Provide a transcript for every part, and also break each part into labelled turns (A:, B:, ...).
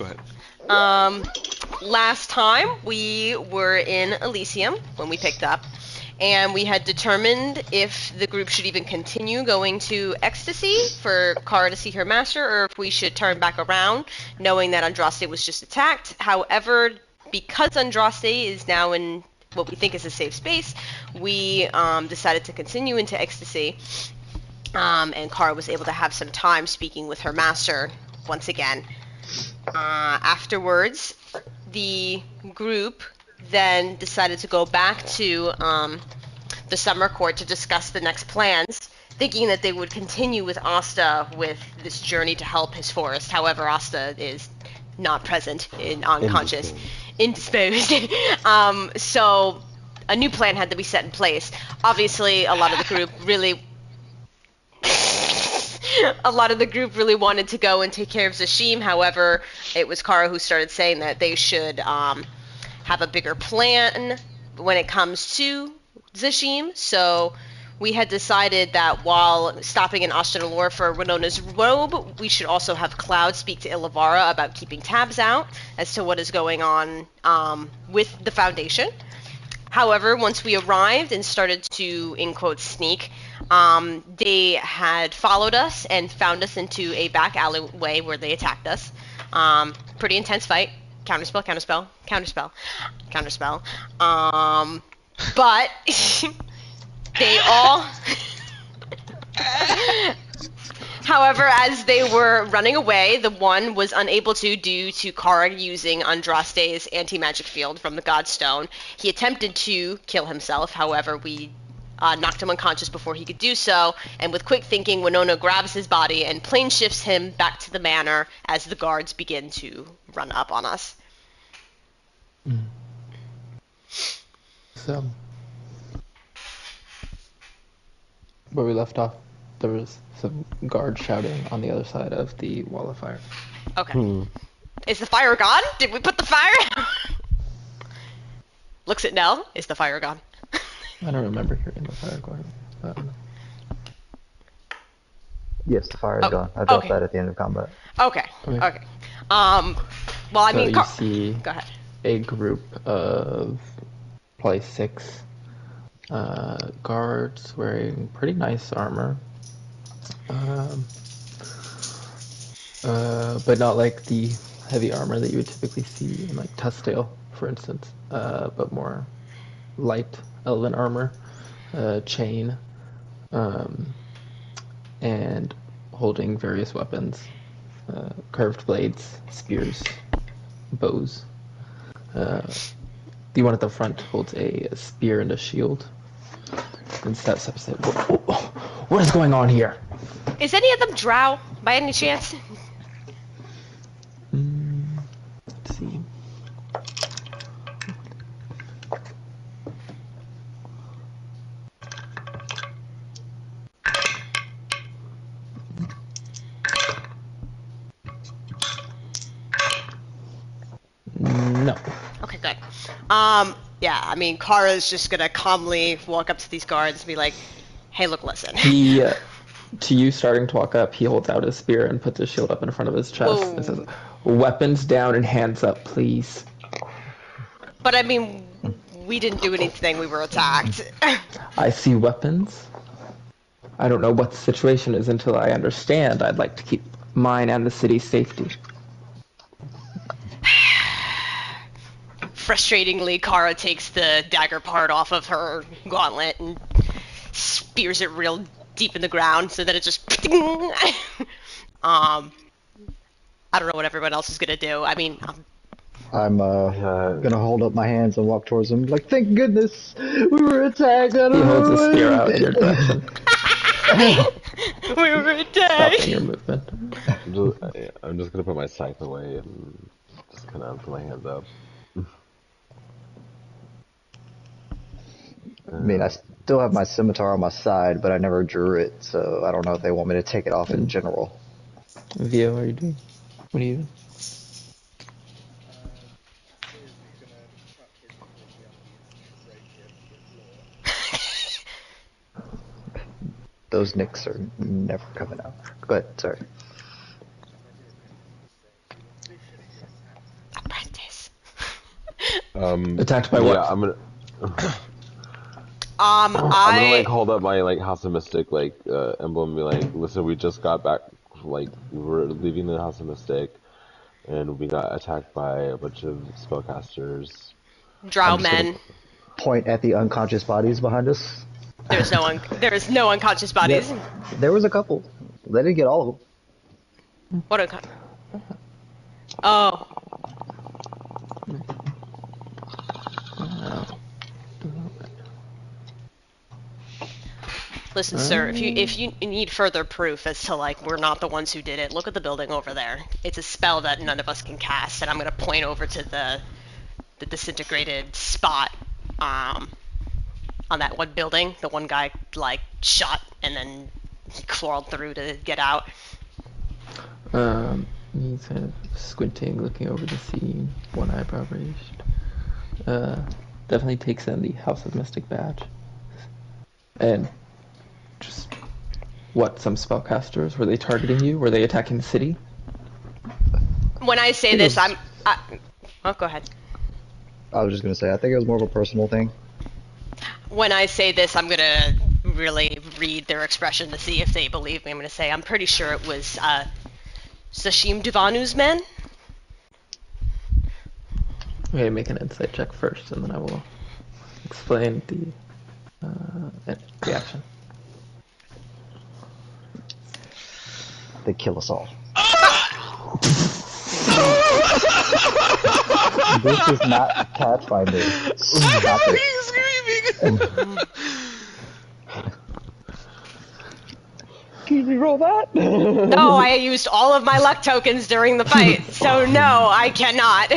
A: Go ahead.
B: Last time we were in Elysium when we picked up, and we had determined if the group should even continue going to Ecstasy for Kara to see her master, or if we should turn back around, knowing that Andraste was just attacked. However, because Andraste is now in what we think is a safe space, we decided to continue into Ecstasy, and Kara was able to have some time speaking with her master once again. Afterwards, the group then decided to go back to the summer court to discuss the next plans, thinking that they would continue with Asta with this journey to help his forest. However, Asta is not present, unconscious, indisposed. So a new plan had to be set in place. Obviously, a lot of the group really wanted to go and take care of Zashim. However, it was Kara who started saying that they should have a bigger plan when it comes to Zashim. So we had decided that while stopping in Ashtanalor for Winona's robe, we should also have Cloud speak to Ilavara about keeping tabs out as to what is going on with the Foundation. However, once we arrived and started to, in quotes, sneak, they had followed us and found us into a back alleyway where they attacked us. Pretty intense fight. Counterspell, counterspell, counterspell, counterspell. But they all... However, as they were running away, the one was unable to due to Kara using Andraste's anti-magic field from the Godstone. He attempted to kill himself, however, we knocked him unconscious before he could do so, and with quick thinking, Winona grabs his body and plane shifts him back to the manor as the guards begin to run up on us.
C: So, where we left off, there was some guards shouting on the other side of the wall of fire.
B: Okay. Is the fire gone? Did we put the fire out? Looks at Nell. Is the fire gone?
C: I don't remember hearing the fire going.
D: Yes, the fire is gone. I dropped that at the end of combat.
B: Okay. Well, I mean,
C: you see
B: go ahead.
C: a group of probably 6 guards wearing pretty nice armor. But not like the heavy armor that you would typically see in like Tustale, for instance, but more light elven armor, chain, and holding various weapons, curved blades, spears, bows. The one at the front holds a spear and a shield, and steps up and says, "What is going on here?"
B: Is any of them drow, by any chance?
C: Let's see. No.
B: Okay, good. Yeah, I mean, Kara's just gonna calmly walk up to these guards and be like, "Hey, look, listen."
C: He, to you starting to walk up, he holds out his spear and puts his shield up in front of his chest and says, "Weapons down and hands up, please."
B: But I mean, we didn't do anything, we were attacked.
C: I see weapons. I don't know what the situation is until I understand. I'd like to keep mine and the city's safety.
B: Frustratingly, Kara takes the dagger part off of her gauntlet and spears it real deep in the ground so that it just... I don't know what everyone else is gonna do. I mean...
D: I'm gonna hold up my hands and walk towards him, like, thank goodness we were attacked. He
C: holds his spear out in your direction.
B: We were attacked.
C: Stopping your movement.
A: I'm just gonna put my scythe away and just kind of put my hands up.
D: I mean, I still have my scimitar on my side, but I never drew it, so I don't know if they want me to take it off in general.
C: Vio, what are you doing? What are you doing?
D: Those nicks are never coming out. Go ahead, sorry.
C: Attacked by
A: Yeah,
C: what?
A: I'm gonna like
B: I
A: hold up my like House of Mystic like emblem and be like, listen, we just got back, like we were leaving the House of Mystic, and we got attacked by a bunch of spellcasters.
B: drow
D: I'm just gonna
B: men.
D: point at the unconscious bodies behind us.
B: There is no unconscious
D: There,
B: bodies.
D: there was a couple. They didn't get all of them.
B: What Oh, listen, sir. If you need further proof as to like we're not the ones who did it, look at the building over there. It's a spell that none of us can cast, and I'm gonna point over to the disintegrated spot on that one building. The one guy like shot and then he crawled through to get out.
C: He's kind of squinting, looking over the scene, one eyebrow raised. Definitely takes in the House of Mystic badge. And just, what, some spellcasters? Were they targeting you? Were they attacking the city?
B: When I say this, oh, go ahead.
D: I was just gonna say, I think it was more of a personal thing.
B: When I say this, I'm gonna really read their expression to see if they believe me. I'm gonna say I'm pretty sure it was Sashim Duvanu's men.
C: Okay, make an insight check first, and then I will explain the reaction.
D: They kill us all. This is not Pathfinder. Stop it.
E: Screaming.
D: Can you roll that?
B: No, I used all of my luck tokens during the fight, so no, I cannot.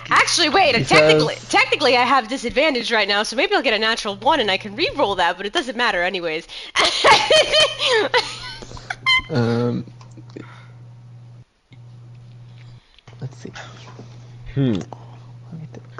B: Actually, wait. Technically, I have disadvantage right now, so maybe I'll get a natural 1 and I can re-roll that, but it doesn't matter anyways.
C: Let's see. Let me think.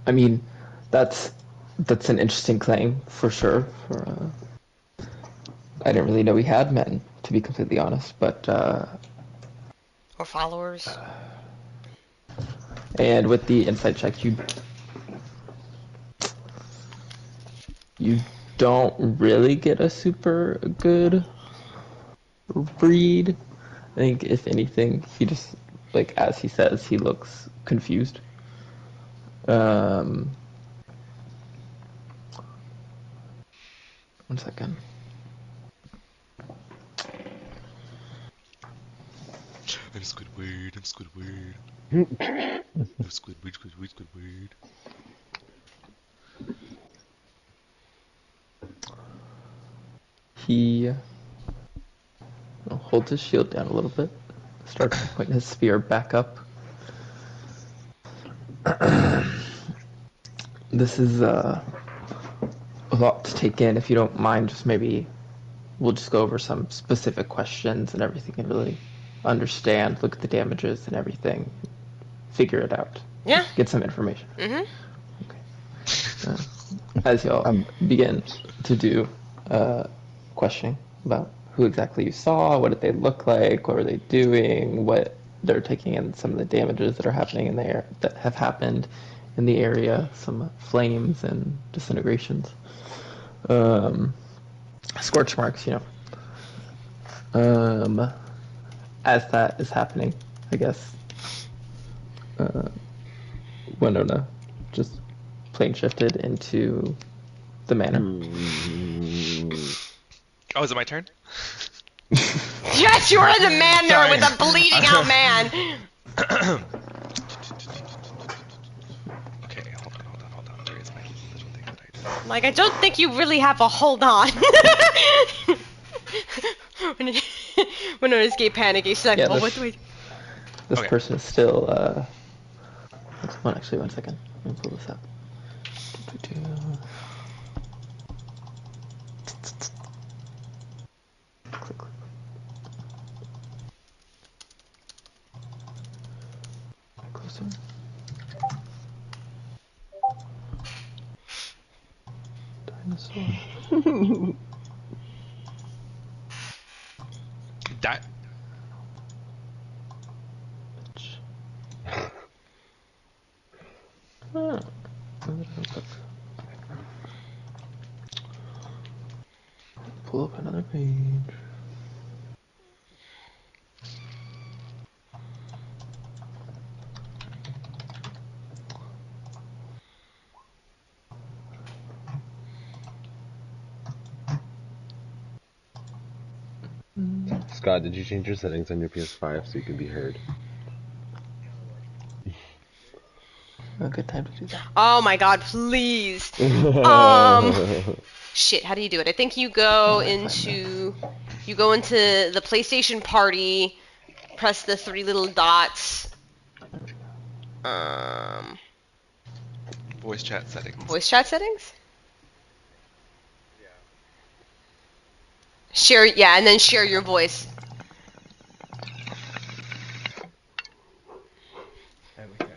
C: I mean, that's an interesting claim for sure. I didn't really know we had men, to be completely honest, but
B: Or followers.
C: and with the insight check, you don't really get a super good read. I think if anything, he just, like as he says, he looks confused. One second.
E: I'm Squidward. I'm Squidward. Squidward.
C: He holds his shield down a little bit, starts pointing his spear back up. This is a lot to take in. If you don't mind, just maybe we'll just go over some specific questions and everything and really understand, look at the damages and everything, figure it out.
B: Yeah.
C: Get some information.
B: Mm-hmm.
C: Okay. As y'all begin to do questioning about who exactly you saw, what did they look like, what were they doing, what they're taking in, some of the damages that are happening in there that have happened in the area, some flames and disintegrations, scorch marks, as that is happening, I guess Winona just plane shifted into the manor.
E: Oh, is it my turn?
B: Yes, you are the man there
E: Sorry.
B: with a bleeding out man.
E: Okay, hold on. There is my little thing that I did.
B: Like, I don't think you really have a hold on. when I escape panic, he's like,
C: Yeah,
B: well,
C: this-
B: what do we...
C: This
E: Okay.
C: person is still, actually, 1 second. Let me pull this up.
E: That.
C: Huh. Pull up another page.
A: Scott, did you change your settings on your PS5 so you can be heard?
C: A good time to do that.
B: Oh my god, please. Shit, how do you do it? I think you go into the PlayStation Party, press the 3 little dots.
E: Voice chat settings.
B: Voice chat settings? Share, yeah, and then share your voice.
F: There we go.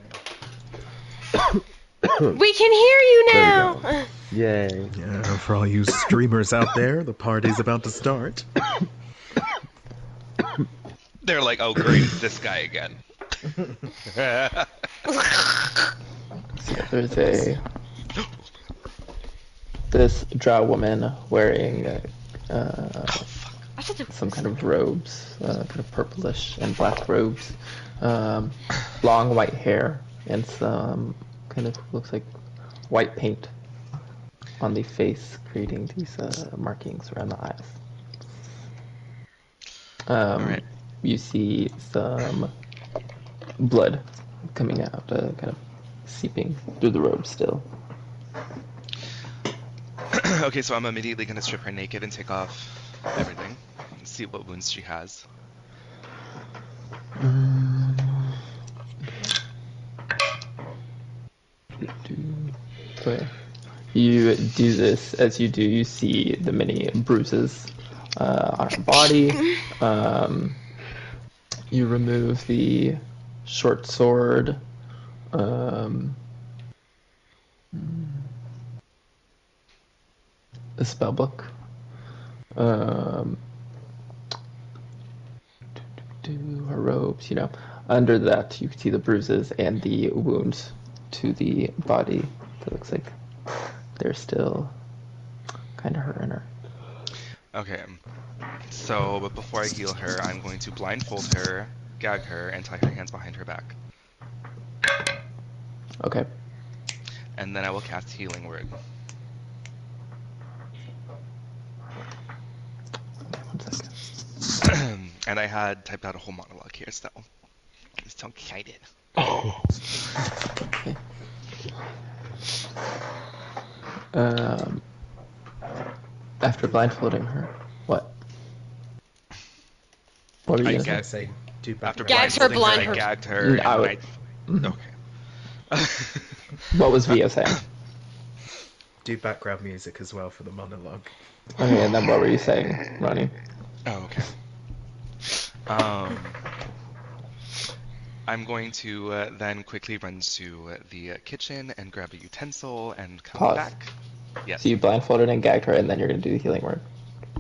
B: We can hear you
A: There we
B: now.
A: go. Yay.
F: Yeah, for all you streamers out there, the party's about to start.
E: They're like, oh great, this guy again.
C: So there's this drow woman wearing some kind of robes, kind of purplish and black robes, long white hair, and some kind of looks like white paint on the face, creating these markings around the eyes.
E: Alright.
C: You see some blood coming out, kind of seeping through the robe still.
E: Okay, so I'm immediately gonna strip her naked and take off everything. And see what wounds she has.
C: Okay. You do this. As you do, you see the many bruises on her body. You remove the short sword. The spell book. Her robes, you know. Under that, you can see the bruises and the wounds to the body. It looks like they're still kind of hurting her.
E: Okay. So, but before I heal her, I'm going to blindfold her, gag her, and tie her hands behind her back.
C: Okay.
E: And then I will cast Healing Word.
C: One second.
E: And I had typed out a whole monologue here, so I'm so excited.
C: Okay. After blindfolding her, what? What were you
E: I
C: gonna
E: get-
C: say?
F: Say, do
E: After
B: Gags her,
E: blindfolding her,
B: blind
E: I
B: her.
E: gagged her,
C: I
E: and
C: would-
E: then I... Okay.
C: What was Vio saying?
F: do background music as well for the monologue.
C: Okay, and then what were you saying, Ronnie?
E: Oh, okay. I'm going to then quickly run to the kitchen and grab a utensil and come
C: Pause.
E: back. Yes.
C: So you blindfolded and gagged her, and then you're gonna do the healing word.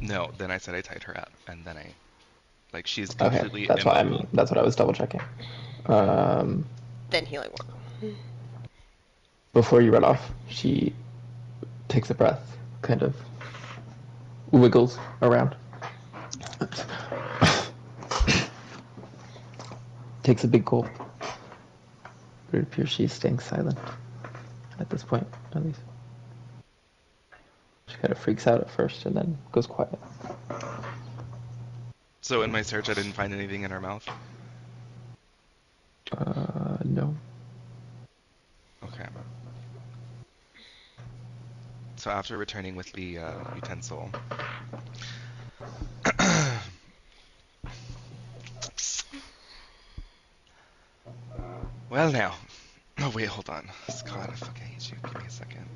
E: No, then I said I tied her up, and then I... Like, she's
C: Okay,
E: completely
C: that's
E: immobile.
C: that's what I was double checking.
B: Then healing word.
C: Before you run off, she takes a breath, kind of wiggles around, takes a big gulp. But it appears she's staying silent at this point, at least. She kind of freaks out at first and then goes quiet.
E: So in my search, I didn't find anything in her mouth?
C: No.
E: Okay. So after returning with the utensil... Well now. Oh wait, hold on. Scott, I fucking hate you. Give me a second.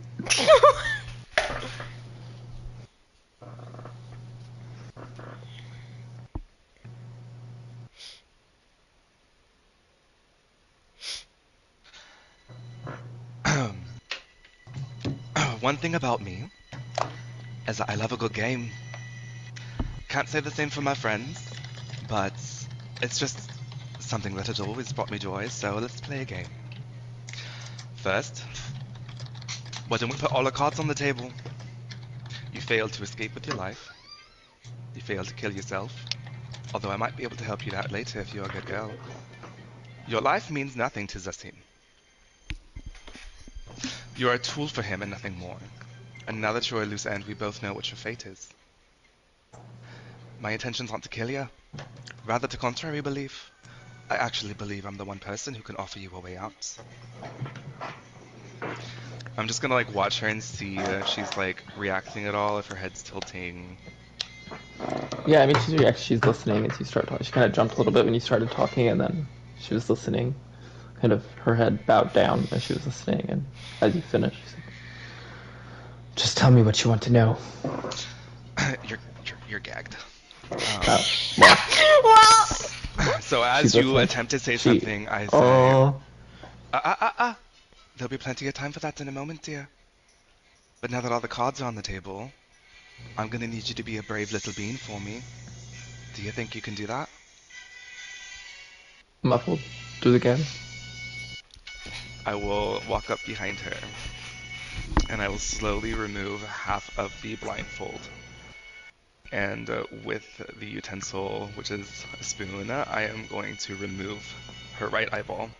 E: One thing about me is that I love a good game. Can't say the same for my friends, but it's just something that has always brought me joy, so let's play a game. First, why don't we put all our cards on the table? You failed to escape with your life. You failed to kill yourself, although I might be able to help you out later if you're a good girl. Your life means nothing to Zasim. You're a tool for him and nothing more. And now that you're a loose end, we both know what your fate is. My intentions aren't to kill you. Rather, to contrary belief, I actually believe I'm the one person who can offer you a way out. I'm just gonna like watch her and see if she's like reacting at all, if her head's tilting.
C: Yeah, I mean, she's listening as you start talking. She kind of jumped a little bit when you started talking, and then she was listening. Kind of her head bowed down as she was listening, and as you finished, she's like, "Just tell me what you want to know."
E: you're gagged.
B: Well,
E: So as
C: She's
E: you
C: listening.
E: attempt to say something, I say,
C: "Oh,
E: there'll be plenty of time for that in a moment, dear. But now that all the cards are on the table, I'm gonna need you to be a brave little bean for me. Do you think you can do that?
C: muffled through the gap."
E: I will walk up behind her, and I will slowly remove half of the blindfold. And with the utensil, which is a spoon, I am going to remove her right eyeball.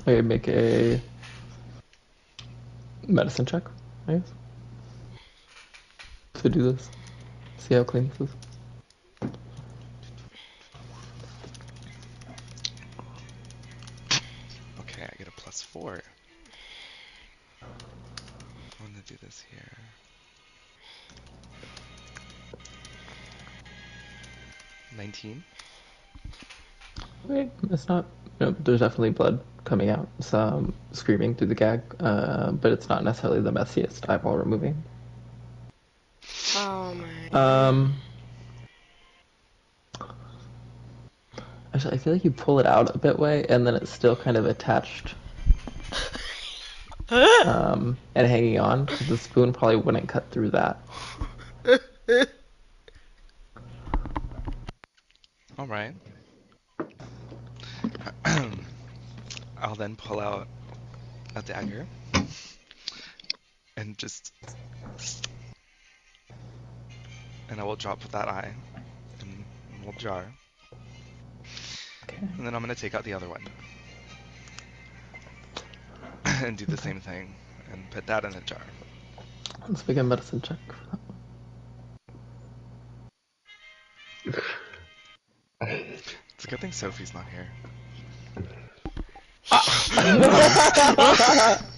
C: Okay, make a medicine check, I guess, to do this. See how clean this is.
E: Okay, I get a +4. I'm gonna do this here. 19.
C: Okay, it's not. No, there's definitely blood coming out, some screaming through the gag, but it's not necessarily the messiest eyeball removing.
B: oh my.
C: Actually, I feel like you pull it out a bit way, and then it's still kind of attached and hanging on. The spoon probably wouldn't cut through that.
E: All right. I'll then pull out a dagger and I will drop that eye in a little jar.
C: Okay.
E: And then I'm gonna take out the other one and do the same thing and put that in a jar.
C: Let's make a medicine check.
E: It's a good thing Sophie's not here.
C: You're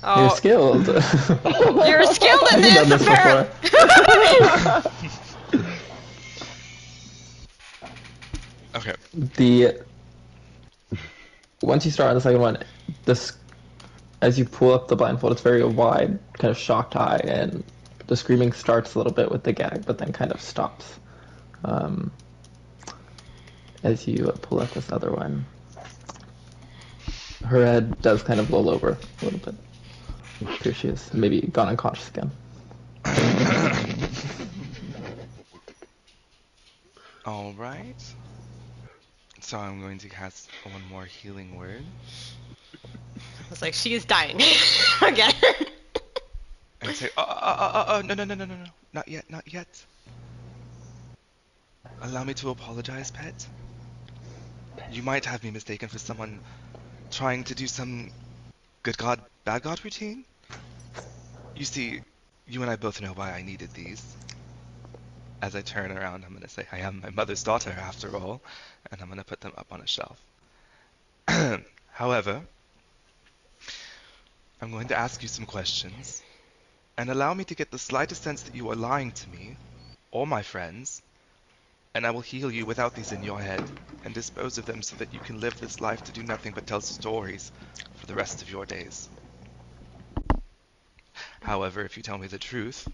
B: Oh,
C: skilled.
B: you're skilled at
C: You've done
B: this,
C: this
B: apparently.
E: Okay.
C: Once you start on the second one, as you pull up the blindfold, it's very wide, kind of shocked eye, and the screaming starts a little bit with the gag, but then kind of stops. As you pull up this other one, her head does kind of roll over a little bit. Here she is, maybe gone unconscious again.
E: All right. So I'm going to cast one more healing word.
B: I was like, she is dying again.
E: And say, no, not yet, not yet. Allow me to apologize, pet. You might have me mistaken for someone trying to do some good god, bad god routine. You see, you and I both know why I needed these. As I turn around, I'm going to say, I am my mother's daughter after all, and I'm going to put them up on a shelf. However, I'm going to ask you some questions, and allow me to get the slightest sense that you are lying to me, or my friends, and I will heal you without these in your head, and dispose of them so that you can live this life to do nothing but tell stories for the rest of your days. However, if you tell me the truth,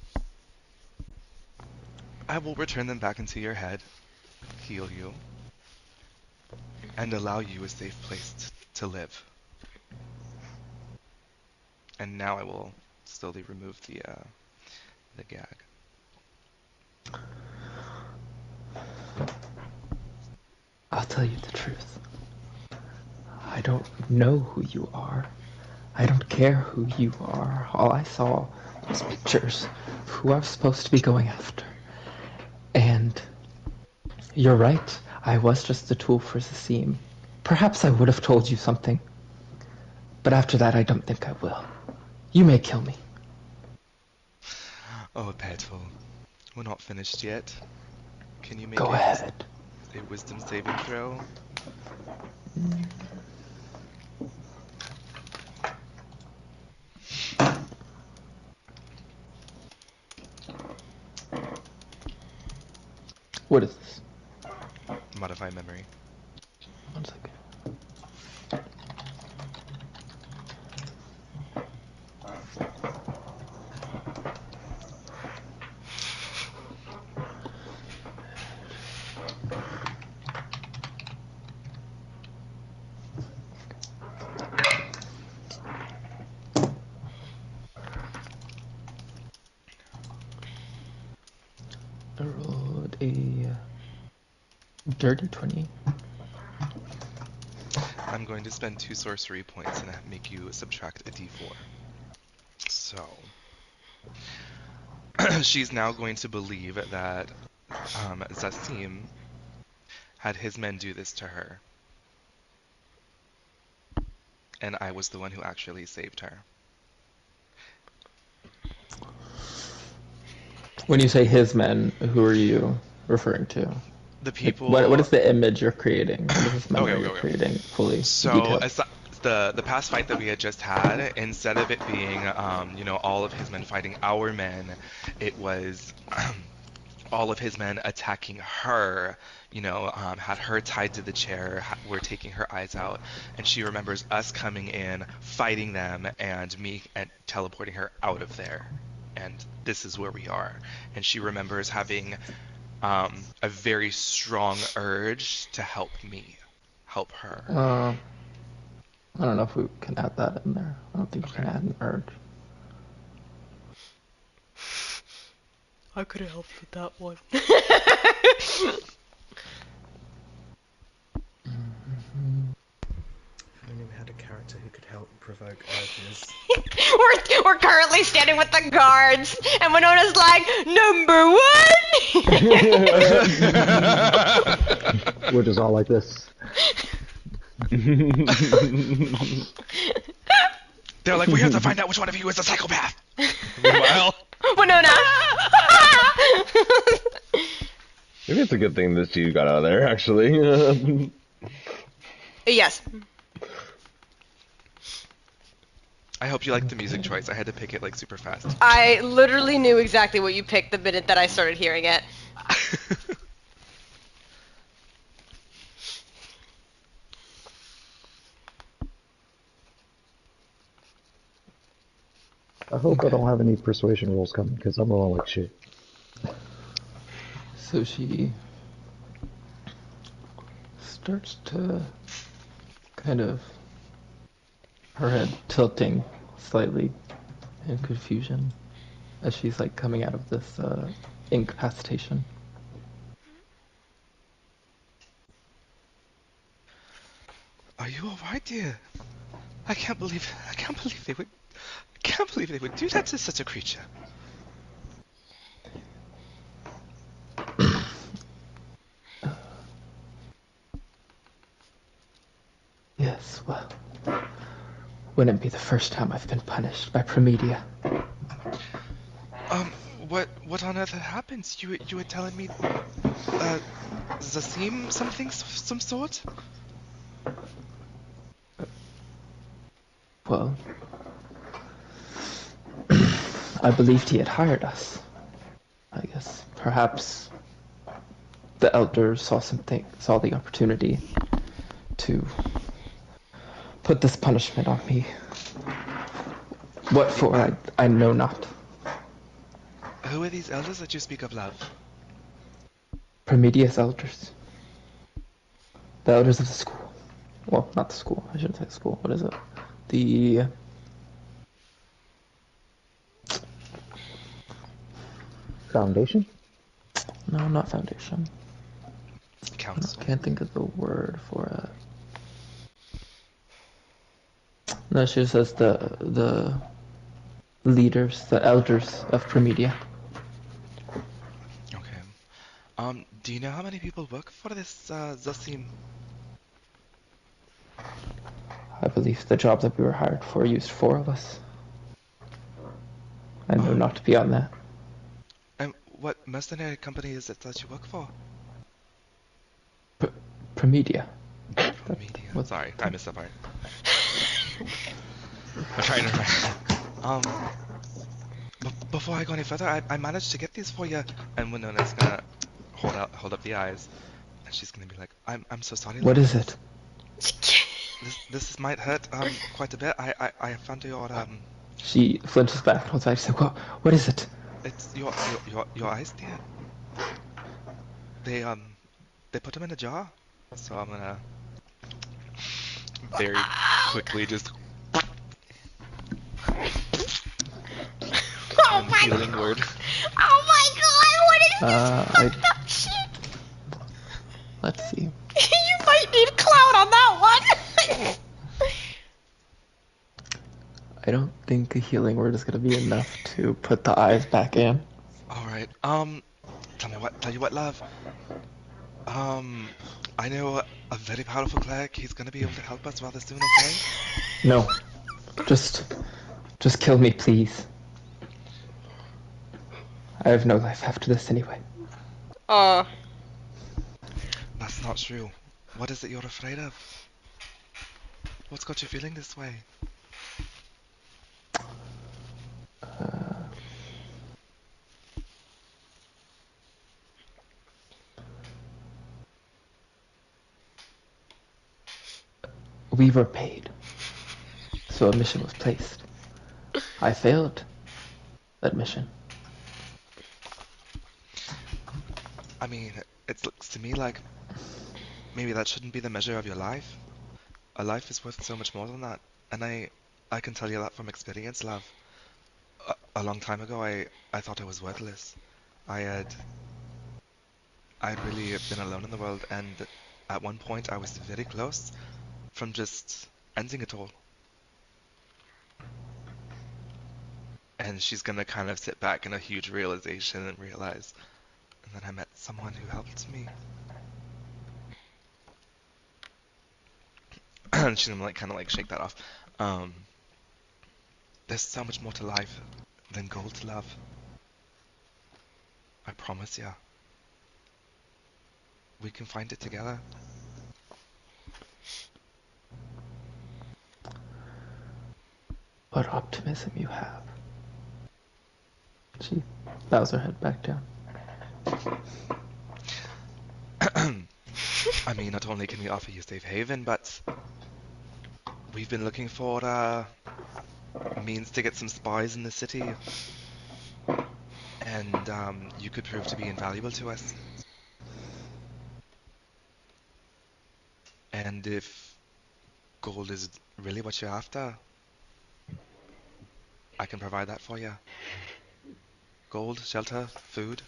E: I will return them back into your head, heal you, and allow you a safe place to live. And now I will slowly remove the gag.
C: I'll tell you the truth. I don't know who you are. I don't care who you are. All I saw was pictures of who I was supposed to be going after. And you're right. I was just a tool for Zasim. Perhaps I would have told you something. But after that, I don't think I will. You may kill me.
E: Oh, Petal. We're not finished yet. Can you make
C: Go ahead.
E: a wisdom saving throw?
C: What is this?
E: Modify memory.
C: 1 second. I rolled a dirty 20.
E: I'm going to spend 2 sorcery points and make you subtract a d4. So, she's now going to believe that Zasim had his men do this to her, and I was the one who actually saved her.
C: When you say his men, who are you referring to?
E: The
C: Like,
E: people.
C: what is the image you're creating? What is this memory you're creating fully
E: So
C: detailed?
E: the past fight that we had just had, instead of it being all of his men fighting our men, it was all of his men attacking her. Had her tied to the chair, were taking her eyes out, and she remembers us coming in, fighting them, and me and teleporting her out of there. And this is where we are. And she remembers having a very strong urge to help her.
C: I don't know if we can add that in there. I don't think you can add an urge.
B: I could have helped with that one.
F: If only we had a character who could help provoke urges.
B: we're currently standing with the guards, and Winona's like, number one!
D: We're just all like this.
E: They're like, we have to find out which one of you is a psychopath. Meanwhile,
B: Winona!
A: Maybe it's a good thing that she got out of there, actually.
B: Yes.
E: I hope you like the music choice. I had to pick it like super fast.
B: I literally knew exactly what you picked the minute that I started hearing it.
D: I hope I don't have any persuasion rolls coming, because I'm rolling like shit.
C: So she starts to kind of, her head tilting slightly in confusion as she's like coming out of this incapacitation.
E: Are you alright, dear? I can't believe they would do that to such a creature.
C: Yes, well, wouldn't be the first time I've been punished by Promedia.
E: What on earth had happened? You were telling me, Zasim some sort?
C: Well, I believed he had hired us. I guess perhaps the elders saw the opportunity to put this punishment on me. What for, I know not.
E: Who are these elders that you speak of, love?
C: Promedius elders. The elders of the school. Well, not the school. I shouldn't say school. What is it?
D: Foundation?
C: No, not Foundation.
E: Council.
C: Can't think of the word for it. No, she says the leaders, the elders of Premedia.
E: Okay. Do you know how many people work for this Zosim?
C: I believe the job that we were hired for used 4 of us. I know not beyond that.
E: And what mercenary company is it that you work for?
C: Premedia.
E: Media.
C: What-
E: Sorry, I missed that part. I'm trying to remember. Before I go any further, I managed to get these for you. And Winona's gonna hold up the eyes, and she's gonna be like, I'm so sorry.
C: What
E: love.
C: is it?
E: This might hurt quite a bit. I found your
C: She flinches back and holds back. She's like, what is it?
E: it's your eyes, dear. They put them in a jar, so I'm gonna very quickly just
B: Oh
E: one
B: my
E: healing word.
B: Oh my god, what is this
C: I-
B: fucked up shit?
C: Let's see.
B: You might need clout on that one.
C: I don't think a healing word is going to be enough to put the eyes back in.
E: All right. Tell you what, love. I know a very powerful cleric. He's gonna be able to help us rather soon. Okay?
C: No. Just kill me, please. I have no life after this anyway.
E: That's not true. What is it you're afraid of? What's got you feeling this way?
C: We were paid. So a mission was placed. I failed that mission.
E: I mean, it looks to me like maybe that shouldn't be the measure of your life. A life is worth so much more than that, and I can tell you that from experience, love. A long time ago, I thought I was worthless. I'd really been alone in the world, and at one point I was very close from just ending it all. And she's gonna kind of sit back in a huge realization and realize, and then I met someone who helped me. And she's gonna like kind of like shake that off. There's so much more to life than gold, love. I promise ya. We can find it together.
C: What optimism you have. She bows her head back down.
E: I mean, not only can we offer you safe haven, but we've been looking for means to get some spies in the city, and you could prove to be invaluable to us. And if gold is really what you're after, I can provide that for you. Gold, shelter, food,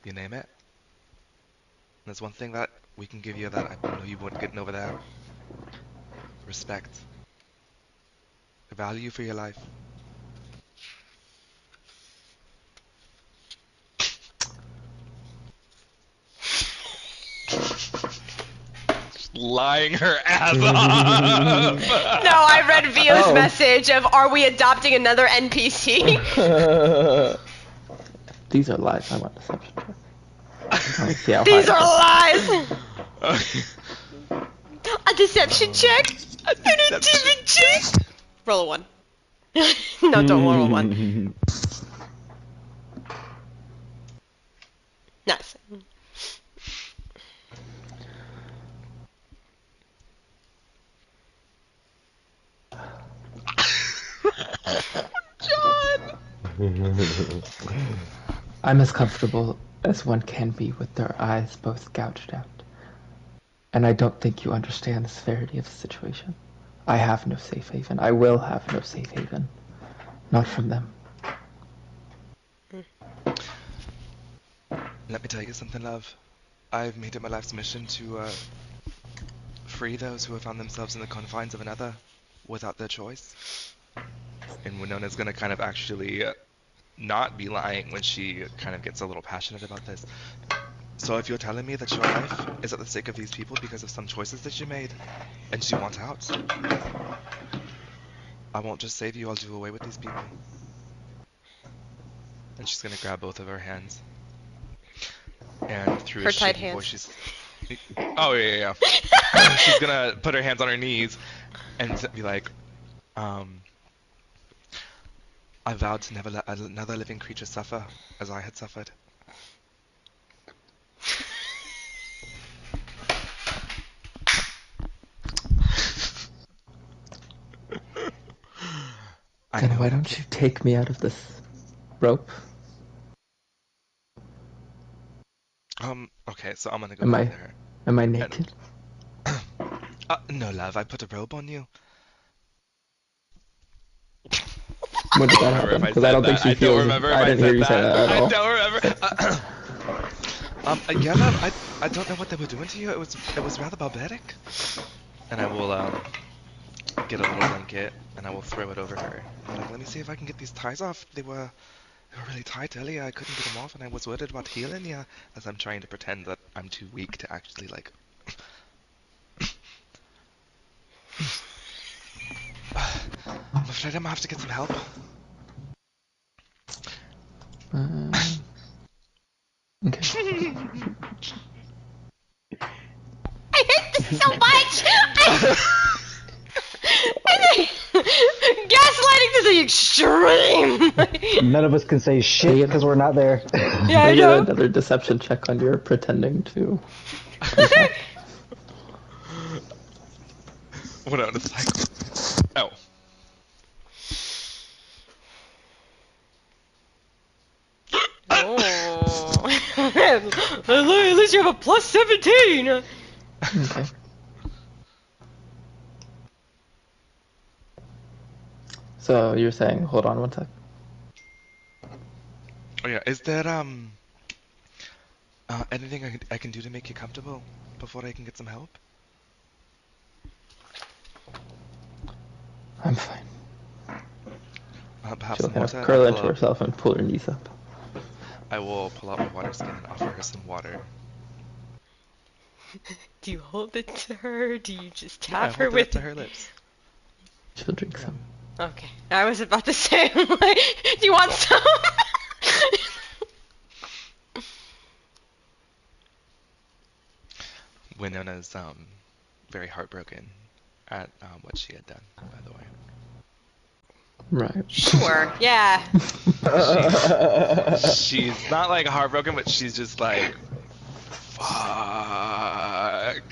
E: you name it. And there's one thing that we can give you that I know you wouldn't get over there. Respect. The value for your life. Lying her ass off.
B: No, I read Vio's message of, are we adopting another NPC?
C: These are lies. I want deception check. Let me see how
B: These
C: high.
B: are lies! A deception check? An intimidation check? Roll a 1. No, don't roll a 1. Nice. John!
C: I'm as comfortable as one can be with their eyes both gouged out. And I don't think you understand the severity of the situation. I have no safe haven. I will have no safe haven. Not from them.
E: Let me tell you something, love. I've made it my life's mission to free those who have found themselves in the confines of another without their choice. And Winona's gonna kind of actually not be lying when she kind of gets a little passionate about this. So if you're telling me that your life is at the stake of these people because of some choices that you made, and you want out, I won't just save you, I'll do away with these people. And she's gonna grab both of her hands. And through
B: Her
E: a
B: tight
E: shaky voice,
B: hands.
E: Oh, yeah. She's gonna put her hands on her knees and be like, I vowed to never let another living creature suffer as I had suffered.
C: Then why don't you take me out of this rope?
E: Okay, so I'm gonna go
C: Am
E: back
C: I
E: there.
C: am I naked?
E: No, love, I put a robe on you.
C: When did
E: I don't
C: that
E: remember
C: happen?
E: if I
C: Because I
E: said
C: don't think
E: that.
C: she
E: I
C: feels.
E: don't remember if
C: I
E: I
C: didn't hear
E: said
C: you say
E: that.
C: that at all.
E: I don't remember. Yeah, love, I don't know what they were doing to you. It was rather barbaric. And I will get a little blanket and I will throw it over her. I'm like, let me see if I can get these ties off. They were really tight earlier. I couldn't get them off, and I was worried about healing you. As I'm trying to pretend that I'm too weak to actually like. I'm afraid I'm gonna have to get some help.
C: Okay.
B: I hate this so much! Gaslighting to the extreme!
D: None of us can say shit because we're not there.
B: Yeah, I
C: Can I get
B: know.
C: another deception check on your pretending to?
E: What on? It's like, oh.
B: Oh. At least you have a plus 17!
C: Okay. So you're saying, hold on one sec.
E: Oh yeah, is there anything I can do to make you comfortable before I can get some help?
C: I'm fine.
E: Perhaps
C: She'll
E: some
C: kind
E: water.
C: of curl
E: I'll
C: into
E: pull up.
C: herself and pull her knees up.
E: I will pull out my water skin and offer her some water.
B: Do you hold it to her? Do you just
E: Yeah, I
B: tap her
E: hold it up
B: with
E: to her lips.
C: She'll drink some.
B: Okay. I was about to say, like, do you want some?
E: Winona's very heartbroken at what she had done, by the way.
C: Right.
B: Sure, yeah.
E: She's not like heartbroken, but she's just like, fuck.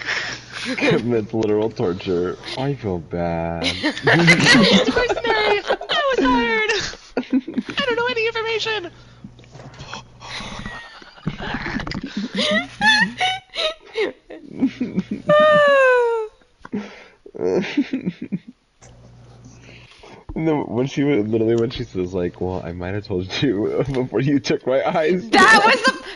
A: Commits literal torture. I feel bad.
E: Mercenary! I was hired! I don't know any information!
A: And then when she says like, well, I might have told you before you took my eyes.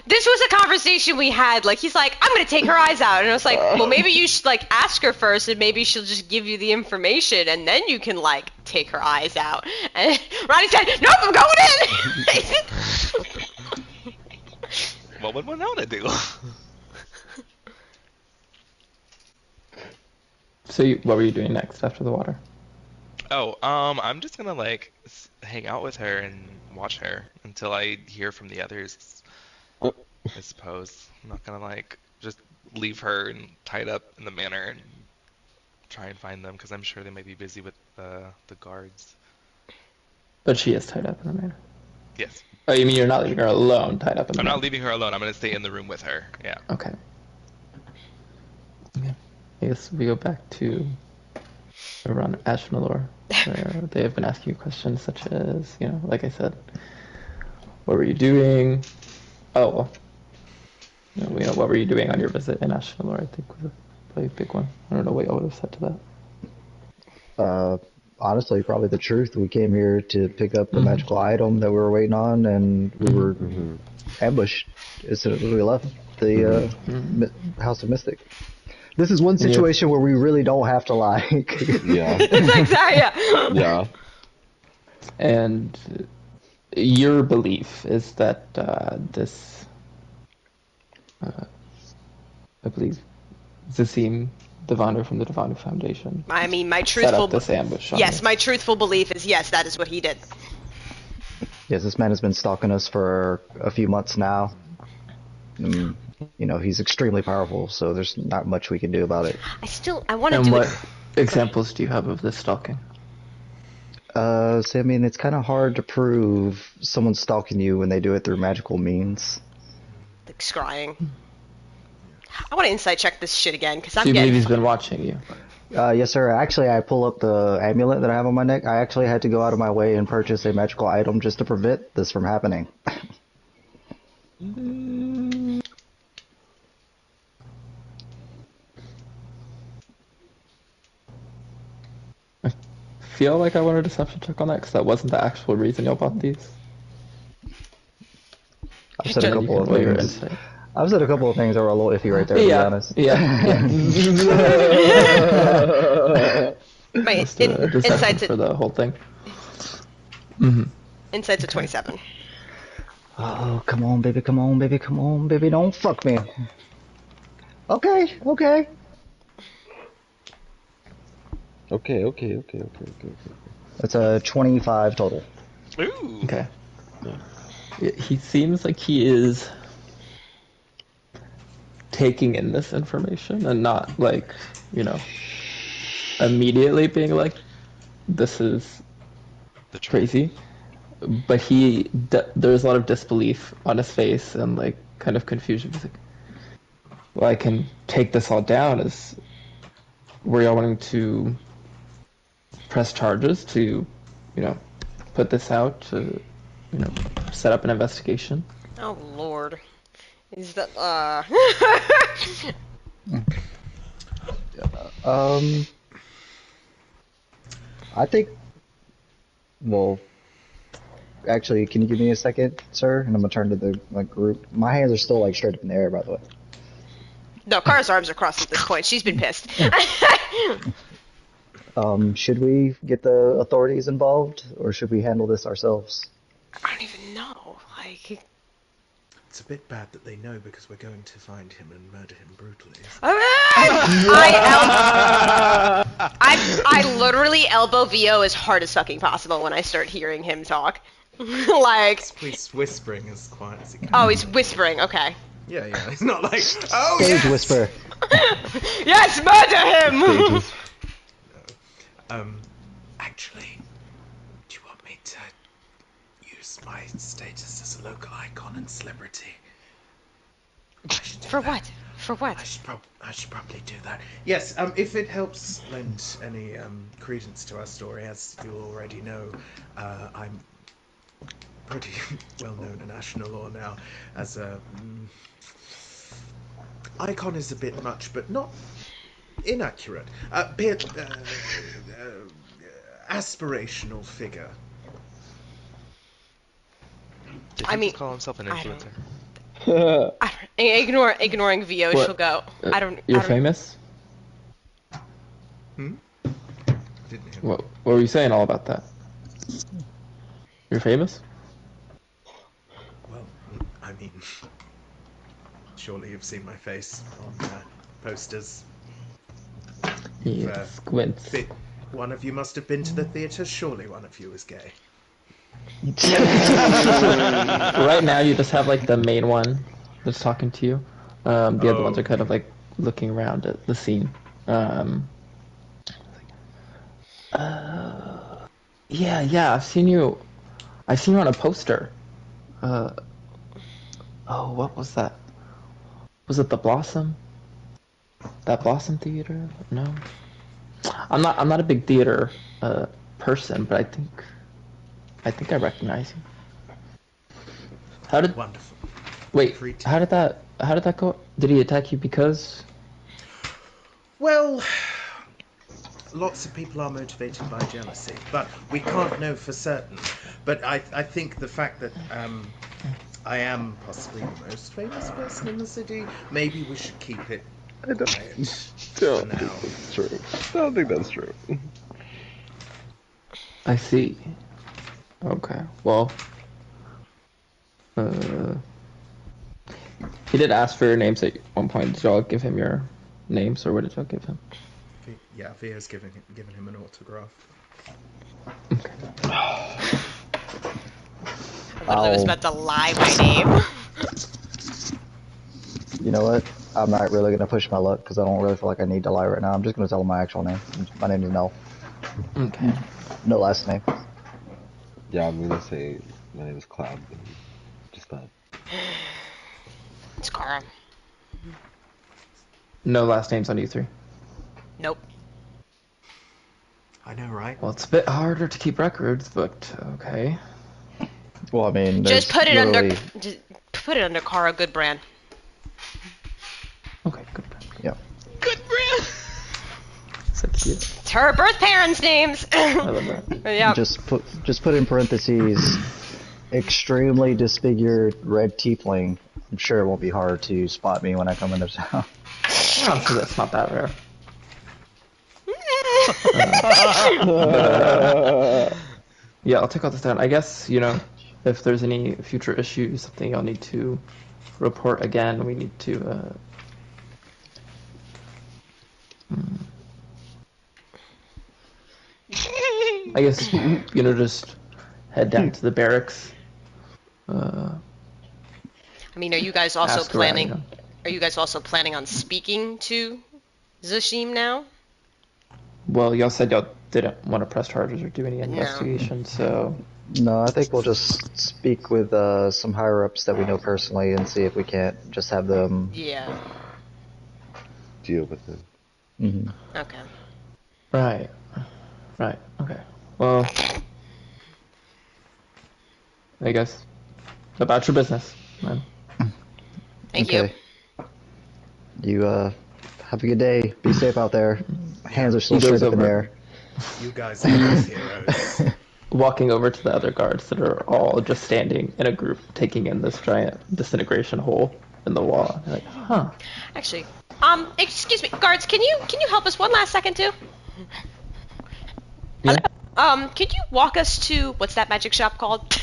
B: This was a conversation we had. Like, he's like, I'm gonna take her eyes out. And I was like, well, maybe you should, like, ask her first, and maybe she'll just give you the information, and then you can, like, take her eyes out. And Ronnie said, nope, I'm going in!
E: What would Winona do?
C: So what were you doing next after the water?
E: Oh, I'm just gonna, like, hang out with her and watch her until I hear from the others, I suppose. I'm not gonna, like, just leave her and tied up in the manor and try and find them, because I'm sure they might be busy with the guards.
C: But she is tied up in a manor.
E: Yes.
C: Oh, you mean you're not leaving her alone, tied up in the
E: I'm
C: manor?
E: not leaving her alone. I'm gonna stay in the room with her. Yeah.
C: Okay. Okay. I guess we go back to around Ashnalore, where they have been asking you questions such as, you know, like I said, what were you doing? Oh, well, you know, what were you doing on your visit in Ashnalore, I think was a probably a big one. I don't know what y'all would have said to that.
D: honestly probably the truth. We came here to pick up the magical item that we were waiting on, and we were ambushed as soon as we left the House of Mystic. This is one situation where we really don't have to lie.
A: Yeah.
B: It's exactly,
A: Yeah.
C: And your belief is that this, I believe, Zasim, Diviner from the Diviner Foundation,
B: I mean, my
C: set
B: truthful
C: up this ambush on
B: yes,
C: you.
B: my truthful belief is yes, that is what he did.
D: Yes, this man has been stalking us for a few months now. You know, he's extremely powerful, so there's not much we can do about it.
B: I want to
C: And
B: do
C: what
B: it.
C: examples do you have of this stalking?
D: So I mean, it's kind of hard to prove someone's stalking you when they do it through magical means.
B: Like scrying. I want to insight check this shit again because
C: Do
B: I'm
C: you believe
B: getting.
C: he's been watching you?
D: Yes, sir. Actually, I pull up the amulet that I have on my neck. I actually had to go out of my way and purchase a magical item just to prevent this from happening.
C: I feel like I want a deception check on that because that wasn't the actual reason y'all bought these.
D: I've said a
C: And you
D: couple
C: can
D: of
C: roll your
D: things.
C: insight.
D: I've said a couple of things that were a little iffy right there, to be honest.
C: Yeah.
B: My
C: Just a deception
B: insight's
C: for
B: at
C: the whole thing.
B: insight's at 27.
D: Oh, come on, baby, come on, baby, come on, baby, don't fuck me. Okay.
A: Okay.
D: That's a 25 total.
E: Ooh.
C: Okay. He seems like he is taking in this information and not like, immediately being like, this is crazy. But there's a lot of disbelief on his face and like kind of confusion. He's like, well, I can take this all down. Were y'all wanting to press charges to, put this out to, set up an investigation?
B: Oh Lord, is that
D: I think, well, actually, can you give me a second, sir? And I'm gonna turn to the group. My hands are still like straight up in the air, by the way.
B: No, Kara's arms are crossed at this point. She's been pissed.
D: Should we get the authorities involved, or should we handle this ourselves?
B: I don't even know. Like,
F: It's a bit bad that they know because we're going to find him and murder him brutally.
B: I literally elbow VO as hard as fucking possible when I start hearing him talk. Like,
F: He's whispering as quiet as he can.
B: oh, he's whispering. Okay.
F: Yeah. He's not like, oh,
D: Stage
F: yes!
D: whisper.
B: Yes, murder him.
F: Actually, do you want me to use my status as a local icon and celebrity? I should do
B: For
F: that.
B: what? For what?
F: I should probably do that. Yes, if it helps lend any credence to our story, as you already know, I'm pretty well known in national law now as a icon is a bit much, but not inaccurate. A bit aspirational figure.
E: Did
B: I
E: he
B: mean,
E: just call himself an
B: I don't-
E: influencer?
B: Ignoring VO,
C: What?
B: she'll go.
C: You're famous?
F: Didn't hear.
C: What were you saying all about that? You're famous?
F: Well, I mean, surely you've seen my face on posters.
C: Yeah, squints.
F: One of you must have been to the theatre. Surely one of you is gay.
C: Right now you just have like the main one that's talking to you. The other ones are kind of like looking around at the scene. Yeah, I've seen you on a poster. What was that? Was it the Blossom? That Blossom Theater? No. I'm not a big theater person, but I think I recognize you.
F: Wonderful.
C: Wait, how did that go? Did he attack you because?
F: Well, lots of people are motivated by jealousy, but we can't know for certain. But I think the fact that I am possibly the most famous person in the city, maybe we should keep it
A: I don't
F: quiet for
A: think
F: now.
A: that's true. I don't think that's true.
C: I see. Okay, well, he did ask for your names at one point. Did y'all give him your names, or what did y'all give him?
F: Yeah, Via's given him an autograph.
B: I literally was about to lie my name.
D: You know what? I'm not really gonna push my luck because I don't really feel like I need to lie right now. I'm just gonna tell him my actual name. My name is Mel.
C: Okay.
D: No last name.
A: Yeah, I'm gonna say my name is Cloud. Just that.
B: It's Kara.
C: No last names on you three.
B: Nope.
F: I know, right?
C: Well, it's a bit harder to keep records, but okay.
D: Well, I mean,
B: Just put it
D: literally...
B: put it under Kara Goodbrand.
C: Okay, good.
D: Yeah.
B: Goodbrand.
C: So cute.
B: It's her birth parents' names.
C: I love that.
B: Yeah.
D: Just put in parentheses, extremely disfigured red tiefling. I'm sure it won't be hard to spot me when I come into town.
C: Honestly, that's not that rare. Yeah, I'll take all this down. I guess, if there's any future issues, something I'll need to report again, we need to, I guess, just head down to the barracks.
B: I mean, are you guys also
C: Ask around,
B: planning? Are you guys also planning on speaking to Zashim now?
C: Well, y'all said y'all didn't want to press charges or do any investigation, so...
D: No, I think we'll just speak with some higher-ups that we know personally and see if we can't just have them...
B: Yeah.
A: Deal with it.
D: Mm-hmm.
B: Okay.
C: Right. Okay. Well... I guess... About your business, man.
B: Thank you.
D: You, have a good day. Be safe out there. Hands are still
C: He goes
D: straight up in the
C: over.
D: air.
F: You guys are both heroes.
C: Walking over to the other guards that are all just standing in a group, taking in this giant disintegration hole in the wall. They're like, huh.
B: Actually, excuse me, guards, can you help us one last second too?
C: Yeah.
B: Could you walk us to what's that magic shop called?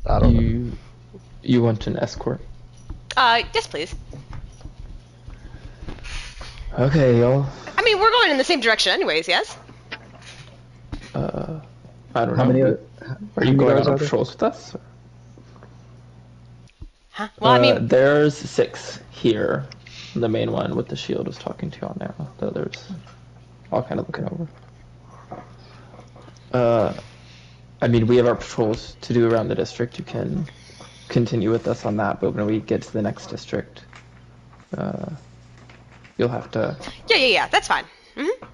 D: I don't know.
C: You want an escort?
B: Yes, please.
C: Okay, y'all.
B: I mean, we're going in the same direction, anyways. Yes.
C: I don't
D: How
C: know.
D: many
C: Are you
D: many
C: going
D: guards
C: on
D: are there?
C: patrols with us?
B: Huh? Well, I mean,
C: There's 6 here. The main one with the shield is talking to y'all now. The others all kind of looking over. I mean, we have our patrols to do around the district. You can continue with us on that, but when we get to the next district, you'll have to...
B: Yeah, that's fine. Mm-hmm.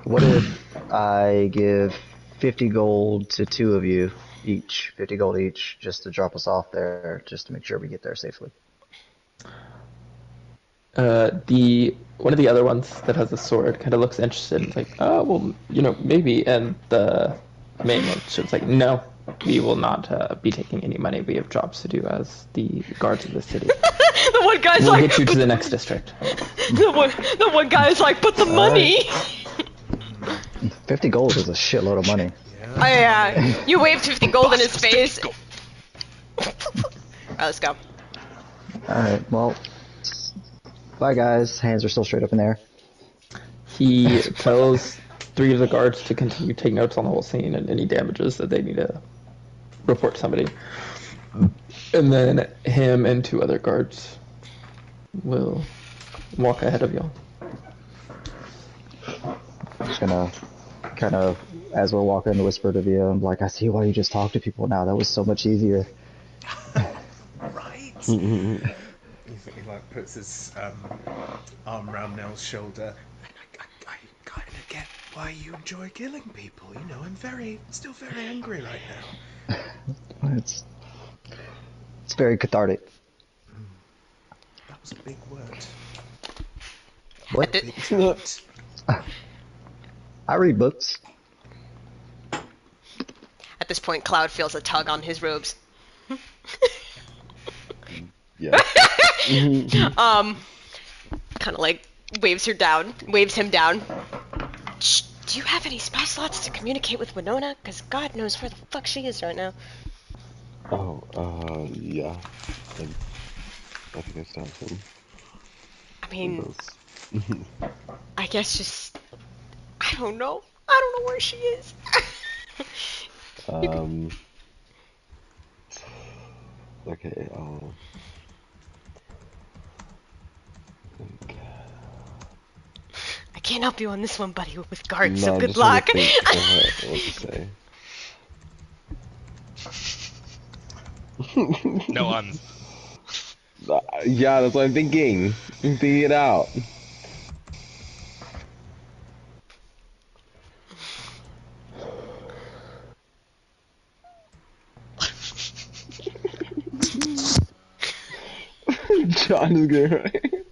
D: What if I give 50 gold to 2 of you each, 50 gold each, just to drop us off there, just to make sure we get there safely?
C: One of the other ones that has a sword kind of looks interested. It's like, oh, well, maybe. And the main one, it's like, no, we will not be taking any money. We have jobs to do as the guards of the city.
B: The one guy's
C: We'll
B: like,
C: get you to the next district.
B: the one guy's like, but the money.
D: 50 gold is a shitload of money.
B: Oh yeah, you waved 50 gold in his face. Alright, let's go.
D: Alright, well, bye guys. Hands are still straight up in the air.
C: He tells 3 of the guards to continue taking notes on the whole scene and any damages that they need to report to somebody. And then him and 2 other guards will walk ahead of y'all.
D: I'm just gonna kind of, as we're walking, whisper to Via, I'm like, I see why you just talk to people now. That was so much easier.
F: Right? He like puts his arm around Nell's shoulder. I kind of get why you enjoy killing people. I'm still very angry right now.
D: It's very cathartic.
F: That was a big word.
D: What?
F: Big trout.
D: I read books.
B: At this point, Cloud feels a tug on his robes.
A: Yeah.
B: Kind of like waves him down. Shh, do you have any spell slots to communicate with Winona? Because God knows where the fuck she is right now.
A: Oh, yeah. I think I still have some
B: I
A: of
B: mean,
A: those.
B: I guess just... I don't know where she is.
A: Okay, I'll think.
B: I can't help you on this one, buddy, with guards,
A: No,
B: so
A: I'm
B: good
A: just trying
B: luck.
A: to think of what to say.
E: No uns.
A: Yeah, that's what I'm thinking. I'm thinking it out. John is good.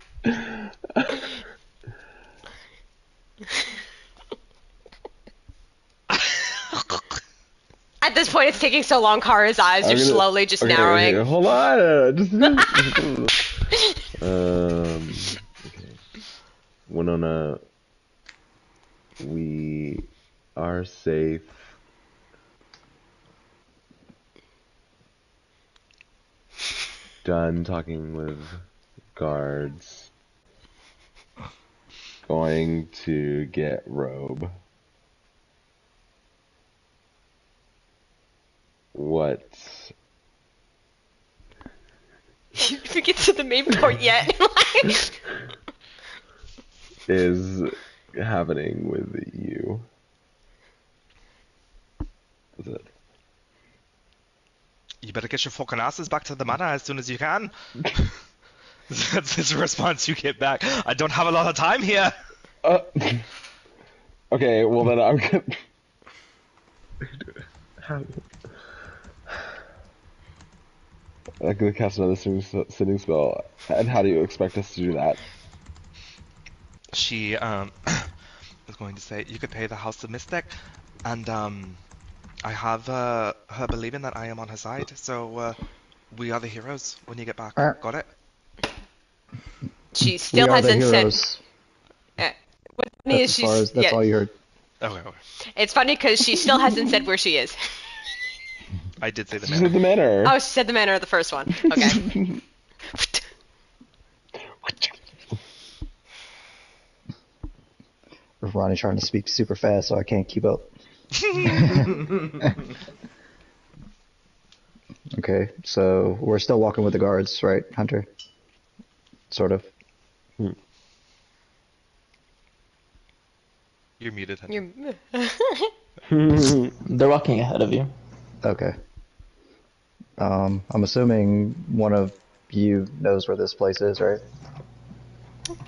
B: At this point, it's taking so long, Kara's eyes are slowly just narrowing.
A: Okay, hold on. Okay. Winona, we are safe. Done talking with guards. Going to get robe. What
B: You didn't get to the main part yet.
A: is happening with you? That's it.
E: You better get your fucking asses back to the manor as soon as you can. That's his response you get back. I don't have a lot of time here.
A: Okay, well then I'm gonna... I'm gonna cast another sitting spell. And how do you expect us to do that?
E: She was going to say you could pay the House of Mystic, and I have her believing that I am on her side. So we are the heroes when you get back. Got it?
B: She
D: We
B: still
D: are the
B: hasn't said.
D: heroes.
B: What's funny is
D: That's all you heard.
E: Okay.
B: It's funny because she still hasn't said where she is.
E: I did say the
A: This is the
E: manor.
A: manor.
B: Oh, she said the manor of the first one. Okay.
D: Ronnie trying to speak super fast, so I can't keep up. Okay, so we're still walking with the guards, right, Hunter? Sort of.
E: You're muted, Hunter.
C: They're walking ahead of you.
D: Okay. I'm assuming one of you knows where this place is, right?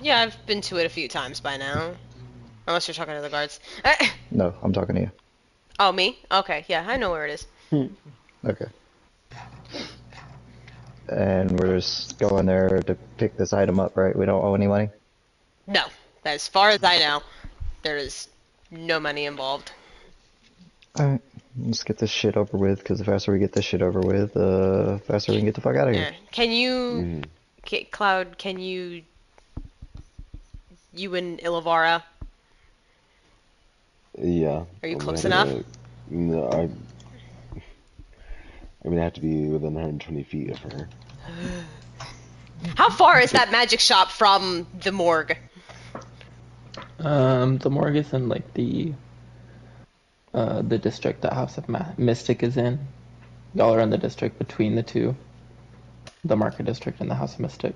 B: Yeah, I've been to it a few times by now. Unless you're talking to the guards.
D: No, I'm talking to you.
B: Oh, me? Okay, yeah, I know where it is.
D: Okay. And we're just going there to pick this item up, right? We don't owe any money?
B: No, as far as I know, there is no money involved.
D: Alright, let's get this shit over with, because the faster we get this shit over with, the faster we can get the fuck out of here.
B: Yeah. Can you, Cloud? Can you and Ilavara?
A: Yeah.
B: Are you
A: I'm
B: close
A: gonna-
B: enough?
A: No, I'm gonna have to be within 120 feet of her.
B: How far is that magic shop from the morgue?
C: The morgue is in like the district that House of Mystic is in. Y'all are in the district between the two, the Market District and the House of Mystic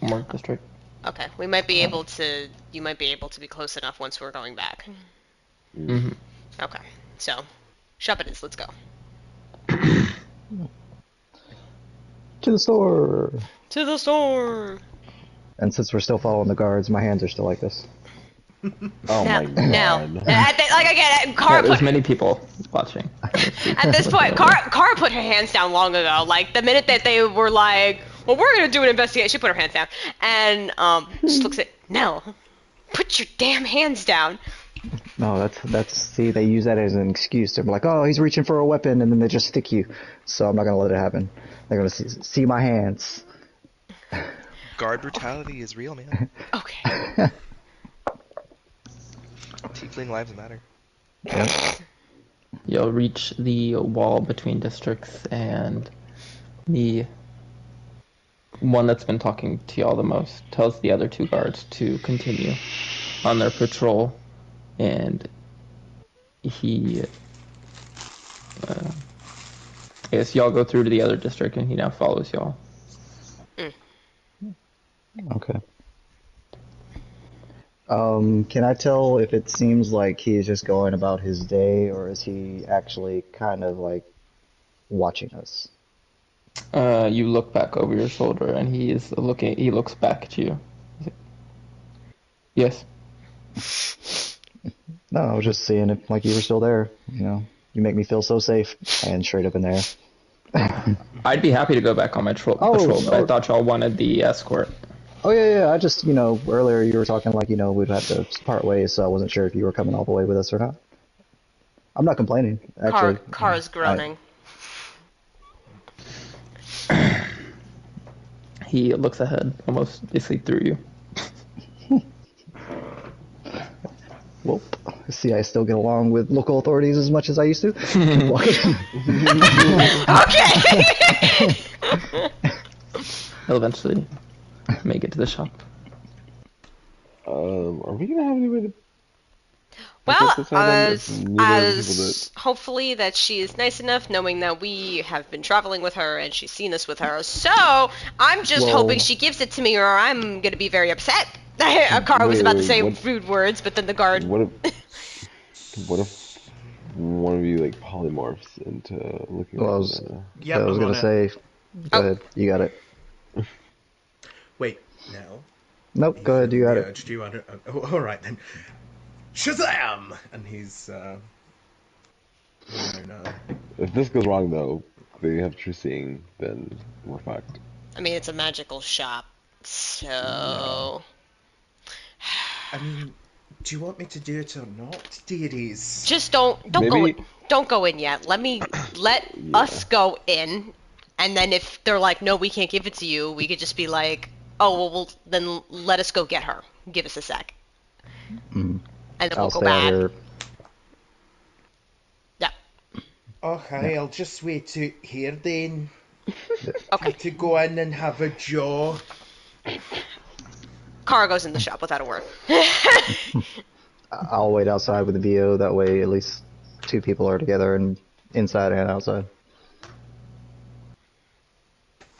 C: Morgue District.
B: Okay, we might be able to. You might be able to be close enough once we're going back.
C: Mm-hmm.
B: Okay, so shop it is. Let's go.
D: To the store!
B: To the store.
D: And since we're still following the guards, my hands are still like this.
A: Oh my god.
B: Like again, Kara
C: There's
B: put.
C: many people watching.
B: At this point, Kara put her hands down long ago. Like the minute that they were like, "Well, we're gonna do an investigation," she put her hands down and just looks at Nell. Put your damn hands down.
D: No, see, they use that as an excuse. They're like, oh, he's reaching for a weapon, and then they just stick you. So I'm not gonna let it happen. They're gonna see my hands.
E: Guard brutality is real, man.
B: Okay.
E: Tiefling lives matter.
D: Yep.
C: You'll reach the wall between districts, and the one that's been talking to y'all the most tells the other two guards to continue on their patrol, and he I guess y'all go through to the other district, and he now follows y'all.
D: Okay. Can I tell if it seems like he's just going about his day, or is he actually kind of like watching us?
C: You look back over your shoulder, and he looks back at you. He's like, yes.
D: No, I was just seeing if like you were still there. You know, you make me feel so safe. And straight up in there.
C: I'd be happy to go back on my patrol, but I thought y'all wanted the escort.
D: Oh yeah. I just, earlier you were talking like, we'd have to part ways, so I wasn't sure if you were coming all the way with us or not. I'm not complaining, actually.
B: Car's groaning.
C: He looks ahead, almost basically through you.
D: Well, see, I still get along with local authorities as much as I used to.
B: Okay.
C: He'll eventually make it to the shop.
A: Are we gonna have any way to?
B: Well, as hopefully that she is nice enough, knowing that we have been traveling with her and she's seen us with her. So I'm just hoping she gives it to me, or I'm gonna be very upset. Akara was about to say rude words, but then the guard.
A: What if one of you like polymorphs into looking?
D: Well, I was gonna say. Go ahead, you got it.
F: Wait, now.
D: Nope, go ahead, you got it.
F: Do you want to? All right then. Shazam! And he's.
A: If this goes wrong, though, they have true seeing, then we're fucked.
B: I mean, it's a magical shop, so.
F: I mean, do you want me to do it or not, deities?
B: Just don't go in yet. Let us go in, and then if they're like, no, we can't give it to you, we could just be like, oh, well then let us go get her. Give us a sec.
D: Mm.
B: And then we'll go back. Yeah.
F: Okay, I'll just wait to here then.
B: Okay.
F: To go in and have a jaw.
B: Kara goes in the shop without a word.
D: I'll wait outside with the VO, that way at least two people are together and inside and outside.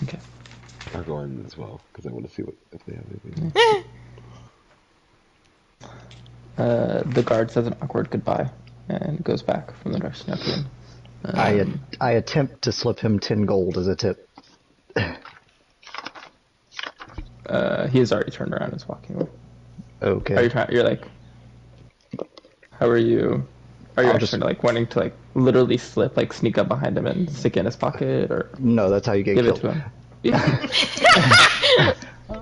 C: Okay.
A: I'll go in as well, because I want to see if they have anything.
C: The guard says an awkward goodbye and goes back from the direction of him.
D: I attempt to slip him 10 gold as a tip.
C: He has already turned around and is walking away.
D: Okay.
C: You're like, how are you? Are you just like wanting to like literally slip, like sneak up behind him and stick it in his pocket, or?
D: No, that's how you get
C: give
D: killed.
C: it to him. Yeah.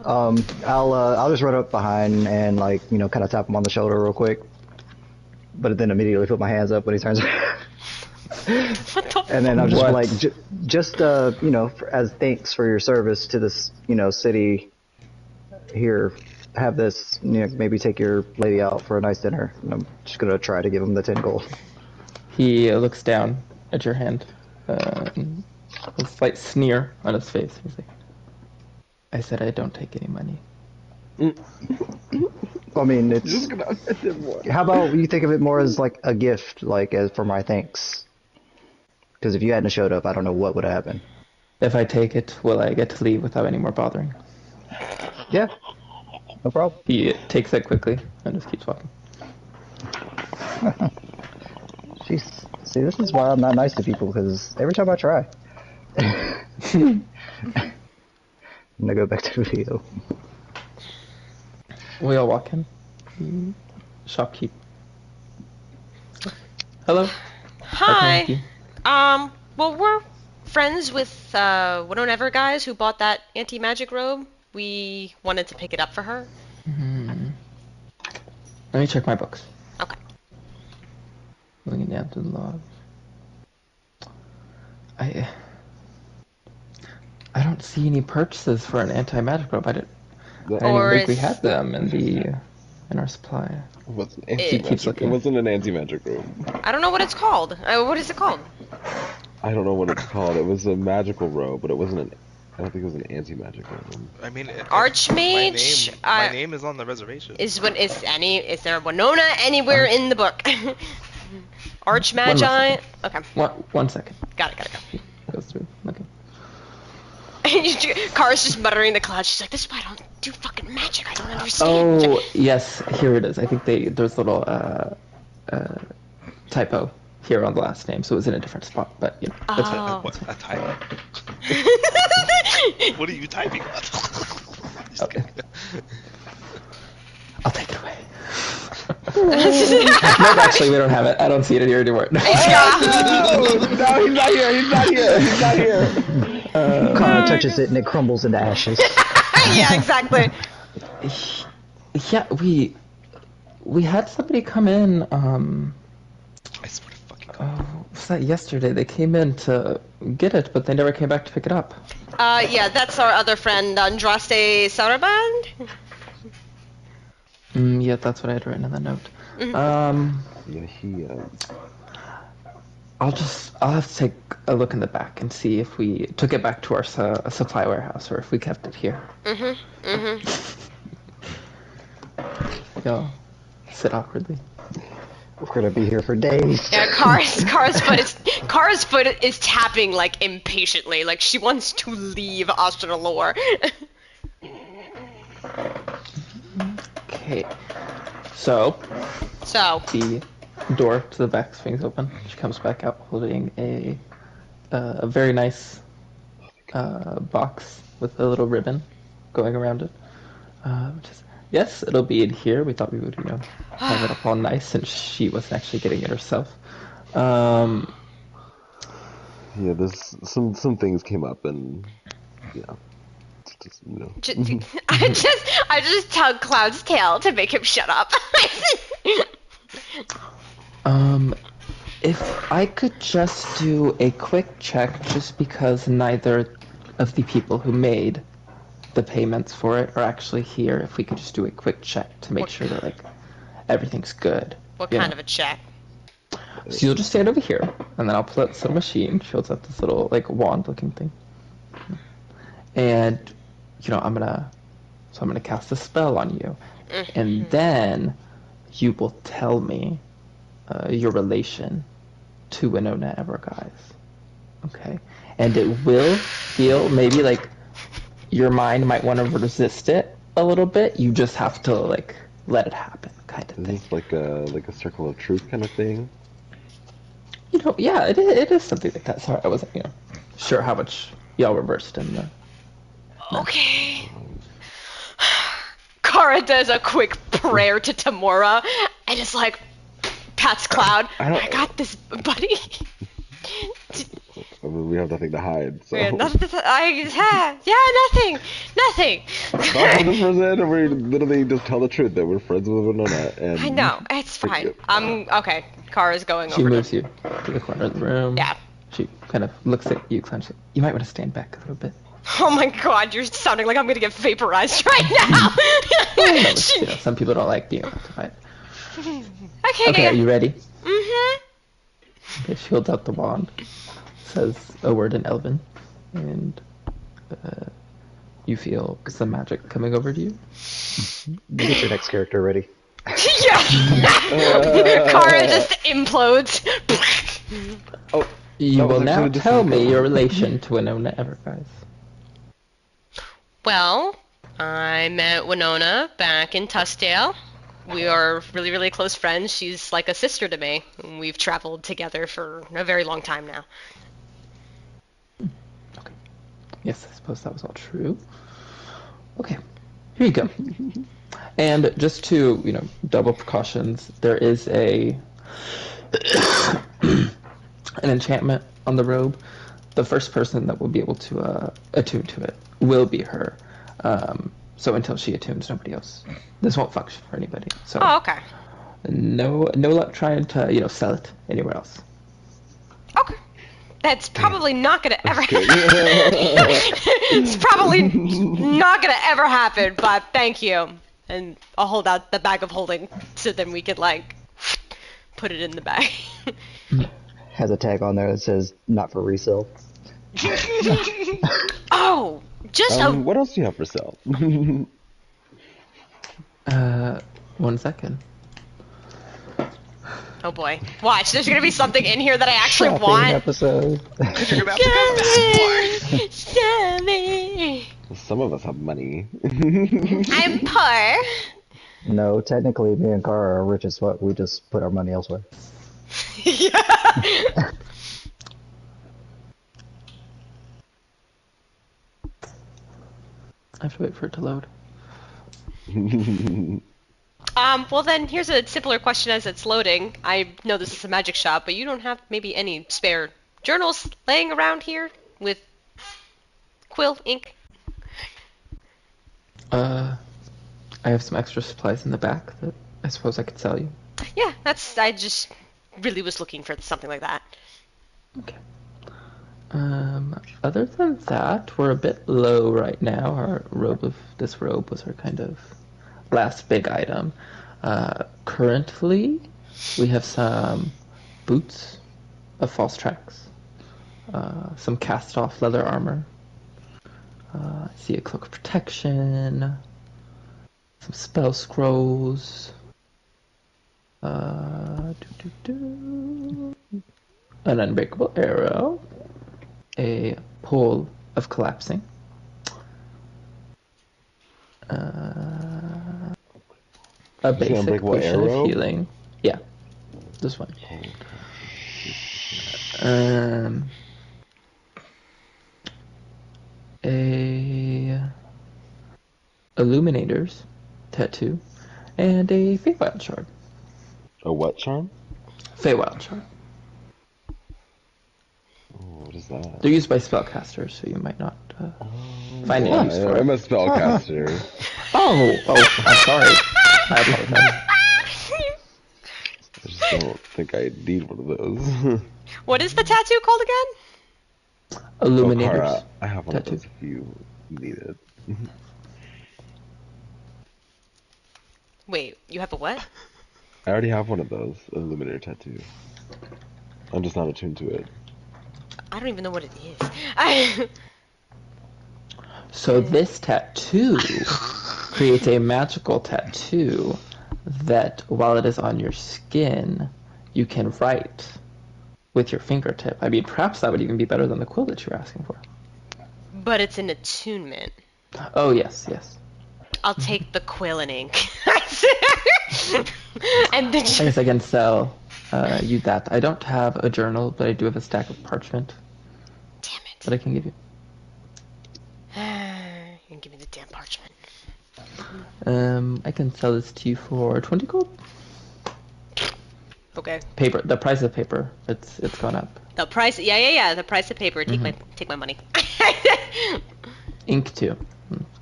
D: I'll just run up behind and like, kind of tap him on the shoulder real quick. But then immediately put my hands up when he turns around. And then I'll just be like, as thanks for your service to this, city here, have this, maybe take your lady out for a nice dinner. And I'm just going to try to give him the 10 gold.
C: He looks down at your hand, a slight sneer on his face. He's like, I said I don't take any money.
D: I mean, it's... How about you think of it more as like a gift, like as for my thanks? Because if you hadn't showed up, I don't know what would have happened.
C: If I take it, will I get to leave without any more bothering?
D: Yeah, no problem.
C: He takes it quickly and just keeps walking.
D: Jeez. See, this is why I'm not nice to people, because every time I try. I'm gonna go back to the video.
C: We all walk in. Shopkeep. Hello.
B: Hi. Well, we're friends with Whatever guys who bought that anti-magic robe. We wanted to pick it up for her.
C: Let me check my books.
B: Okay.
C: Looking down to the log. I don't see any purchases for an anti-magic robe. I didn't
B: Or
C: think we
B: is-
C: had them in our supply.
A: It wasn't
C: She keeps
A: anti-magic. It
C: looking.
A: wasn't an anti-magic room.
B: I don't know what it's called. What is it called?
A: I don't know what it's called. It was a magical robe, but it wasn't an. I don't think it was an anti-magic robe.
E: I mean,
B: Archmage,
E: My name is on the reservation.
B: Is there a Winona anywhere in the book? Archmagi. Okay.
C: One second.
B: Got it.
C: Goes through. Okay.
B: Kara's just muttering the clouds. She's like, "This is why I don't do fucking magic. I don't understand."
C: Oh yes, here it is. I think there's a little typo here on the last name, so it was in a different spot. But you know, that's fine.
B: Oh.
E: What? A typo? What are you typing on?
C: Okay. I'll take it away. No, actually, we don't have it. I don't see it here anymore. No,
A: No, he's not here.
D: Kara touches it and it crumbles into ashes.
B: Yeah, exactly.
C: Yeah, we had somebody come in.
E: I swear to fucking God.
C: Was that yesterday? They came in to get it, but they never came back to pick it up.
B: Yeah, that's our other friend, Andraste Saraband.
C: Yeah, that's what I had written in the note.
A: Yeah, he.
C: I'll have to take a look in the back and see if we took it back to our supply warehouse or if we kept it here. Y'all sit awkwardly.
D: We're gonna be here for days.
B: Yeah, Kara's foot is tapping like impatiently, like she wants to leave Astralore.
C: Okay. So the door to the back swings open. She comes back out holding a very nice box with a little ribbon going around it. Which is, yes, it'll be in here. We thought we would, have it up all nice since she wasn't actually getting it herself.
A: Yeah, there's some things came up and yeah.
B: I just tug Cloud's tail to make him shut up.
C: If I could just do a quick check, just because neither of the people who made the payments for it are actually here, if we could just do a quick check to make sure that everything's good.
B: What kind of a check?
C: So you'll just stand over here, and then I'll pull out some machine. She holds up this little wand-looking thing, and I'm gonna cast a spell on you, and then you will tell me your relation to Winona Everguise. Okay, and it will feel maybe like your mind might want to resist it a little bit. You just have to let it happen, kind of thing.
A: Is this like a circle of truth kind of thing?
C: Yeah, it is something like that. Sorry, I wasn't sure how much y'all were versed in the.
B: Okay. Kara does a quick prayer to Tamora and is like, pats Cloud. I got this, buddy.
A: I mean, we have nothing to hide, so.
B: Yeah, nothing.
A: Not 100%, and we literally just tell the truth that we're friends with Winona, and.
B: I know, it's fine. Okay. Kara's going
C: She
B: over.
C: moves you to the corner of the room.
B: Yeah.
C: She kind of looks at you, clenches. You might want to stand back a little bit.
B: Oh my God, you're sounding like I'm gonna get vaporized right now.
C: Some people don't like being electrified.
B: Okay,
C: Okay, are you ready?
B: Mm-hmm.
C: Okay, she holds out the wand, says a word in Elven, and you feel some magic coming over to you.
D: Get your next character ready.
B: Yeah. Kara just implodes.
C: You will now tell me your relation to Winona Everguise.
B: Well, I met Winona back in Tuskdale. We are really, really close friends. She's like a sister to me. We've traveled together for a very long time now.
C: Okay. Yes, I suppose that was all true. Okay, here you go. And just to, double precautions, there is an enchantment on the robe. The first person that will be able to attune to it will be her. So until she attunes, nobody else. This won't function for anybody. So.
B: Oh, okay.
C: No luck trying to, sell it anywhere else.
B: Okay. That's probably not gonna ever
A: Okay.
B: It's probably not gonna ever happen, but thank you. And I'll hold out the bag of holding so then we could, like, put it in the bag.
D: Has a tag on there that says "not for resale."
B: Oh! Just
A: What else do you have for sale?
C: 1 second.
B: Oh boy. Watch, there's gonna be something in here that I actually
D: Shopping
B: want.
D: episode.
E: You're about to go back, boy.
B: Sammy.
A: Some of us have money.
B: I'm poor.
D: No, technically, me and Cara are rich as fuck. We just put our money elsewhere.
B: Yeah.
C: I have to wait for it to load.
B: Well then, here's a simpler question as it's loading. I know this is a magic shop, but you don't have maybe any spare journals laying around here with quill, ink?
C: I have some extra supplies in the back that I suppose I could sell you.
B: Yeah, I just really was looking for something like that.
C: Okay. Other than that, we're a bit low right now. This robe was our kind of last big item. Currently, we have some boots of false tracks, some cast-off leather armor. I see a cloak of protection, some spell scrolls, an unbreakable arrow, a pole of collapsing, a basic
A: unbreakable
C: potion
A: arrow?
C: of healing. Yeah, this one. A Illuminator's tattoo, and a Feywild shard.
A: A what charm?
C: Feywild shard.
A: Oh, what is that?
C: They're used by spellcasters, so you might not find any use for
A: I'm
C: it.
A: a spellcaster.
C: Oh, I'm sorry. I apologize.
A: I just don't think I need one of those.
B: What is the tattoo called again?
C: Illuminator's
A: Kara, I have one
C: tattoo.
A: of those if you need it.
B: Wait, you have a what?
A: I already have one of those, Illuminator tattoo. I'm just not attuned to it.
B: I don't even know what it is.
C: So this tattoo creates a magical tattoo that, while it is on your skin, you can write with your fingertip. I mean, perhaps that would even be better than the quill that you were asking for.
B: But it's an attunement.
C: Oh, yes.
B: I'll take the quill and ink. And
C: I guess I can sell you that. I don't have a journal, but I do have a stack of parchment
B: Damn it.
C: that I can give you.
B: You can give me the damn parchment.
C: I can sell this to you for 20 gold.
B: Okay.
C: Paper. The price of paper. It's gone up.
B: The price, yeah. The price of paper. Take my money.
C: Ink too.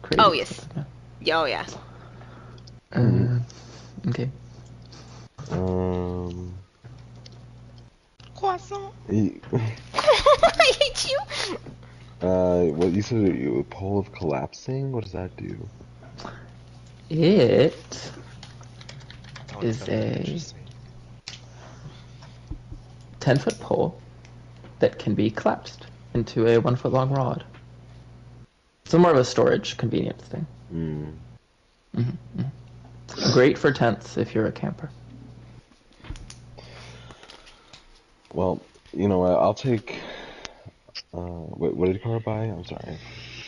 C: Crazy
B: Oh, yes.
C: expensive now.
B: Oh yeah.
C: Okay.
E: Croissant.
B: I hate you.
A: What you said? A pole of collapsing? What does that do?
C: It
E: Oh,
C: is
E: something that
C: a
E: interests me.
C: 10-foot pole that can be collapsed into a 1-foot long rod. It's more of a storage convenience thing. Great for tents if you're a camper.
A: Well, you know what? I'll take. What did Kara buy? I'm sorry.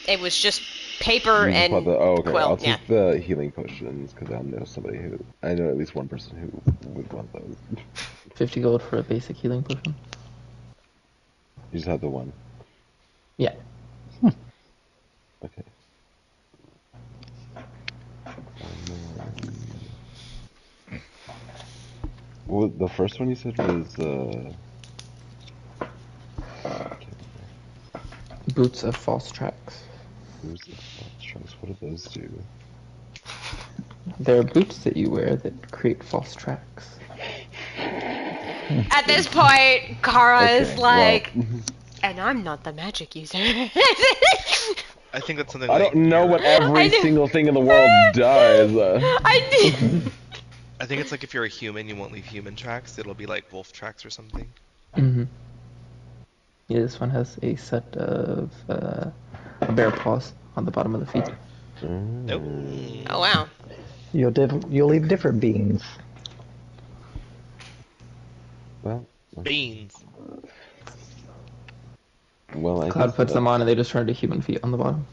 B: It was just paper
A: You just
B: and
A: bought okay.
B: quill.
A: I'll
B: Yeah.
A: take the healing potions because I know at least one person who would want those.
C: 50 gold for a basic healing potion.
A: You just have the one.
C: Yeah.
A: Okay. Well, the first one you said was
C: Boots of false tracks.
A: what do those do?
C: There are boots that you wear that create false tracks.
B: At this point, Kara is
A: Okay,
B: like,
A: well,
B: and I'm not the magic user.
E: I think that's something
A: I
E: like
A: don't know what every
B: I do-
A: single thing in the world does.
B: I did.
E: I think it's like if you're a human, you won't leave human tracks. It'll be like wolf tracks or something.
C: Mm-hmm. Yeah, this one has a set of bear paws on the bottom of the feet.
E: Nope.
B: Oh wow.
D: You'll eat different beans.
A: Well,
E: Beans.
A: I
C: Cloud
A: guess
C: puts them on and they just turn to human feet on the bottom.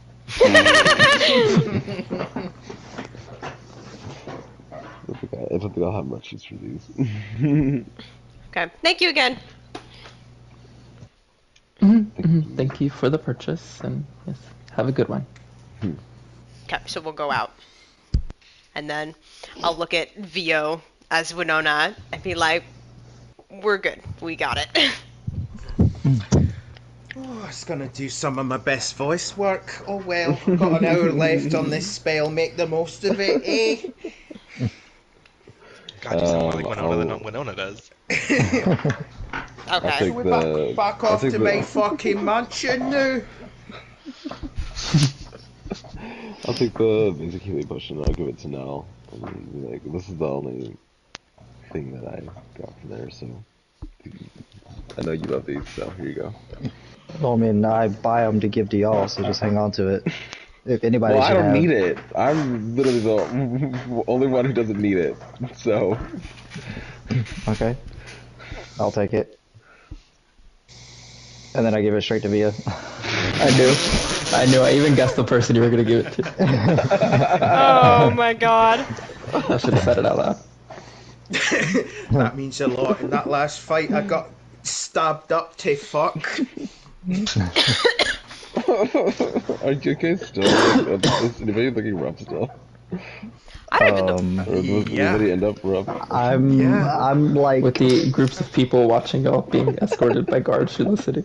A: I don't think I'll have much use for these.
B: Okay. Thank you again.
C: Thank you for the purchase, and yes, have a good one.
B: Okay, so we'll go out. And then I'll look at Vio as Winona and be like, we're good. We got it.
F: Oh, I was gonna do some of my best voice work. Oh well, I've got an hour left on this spell. Make the most of it, eh?
E: God, you sound more like Winona than Winona does.
A: I'll
B: Okay.
A: take the.
F: Back
A: I'll
F: off
A: take
F: to
A: the-
F: my fucking mansion now.
A: I'll take the basic healing potion and I'll give it to Nell. And be like, this is the only thing that I got from there, so. I know you love these, so here you go.
D: Well, I mean, I buy them to give to y'all, so just hang on to it. If anybody
A: Well, I
D: should
A: don't
D: have.
A: need it. I'm literally the only one who doesn't need it, so.
D: Okay. I'll take it. And then I give it straight to Via.
C: I knew. I even guessed the person you were gonna give it to.
B: Oh my god.
C: I should have said it out loud.
F: That means a lot. In that last fight, I got stabbed up to fuck.
A: Are you okay still? Is anybody looking rough still?
B: I don't even know.
A: Or does anybody end up rough?
D: I'm like
C: With the groups of people watching y'all being escorted by guards through the city.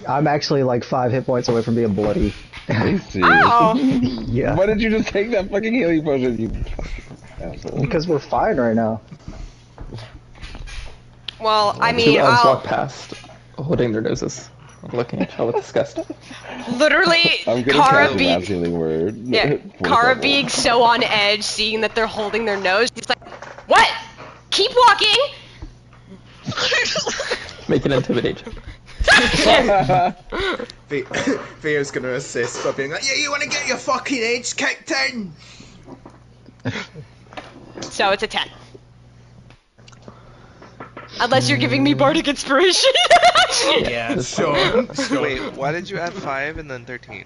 D: I'm actually like 5 hit points away from being bloody.
A: Are you serious?
B: Oh.
D: Yeah.
A: Why did you just take that fucking healing potion, you asshole?
D: Because we're fine right now.
B: Well, I
C: Two
B: mean,
C: elves
B: I'll
C: walk past, holding their noses, looking at y'all with disgust.
B: literally
A: I'm gonna
B: Kara
A: cast a
B: being
A: last healing word.
B: yeah,
A: Fourth
B: Kara
A: level.
B: being so on edge, seeing that they're holding their nose. She's like, "What? Keep walking."
C: Make an intimidation.
F: Theo's gonna assist by being like, yeah, you wanna get your fucking edge kicked in?
B: So it's a 10. Unless you're giving me bardic inspiration.
F: Yeah, sure.
E: Wait, why did you add 5 and then 13?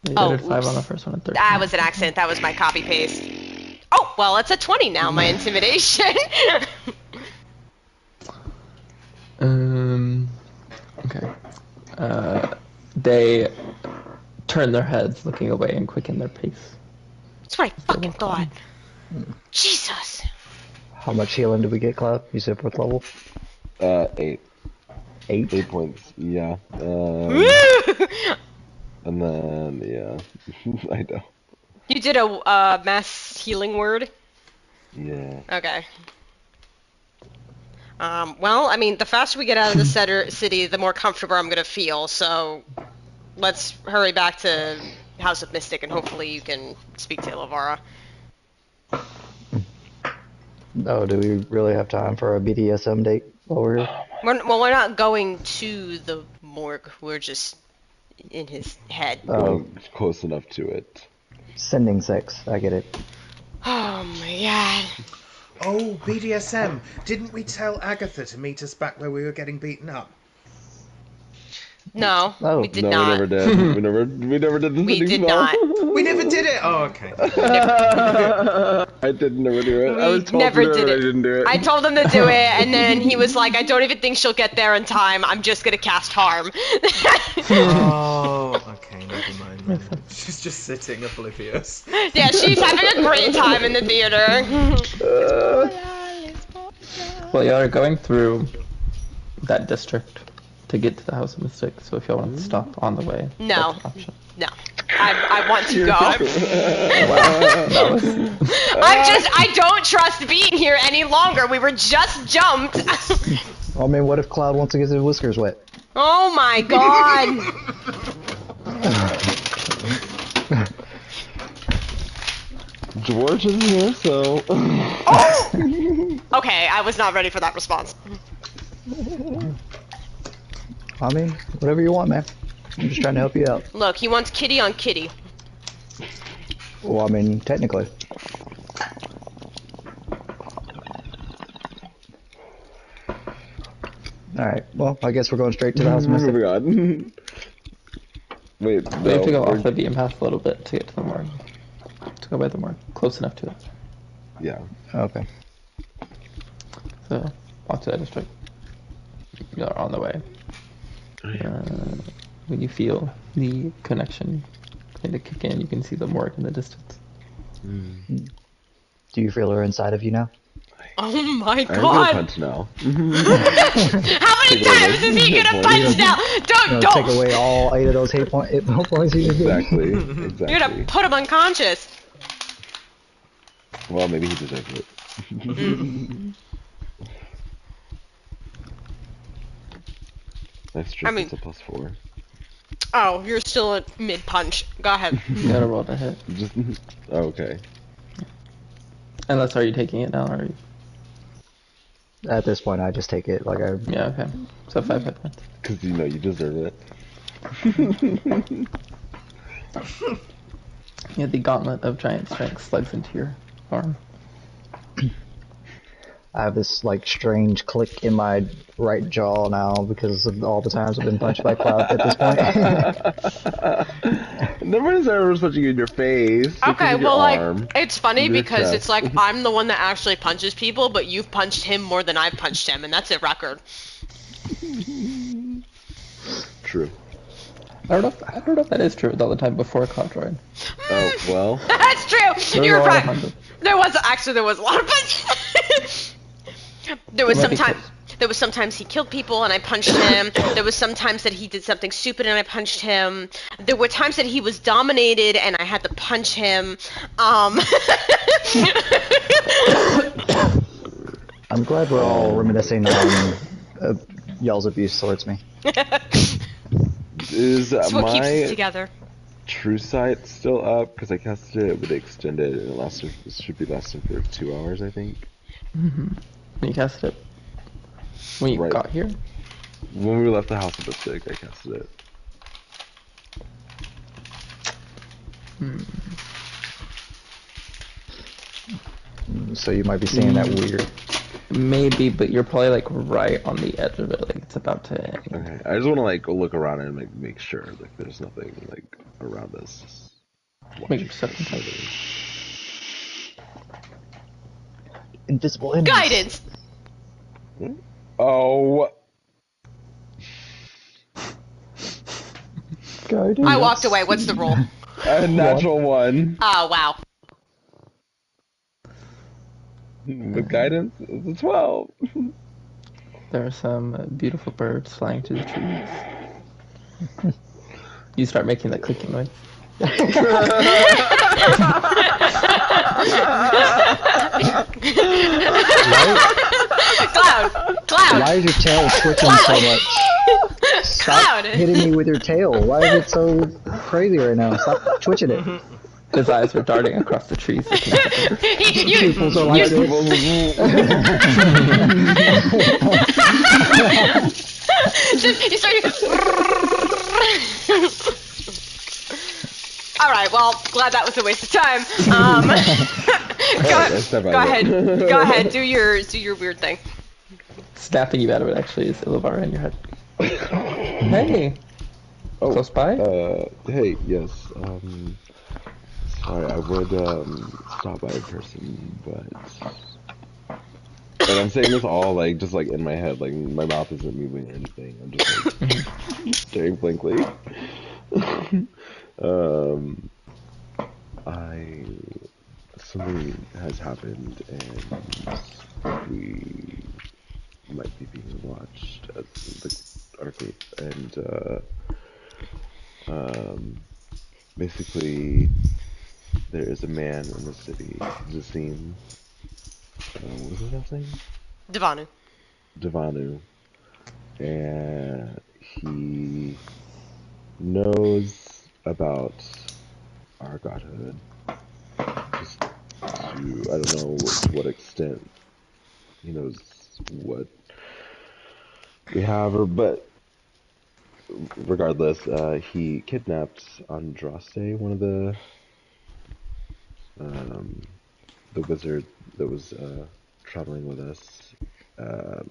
C: You
B: Oh,
C: added 5 on the
B: oops.
C: first one and 13.
B: That was an accident. That was my copy paste. Oh, well, it's a 20 now, my intimidation.
C: Okay. They turn their heads, looking away, and quicken their pace.
B: That's what I fucking thought. Jesus.
D: How much healing did we get, Cloud? You said 4th level?
A: 8.
D: 8?
A: 8 points, yeah. And then, yeah. I know.
B: You did a mass healing word?
A: Yeah.
B: Okay. Well, I mean, the faster we get out of the city, the more comfortable I'm gonna feel, so let's hurry back to House of Mystic and hopefully you can speak to Ilavara.
D: Oh, do we really have time for a BDSM date while we're here?
B: We're not going to the morgue, we're just in his head.
A: Going close enough to it.
D: Sending sex, I get it.
B: Oh my god.
F: Oh, BDSM. Didn't we tell Agatha to meet us back where we were getting beaten up?
B: No,
D: Oh.
B: we did
A: No,
B: not.
A: we never did. We never did the
B: We
A: sending
B: did
A: spell.
B: not.
F: We never did it! Oh, okay.
A: I did never do it. I was
B: We
A: told
B: never
A: to do
B: did
A: it.
B: it.
A: I didn't do it.
B: I told him to do it, and then he was like, I don't even think she'll get there in time. I'm just gonna cast harm.
F: Oh, okay, never mind then. She's just sitting oblivious.
B: Yeah, she's having a great time in the theater.
C: Well, y'all are going through that district to get to the House of Mystic, so if y'all want to stop on the way,
B: No.
C: that's an option.
B: No. I want to go. I don't trust being here any longer. We were just jumped.
D: I mean, what if Cloud wants to get his whiskers wet?
B: Oh my god.
A: George is here, so.
B: Okay, I was not ready for that response.
D: I mean, whatever you want, man. I'm just trying to help you out.
B: Look, he wants kitty on kitty.
D: Well, I mean, technically. Alright, well, I guess we're going straight to the House of Mystic.
A: Oh my god. Wait,
C: We have to go off the beaten path a little bit to get to the morgue. To go by the morgue. Close enough to it.
A: Yeah.
D: Okay.
C: So, walk to that district. You're on the way. When you feel the connection kind of kick in, you can see the morgue in the distance.
A: Mm.
D: Do you feel her inside of you now?
B: Oh my
A: I'm gonna
B: god.
A: punch now.
B: How many times is he gonna punch now? Don't.
D: Take away all 8 of those hit points you can do.
A: Exactly.
B: You're gonna put him unconscious.
A: Well, maybe he deserves it. Nice trick, it's a +4.
B: Oh, you're still at mid-punch. Go ahead.
C: You gotta roll to hit.
A: Okay.
C: Unless, are you taking it now, or are you?
D: At this point, I just take it like I...
C: Yeah, okay. So 5 hit points.
A: Because you know you deserve it.
C: Yeah, the gauntlet of giant strength slugs into your arm.
D: I have this, like, strange click in my right jaw now because of all the times I've been punched by Cloud at this point.
A: Never is everyone's punching you in your face.
B: Okay, well,
A: arm,
B: like, it's funny because
A: chest.
B: it's like I'm the one that actually punches people, but you've punched him more than I've punched him, and that's a record.
A: True.
C: I don't know if that is true all the time before Cloud joined.
A: Oh, well.
B: That's true! You're right! There was a lot of punches! There was sometimes he killed people and I punched him. There was sometimes that he did something stupid and I punched him. There were times that he was dominated and I had to punch him.
D: I'm glad we're all reminiscing on y'all's abuse towards me.
A: Is
B: That's what keeps us
A: my
B: together.
A: true sight still up? Because I casted it with extended and it should be lasting for 2 hours, I think.
C: Mm-hmm. When you casted it? When you got here?
A: When we left the House of Mystic, I casted it.
D: So you might be seeing that weird.
C: Maybe, but you're probably like right on the edge of it, like it's about to end.
A: Okay, I just want to like look around and make sure like there's nothing like around us.
C: Make a perception check.
D: Invisible enemies.
B: Guidance!
A: Oh.
D: Guidance.
B: I walked away. What's the roll?
A: A natural 1.
B: Oh, wow.
A: The guidance is a 12.
C: There are some beautiful birds flying through the trees. You start making that clicking noise.
B: Cloud!
D: Why is your tail twitching so much? Stop
B: Cloud!
D: hitting me with your tail. Why is it so crazy right now? Stop twitching it.
C: His eyes were darting across the trees.
D: Pupils are like this.
B: You start... Alright, well, glad that was a waste of time. Go ahead, do your weird thing.
C: Snapping you out of it actually is Illavar in your head. Hey!
A: Oh,
C: close by?
A: Hey, yes, sorry, I would, stop by in person, but... And I'm saying this all, like, just, like, in my head, like, my mouth isn't moving or anything, I'm just, like, staring blankly. Something has happened, and we might be being watched as our group, and basically, there is a man in the city, Zasim. What was his last name?
B: Devanu.
A: Devanu. And he knows about our godhood. Just to, I don't know to what extent he knows what we have, but regardless, he kidnapped Andraste, one of the wizard that was traveling with us,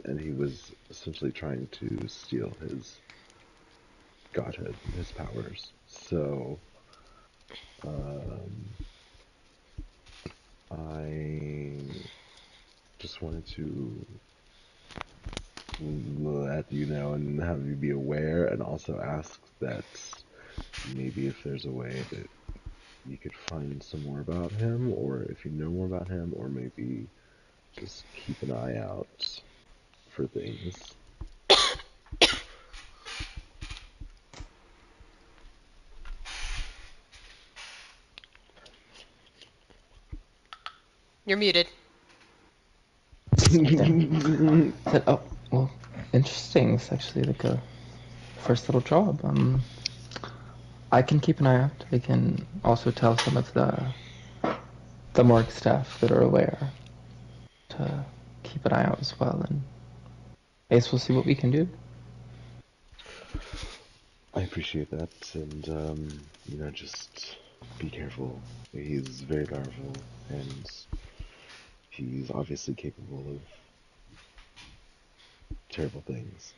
A: and he was essentially trying to steal his godhood, his powers. So, I just wanted to let you know and have you be aware, and also ask that maybe if there's a way that you could find some more about him, or if you know more about him, or maybe just keep an eye out for things.
B: You're muted.
C: Said, oh, well, interesting. It's actually like a first little job. I can keep an eye out. I can also tell some of the morgue staff that are aware to keep an eye out as well, and I guess we'll see what we can do.
A: I appreciate that, and just be careful. He's very powerful, and he's obviously capable of terrible things.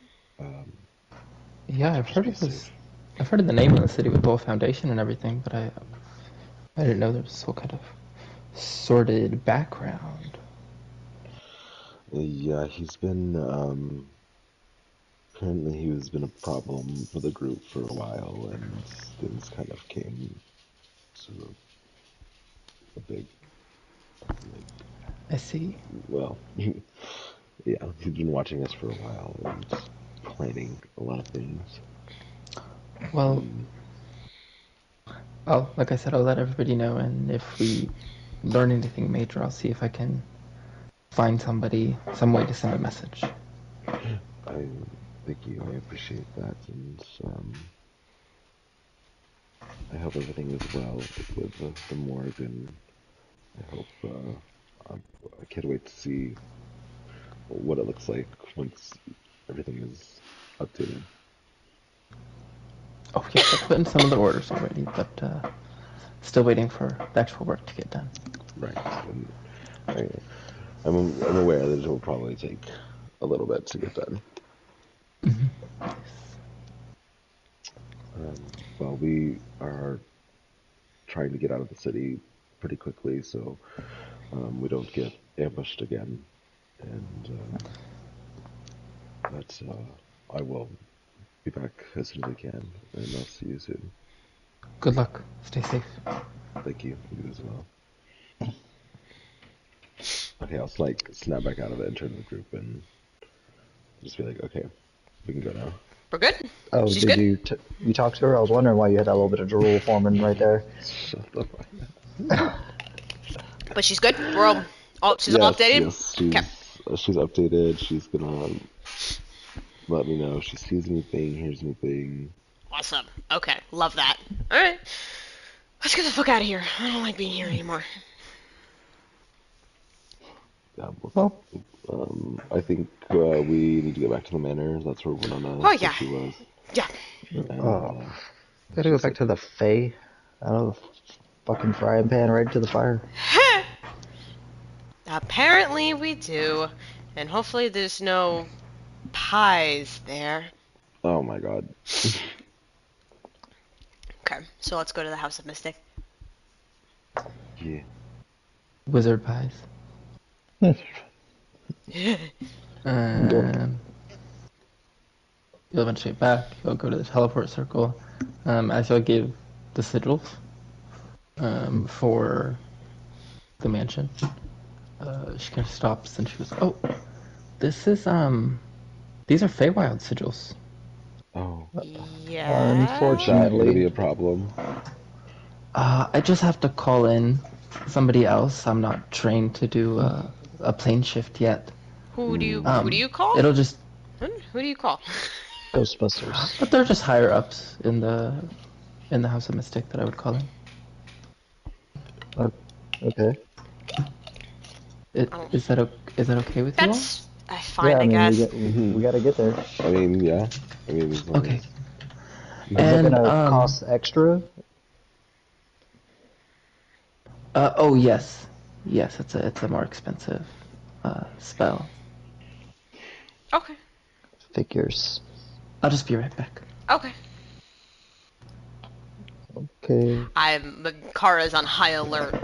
C: Yeah, I've
A: just
C: heard
A: be
C: of this.
A: safe.
C: I've heard of the name of the city with the whole foundation and everything, but I didn't know there was some kind of sordid background.
A: Yeah, he's been, apparently he's been a problem for the group for a while, and things kind of came to a big, like,
C: I see.
A: well, yeah, he's been watching us for a while and planning a lot of things.
C: Well, like I said, I'll let everybody know, and if we learn anything major, I'll see if I can find somebody, some way to send a message.
A: Thank you, I appreciate that, and I hope everything is well with the morgue, and I hope, I can't wait to see what it looks like once everything is updated.
C: Oh, yeah, I put in some of the orders already, but still waiting for the actual work to get done.
A: Right, and I'm aware that it will probably take a little bit to get done. Well, we are trying to get out of the city pretty quickly, so we don't get ambushed again. And I will be back as soon as I can, and I'll see you soon.
C: Good luck. Stay safe.
A: Thank you. You as well. Okay, I'll snap back out of it and turn to the group and just be like, okay, we can go now.
B: We're good?
D: Oh,
B: She's
D: did
B: good?
D: you talk to her? I was wondering why you had that little bit of drool forming right there.
A: Shut the fuck up.
B: But she's good? We're she's all updated?
A: Yes, she's updated. She's gonna let me know if she sees anything, hears anything.
B: Awesome. Okay, love that. Alright. Let's get the fuck out of here. I don't like being here anymore.
A: Yeah, well, I think we need to get back to the manor. That's where Winona
B: yeah.
A: she was.
B: Yeah.
A: And,
D: Gotta go back to the Fae. Out of the fucking frying pan right to the fire.
B: Apparently we do. And hopefully there's no pies there.
A: oh my god.
B: Okay, so let's go to the House of Mystic.
A: Yeah.
C: Wizard pies. You'll eventually get back. You'll go to the teleport circle. As you'll give the sigils for the mansion, she kind of stops and she goes, "Oh, these are Feywild sigils."
A: Oh.
B: Yeah.
A: Is that gonna be
D: Unfortunately.
A: a problem?
C: I just have to call in somebody else. I'm not trained to do a plane shift yet.
B: Who do you call?
C: It'll just,
B: Who do you call?
D: Ghostbusters.
C: but they're just higher ups in the House of Mystic that I would call in.
D: Okay.
C: Is that okay with you all?
B: That's fine,
D: Yeah,
B: I guess.
D: we gotta get there.
A: I mean, yeah. I mean, as long
C: Okay.
A: as-
D: Is that
C: And
D: gonna cost extra?
C: oh yes, it's a more expensive spell.
B: Okay.
D: Figures.
C: I'll just be right back.
B: Okay.
D: Okay.
B: Kara's on high alert.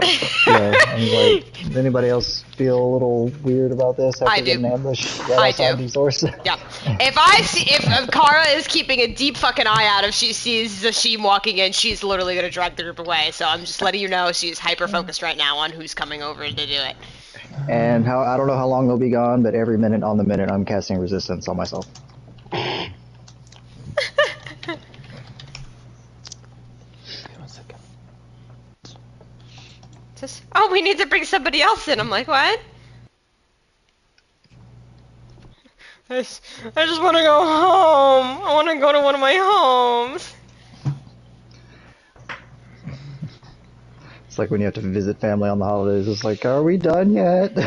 D: Yeah, I'm like, does anybody else feel a little weird about this after
B: I do.
D: getting ambushed right
B: I
D: outside
B: do.
D: these doors?
B: Yeah. If Kara is keeping a deep fucking eye out, if she sees Zashim walking in, she's literally gonna drag the group away. So I'm just letting you know she's hyper focused right now on who's coming over to do it.
D: And I don't know how long they'll be gone, but every minute on the minute I'm casting resistance on myself.
C: Okay, 1 second.
B: Oh, we need to bring somebody else in. I'm like, what? I just want to go home. I want to go to one of my homes.
D: It's like when you have to visit family on the holidays. It's like, are we done yet?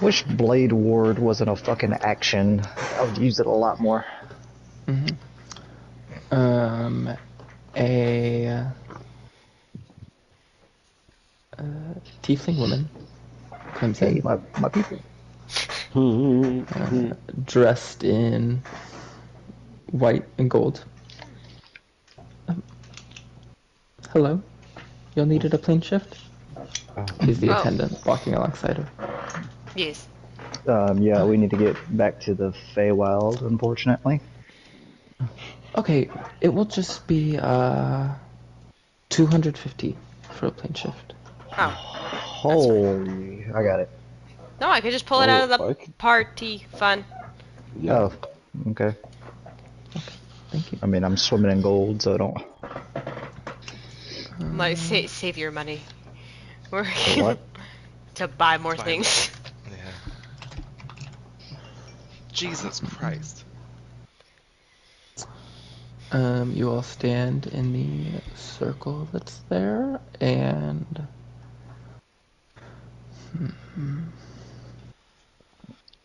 D: Wish Blade Ward wasn't a fucking action. I would use it a lot more.
C: A tiefling woman comes
D: Hey,
C: in,
D: my people.
C: dressed in white and gold. Hello, y'all needed a plane shift? He's the
B: Oh.
C: attendant walking alongside her.
B: Yes.
D: Yeah, we need to get back to the Feywild, unfortunately.
C: Okay, it will just be 250 for a plane shift.
B: Oh.
D: Holy, I got it.
B: No, I could just pull it out of the
A: fuck.
B: party fund.
A: Yeah.
D: Oh, okay.
C: Thank you.
D: I mean, I'm swimming in gold, so I don't.
B: I'm like, save your money. We're
D: what?
B: to buy more
E: Buy
B: things.
E: Yeah. Jesus Christ.
C: You all stand in the circle that's there, and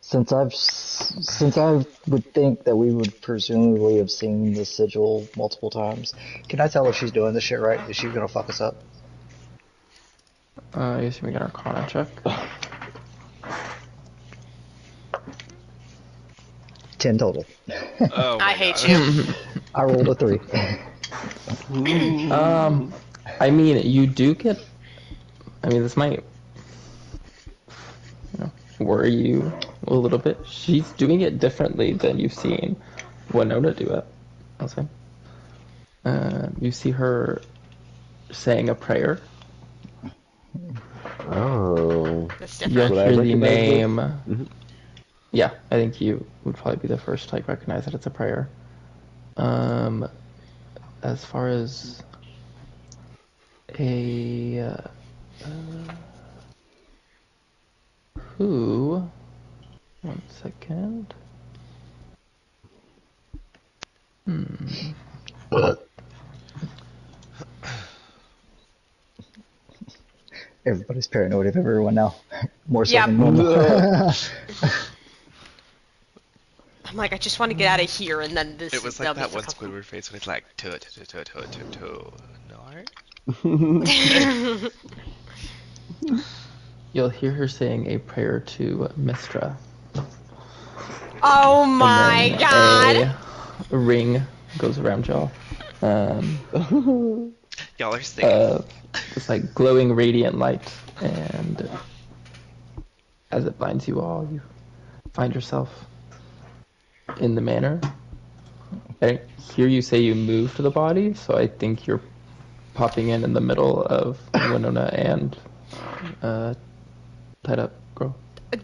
D: Since I would think that we would presumably have seen the sigil multiple times, can I tell if she's doing this shit right? Is she gonna fuck us up?
C: I guess we get our Arcana check.
D: 10 total.
E: Oh my
B: I hate
E: God.
B: you.
D: I rolled a 3.
C: I mean, you do get. I mean, this might, worry you a little bit. She's doing it differently than you've seen Winona do it. I'll say. You see her saying a prayer.
A: Oh.
B: That's
C: You'll
B: different.
A: Would I
C: hear the
A: recognize this?
C: name.
A: Mhm.
C: Yeah, I think you would probably be the first to recognize that it's a prayer. As far as a who? 1 second.
D: Everybody's paranoid of everyone now. More so
B: Yep.
D: than normal.
B: I'm like, I just want to get out of here, and then this.
E: It was
B: there'll
E: like
B: be
E: that one
B: some-
E: Squidward face when it's like, no.
C: You'll hear her saying a prayer to Mistra.
B: Oh
C: And
B: my
C: then
B: god!
C: a ring goes around y'all.
E: Y'all are singing.
C: This like glowing radiant light, and as it blinds you all, you find yourself in the manor. I hear you say you moved the body, so I think you're popping in the middle of Winona and tied up girl.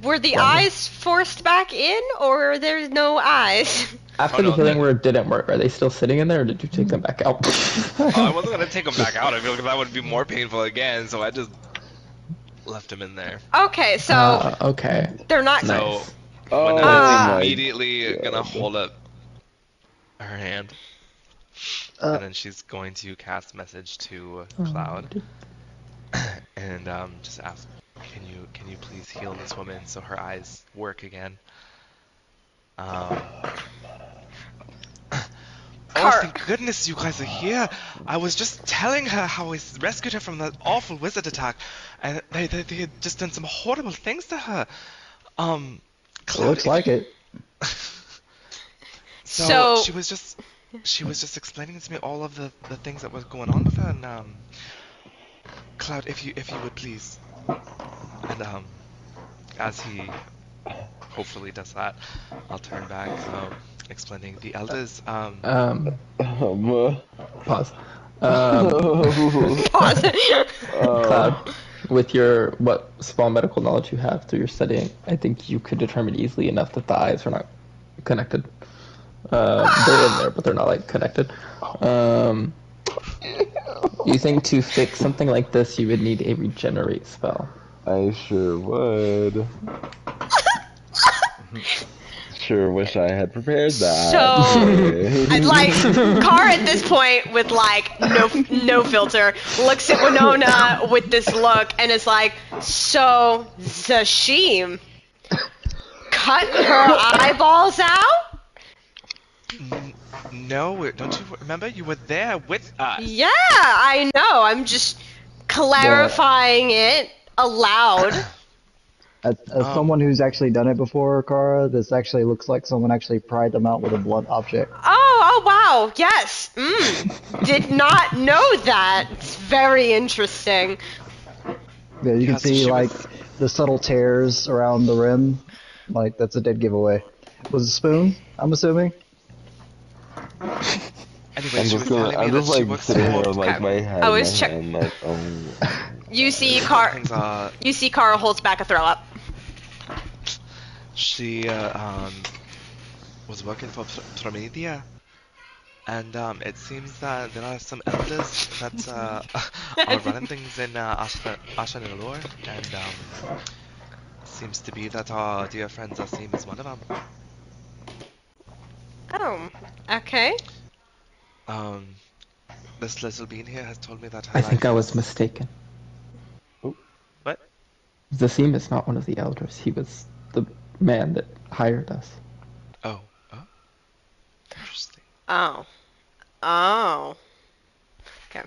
B: Were the
C: Right.
B: eyes forced back in, or there's no eyes?
C: After the healing word didn't work, are they still sitting in there, or did you take them back out?
E: I wasn't gonna take him back out. I feel like that would be more painful again, so I just left him in there.
B: Okay, so
C: Okay.
B: they're not.
C: Nice.
E: So
A: Oh
E: Winona's
A: my
E: immediately gonna
A: God.
E: hold up her hand, and then she's going to cast message to Cloud, and just ask, can you please heal this woman so her eyes work again? Oh, thank goodness you guys are here. I was just telling her how I rescued her from that awful wizard attack, and they had just done some horrible things to her. Cloud,
D: It looks like it.
B: So
E: she was just explaining to me all of the things that was going on with her, and Cloud, if you would please, and as he hopefully does that, I'll turn back, explaining the elders.
C: Pause.
B: pause.
C: Cloud, with your what small medical knowledge you have through your studying, I think you could determine easily enough that the eyes are not connected. They're in there, but they're not like connected. You think to fix something like this, you would need a regenerate spell?
A: I sure would. Sure wish I had prepared that.
B: So, I'd like Car at this point with like no filter looks at Winona with this look and is like, so Zashim cut her eyeballs out?
E: No, don't you remember? You were there with us.
B: Yeah, I know. I'm just clarifying it aloud.
D: As someone who's actually done it before, Kara, this actually looks like someone actually pried them out with a blunt object.
B: Oh wow, yes. Did not know that. It's very interesting.
D: Yeah, you can
E: so
D: see
E: she
D: like
E: was-
D: the subtle tears around the rim. Like that's a dead giveaway. Was it a spoon? I'm assuming.
E: Anyway,
A: I'm
E: she
A: just
E: was
A: gonna,
E: telling
A: I'm
E: me
A: just
E: that she
A: like
E: works
A: sitting here
E: for...
A: with like my head
B: I
A: in
B: was
A: my
B: check-
A: hand, like,
B: You see Car.
E: Things are...
B: You see Kara holds back a throw up.
E: She was working for Promedia, and it seems that there are some elders that are running things in Ashanilor, and seems to be that our dear friend Zasim is one of them.
B: Oh, okay.
E: This little bean here has told me that her
C: I think
E: life
C: I was
E: is-
C: mistaken.
E: What?
C: Zasim is not one of the elders. He was the man that hired us.
E: Oh. Interesting.
B: Oh. Okay.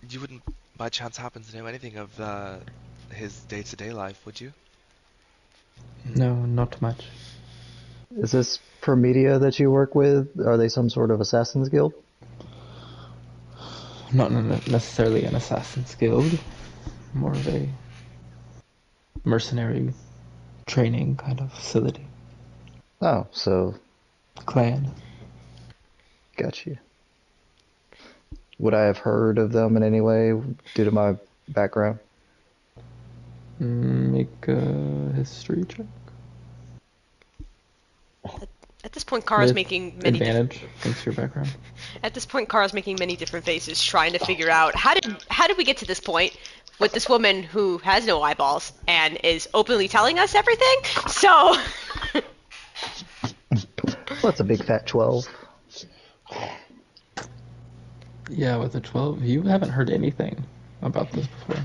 E: You wouldn't by chance happen to know anything of his day-to-day life, would you?
C: No, not much.
D: Is this Promedia that you work with? Are they some sort of assassin's guild?
C: Not necessarily an assassin's guild. More of a mercenary training kind of facility.
D: Oh, so
C: Clan.
D: got you. Would I have heard of them in any way due to my background?
C: Make a history check.
B: At this point, Kara's
C: With
B: making many
C: advantage against your background.
B: At this point, Kara's making many different faces, trying to figure out how did we get to this point with this woman who has no eyeballs and is openly telling us everything. So,
D: Well, that's a big fat 12.
C: Yeah, with a 12, you haven't heard anything about this before.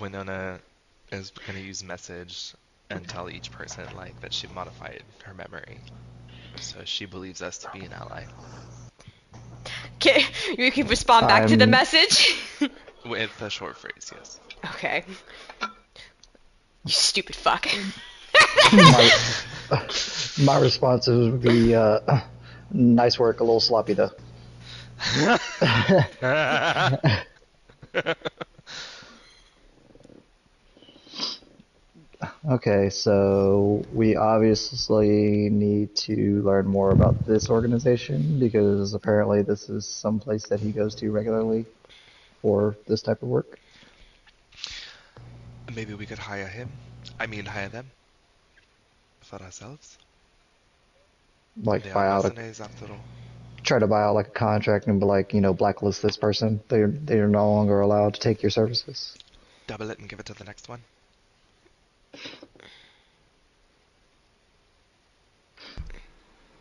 E: Winona is going to use message and tell each person like that she modified her memory, so she believes us to be an ally.
B: okay, you can respond back to the message.
E: With a short phrase, yes.
B: Okay. You stupid fuck.
D: My response would be, nice work, a little sloppy though. Okay, so we obviously need to learn more about this organization because apparently this is some place that he goes to regularly for this type of work.
E: Maybe we could hire him. I mean, hire them for ourselves. They
D: Like
E: are
D: buy out a,
E: mercenaries after all.
D: try to buy out like a contract and be like, blacklist this person. They're no longer allowed to take your services.
E: Double it and give it to the next one.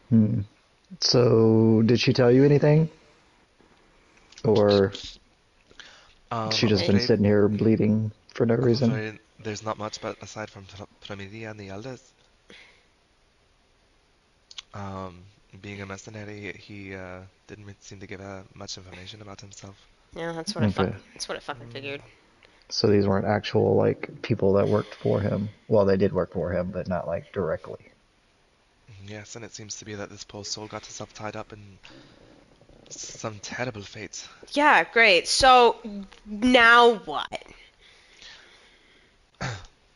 D: Hmm. So did she tell you anything? Or she
E: I'm
D: just been
E: afraid,
D: sitting here bleeding for no
E: I'm
D: reason?
E: afraid there's not much but aside from Promedia and the elders. Um, Being a mercenary, he didn't seem to give much information about himself.
B: Yeah,
D: Okay.
B: that's what I fucking figured.
D: So these weren't actual like people that worked for him. Well, they did work for him, but not like directly.
E: Yes, and it seems to be that this poor soul got herself tied up in some terrible fate.
B: Yeah, great. So now what?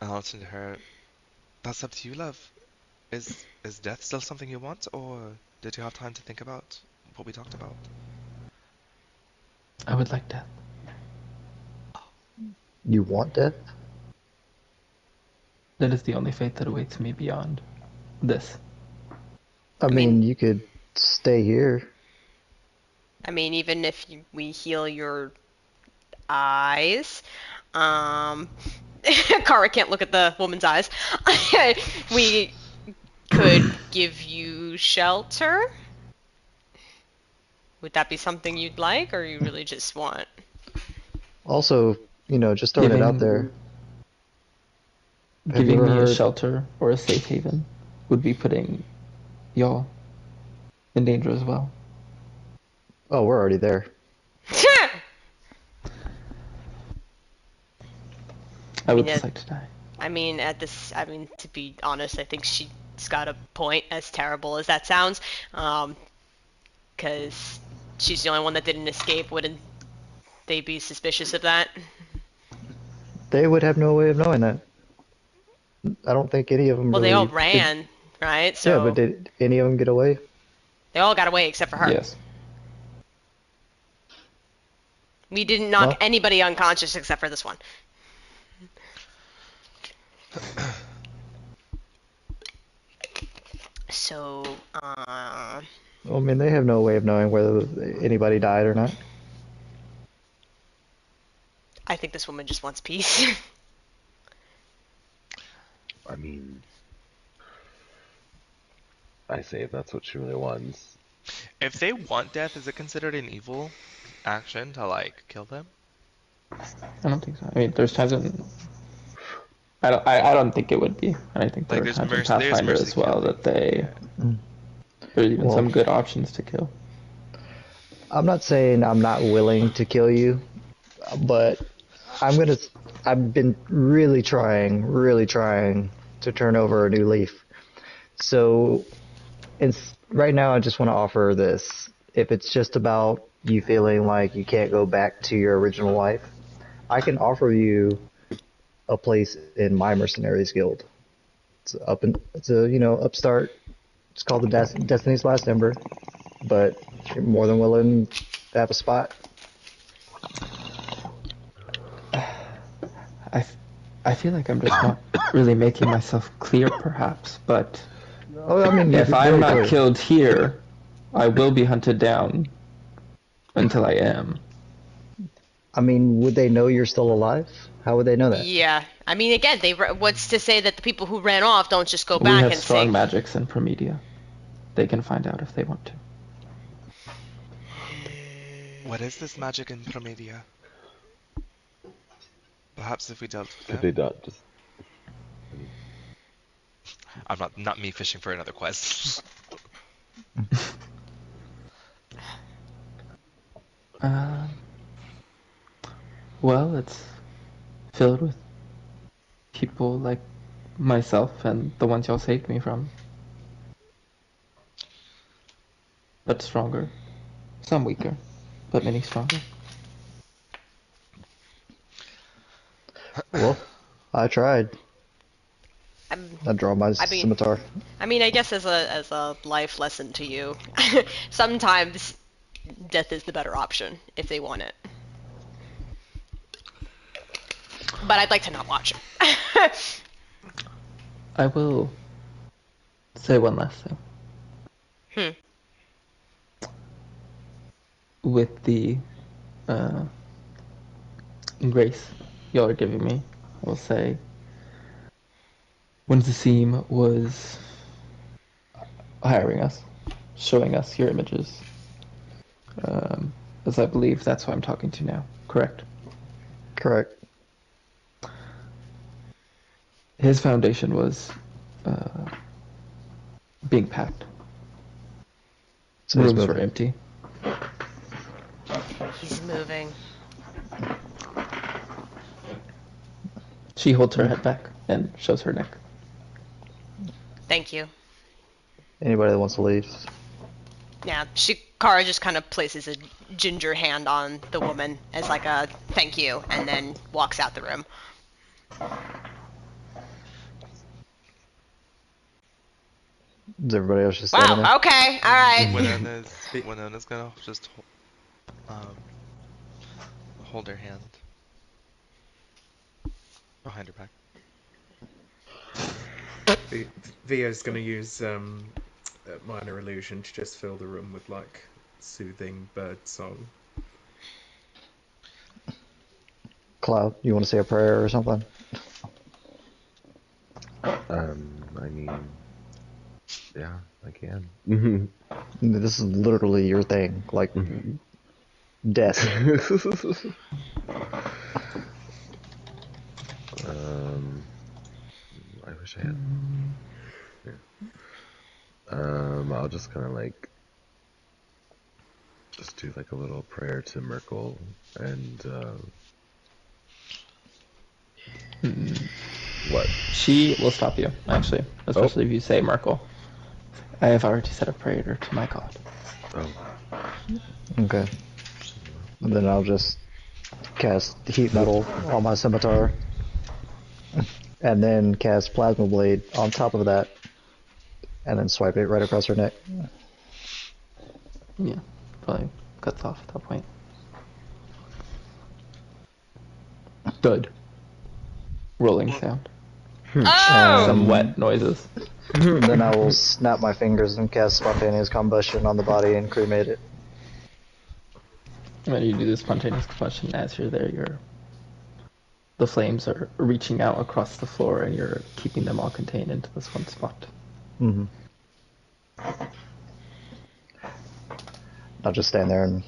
E: I'll listen to her. That's up to you, love. Is death still something you want, or did you have time to think about what we talked about?
C: I would like death.
D: You want death?
C: That is the only fate that awaits me beyond this.
D: I
B: mean-
D: mean, you could stay here.
B: I mean, even if we heal your eyes, Kara can't look at the woman's eyes. We could give you shelter. Would that be something you'd like, or you really just want?
D: Also, just throwing it out there. Have you
C: Giving
D: ever
C: me a
D: heard?
C: shelter or a safe haven would be putting y'all in danger as well.
D: Oh, we're already there.
C: I would
B: yeah.
C: just like to die.
B: I mean, to be honest, I think she's got a point, as terrible as that sounds. Because she's the only one that didn't escape. Wouldn't they be suspicious of that?
D: They would have no way of knowing that. I don't think any of them
B: Well,
D: really.
B: they all ran, right? So
D: Yeah, but did any of them get away?
B: they all got away except for her.
C: Yes.
B: We didn't knock
D: Well.
B: anybody unconscious except for this one. So,
D: Well, I mean, they have no way of knowing whether anybody died or not.
B: I think this woman just wants peace.
A: I mean, I say if that's what she really wants.
E: If they want death, is it considered an evil action to, like, kill them?
C: I don't think so. I mean, there's times when I don't think it would be, and I think there
E: Like,
C: are
E: there's
C: times in
E: mercy
C: Pathfinder as well
E: killing.
C: that they
E: Yeah.
C: there's even
D: Well-
C: some good options to kill.
D: I'm not saying I'm not willing to kill you, but I've been really trying to turn over a new leaf. So, right now I just want to offer this. If it's just about you feeling like you can't go back to your original life, I can offer you a place in my mercenaries guild. It's a upstart. It's called the Destiny's Last Ember, but you're more than willing to have a spot.
C: I feel like I'm just not really making myself clear, perhaps, but
D: Oh, I mean,
C: if
D: you're
C: I'm
D: very
C: not
D: clear.
C: killed here, I will be hunted down until I am.
D: I mean, would they know you're still alive? How would they know that?
B: Yeah, I mean, again, what's to say that the people who ran off don't just go
C: We
B: back
C: have
B: and
C: strong
B: say,
C: magics in Promedia. They can find out if they want to.
E: What is this magic in Promedia? Perhaps if we dealt with
A: If
E: them.
A: they don't, just
E: I'm not me fishing for another quest.
C: Um, well, it's filled with people like myself and the ones y'all saved me from. But stronger. Some weaker, but many stronger.
D: Well, I tried. I draw my
B: I mean-
D: scimitar.
B: I mean, I guess as a life lesson to you, sometimes death is the better option if they want it. But I'd like to not watch it.
C: I will say one last thing. With the grace y'all are giving me, I will say, when Zasim was hiring us, showing us your images, as I believe that's who I'm talking to now, correct?
D: Correct.
C: His foundation was being packed.
D: So he's
C: Rooms were
D: moving.
C: empty.
B: He's moving.
C: She holds her head back and shows her neck.
B: Thank you.
D: Anybody that wants to leave.
B: Yeah, Kara just kind of places a ginger hand on the woman as like a thank you, and then walks out the room.
D: Is everybody else just standing there?
B: Wow. Okay. All right.
E: Winona's gonna just hold her hand behind her back.
F: Vio's going to use minor illusion to just fill the room with like soothing bird song.
D: Cloud, you want to say a prayer or something?
A: I mean, yeah, I can.
D: This is literally your thing. Like, death.
A: I wish I had. I'll just kind of like just do like a little prayer to Merkel and what?
C: She will stop you, actually, especially if you say Merkel. I have already said a prayer to my god.
A: Oh,
D: Okay. And then I'll just cast heat metal on my scimitar. And then cast plasma blade on top of that. And then swipe it right across her neck.
C: Yeah, probably cuts off at that point. Thud. Rolling sound.
B: Oh.
C: Some wet noises.
D: Then I will snap my fingers and cast spontaneous combustion on the body and cremate it.
C: When you do the spontaneous combustion, as you're there, the flames are reaching out across the floor, and you're keeping them all contained into this one spot.
D: Mm-hmm. I'll just stand there and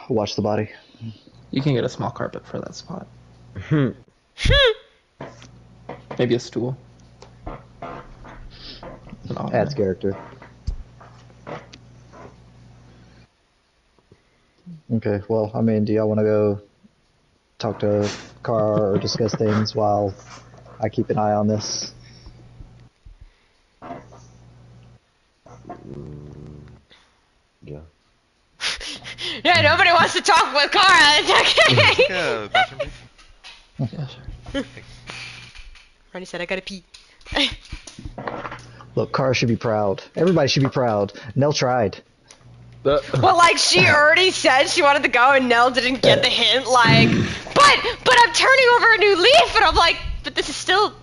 D: watch the body.
C: You can get a small carpet for that spot. Maybe a stool.
D: Adds character. Okay, well, I mean, do y'all want to go talk to Kara or discuss things while I keep an eye on this?
A: yeah.
B: Yeah, nobody wants to talk with Kara. It's okay.
E: Yeah, bathroom break?
C: Yeah, sure.
B: Ronnie said, I gotta pee.
D: Look, Kara should be proud. Everybody should be proud. Nell tried.
B: Well, like, she already said she wanted to go and Nell didn't get the hint, like, but I'm turning over a new leaf, and I'm like, but this is still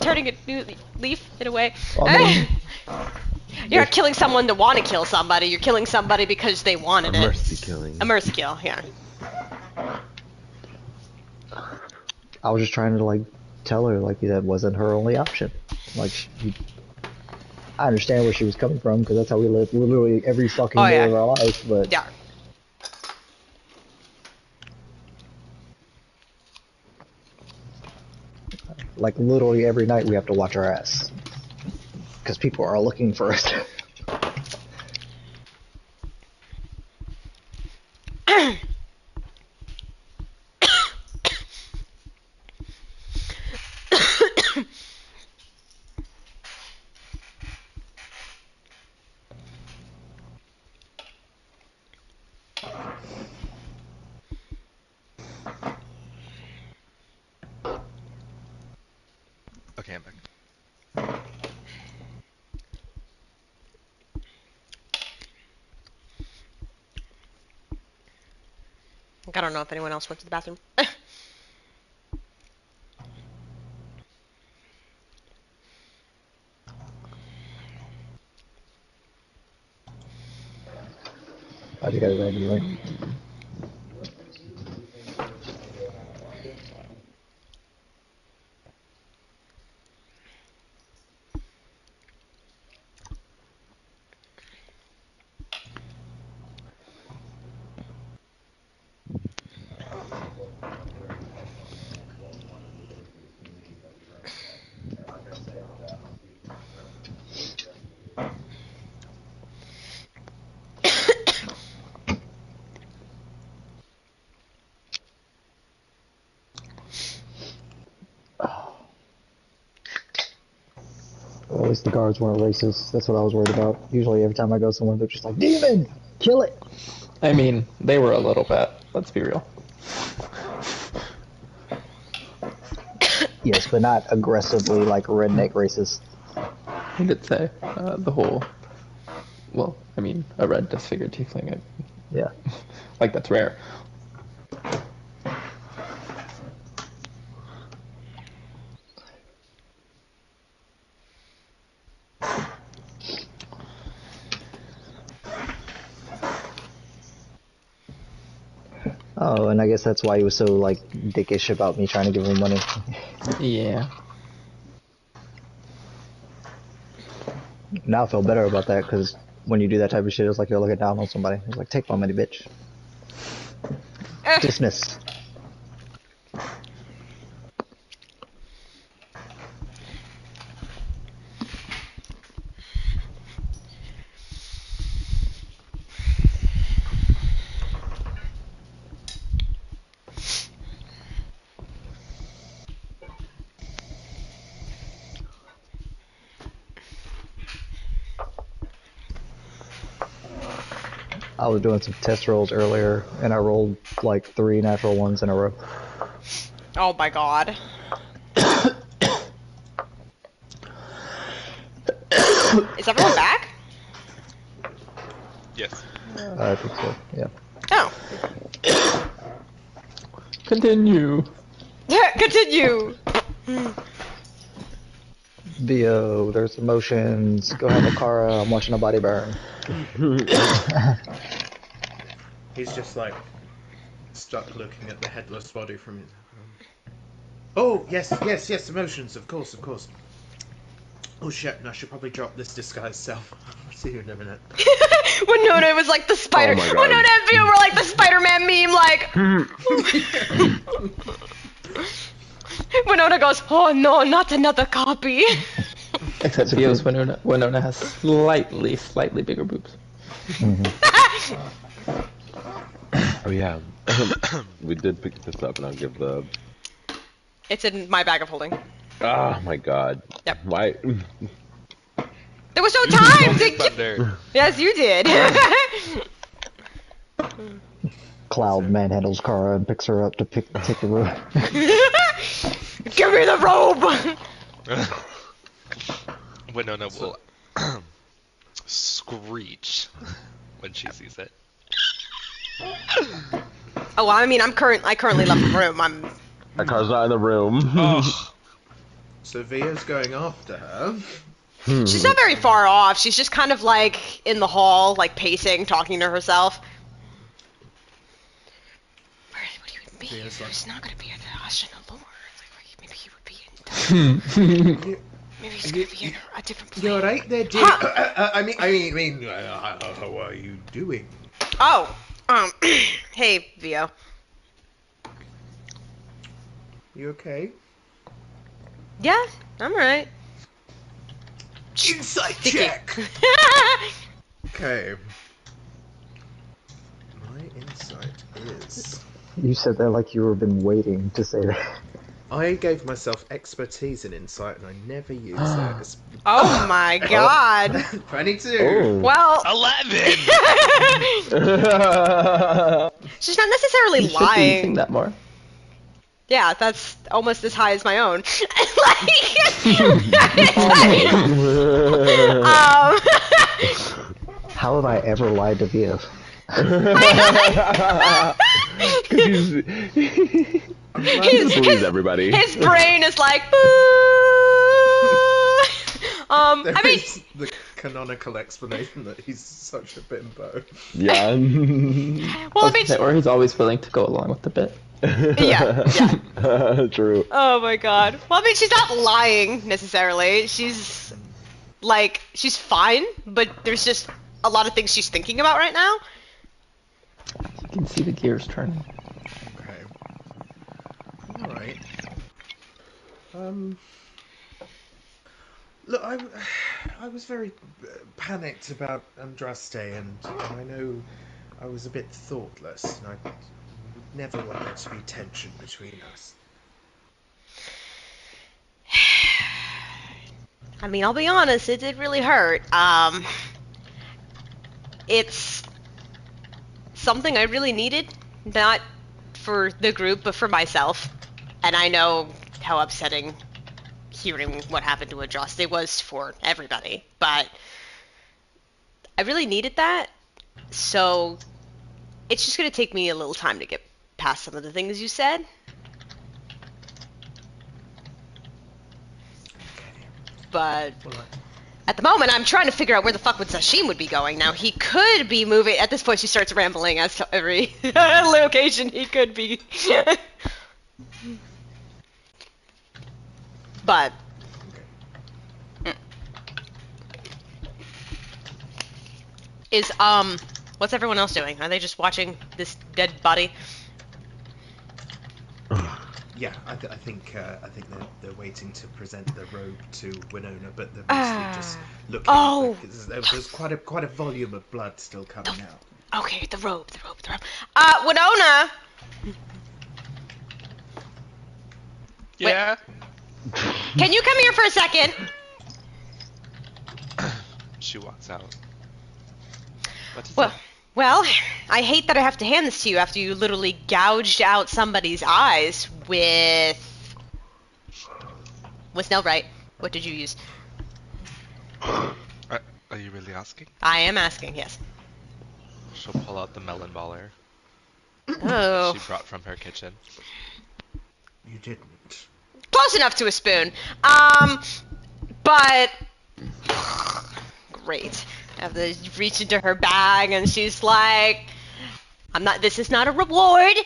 B: turning a new leaf in a way.
D: I mean,
B: You're not killing someone to want to kill somebody, you're killing somebody because they wanted
A: A
B: it.
A: mercy killing.
B: A mercy kill, yeah.
D: I was just trying to, like, tell her, like, that wasn't her only option. Like, I understand where she was coming from, because that's how we live literally every fucking day of our life, but...
B: Yeah.
D: Like, literally every night we have to watch our ass. Because people are looking for us.
E: Okay, I'm back.
B: I don't know if anyone else went to the bathroom.
D: How'd you guys ready, right? Well, at least the guards weren't racist. That's what I was worried about. Usually every time I go somewhere, they're just like, demon! Kill it!
C: I mean, they were a little bit. Let's be real.
D: Yes, but not aggressively like redneck racist.
C: I did say the whole. Well, I mean, a red disfigured tiefling.
D: Yeah.
C: Like that's rare.
D: Oh, and I guess that's why he was so like dickish about me trying to give him money.
C: Yeah.
D: Now I feel better about that because when you do that type of shit, it's like you're looking down on somebody. It's like, take my money, bitch. Dismiss. I was doing some test rolls earlier, and I rolled like 3 natural ones in a row.
B: Oh my god. Is everyone back?
E: Yes.
D: I think so, yeah.
B: Oh.
C: Continue.
B: Continue.
D: Theo, there's emotions. Go have a Kara. I'm watching a body burn.
F: He's just like stuck looking at the headless body from his Oh, yes, emotions, of course. Oh shit, I should probably drop this disguise self. I'll see you in a minute.
B: Winona was like the spider.
A: Oh my God.
B: Winona and Vio were like the Spider-Man meme, like. Winona goes, oh no, not another copy.
C: Except Theo's Winona has slightly bigger boobs.
A: Oh yeah, we did pick this up, and I'll give the.
B: It's in my bag of holding.
A: Oh my god.
B: Yep.
A: Why?
B: There was no time to
E: Thunder.
B: Yes, you did.
D: Cloud manhandles Kara and picks her up to take the robe.
B: Give me the robe.
E: Winona will screech when she sees it.
B: Oh, well, I mean, I currently left the room.
A: That car's not in the room.
E: Oh.
F: So Via's going after her.
B: She's not very far off. She's just kind of like in the hall, like pacing, talking to herself. Where would he be?
F: Via's like-
B: He's not going to be at the Ashen Allure. Like, maybe he would be in. Maybe he's going to be in a different place.
F: You're right there, dear. I mean, how are you doing?
B: Oh, hey, Vio.
F: You okay?
B: Yeah, I'm alright.
F: Insight check. Okay. My insight is.
D: You said that like you have been waiting to say that.
F: I gave myself expertise in insight, and I never use it. It's
B: Oh my god.
F: 22.
A: Oh.
B: Well,
E: 11.
B: she's not necessarily
C: You should be
B: lying.
C: using that more.
B: Yeah, that's almost as high as my own.
D: How have I ever lied to Theo?
A: Because
F: I'm glad
A: he just
B: His-
A: believes everybody.
B: His brain is like,
F: there
B: I mean,
F: is the canonical explanation that he's such a bimbo.
A: Yeah.
B: well, I mean,
C: Or he's always willing to go along with the bit.
B: yeah.
A: True.
B: Oh my god. Well, I mean, she's not lying necessarily. She's like, she's fine, but there's just a lot of things she's thinking about right now.
C: You can see the gears turning.
F: Okay. All right. Look, I was very panicked about Andraste, and I know I was a bit thoughtless, and I would never want there to be tension between us.
B: I mean, I'll be honest, it did really hurt. It's something I really needed, not for the group, but for myself. And I know how upsetting hearing what happened to Andraste was for everybody, but I really needed that, so it's just going to take me a little time to get past some of the things you said. But at the moment, I'm trying to figure out where the fuck would Sashim would be going. Now, he could be moving. At this point, she starts rambling as to every location he could be. But is what's everyone else doing? Are they just watching this dead body?
F: Yeah, I think they're waiting to present the robe to Winona, but they're mostly just looking.
B: Oh.
F: Because there's quite a volume of blood still coming out.
B: Okay, the robe. Winona!
E: Yeah.
B: Can you come here for a second?
E: She walks out. What is
B: Well,
E: it?
B: well, I hate that I have to hand this to you after you literally gouged out somebody's eyes with no right. What did you use?
E: Are you really asking?
B: I am asking, yes.
E: She'll pull out the melon baller
B: Oh.
E: she brought from her kitchen.
F: You didn't.
B: Close enough to a spoon. But great. I have to reach into her bag and she's like, this is not a reward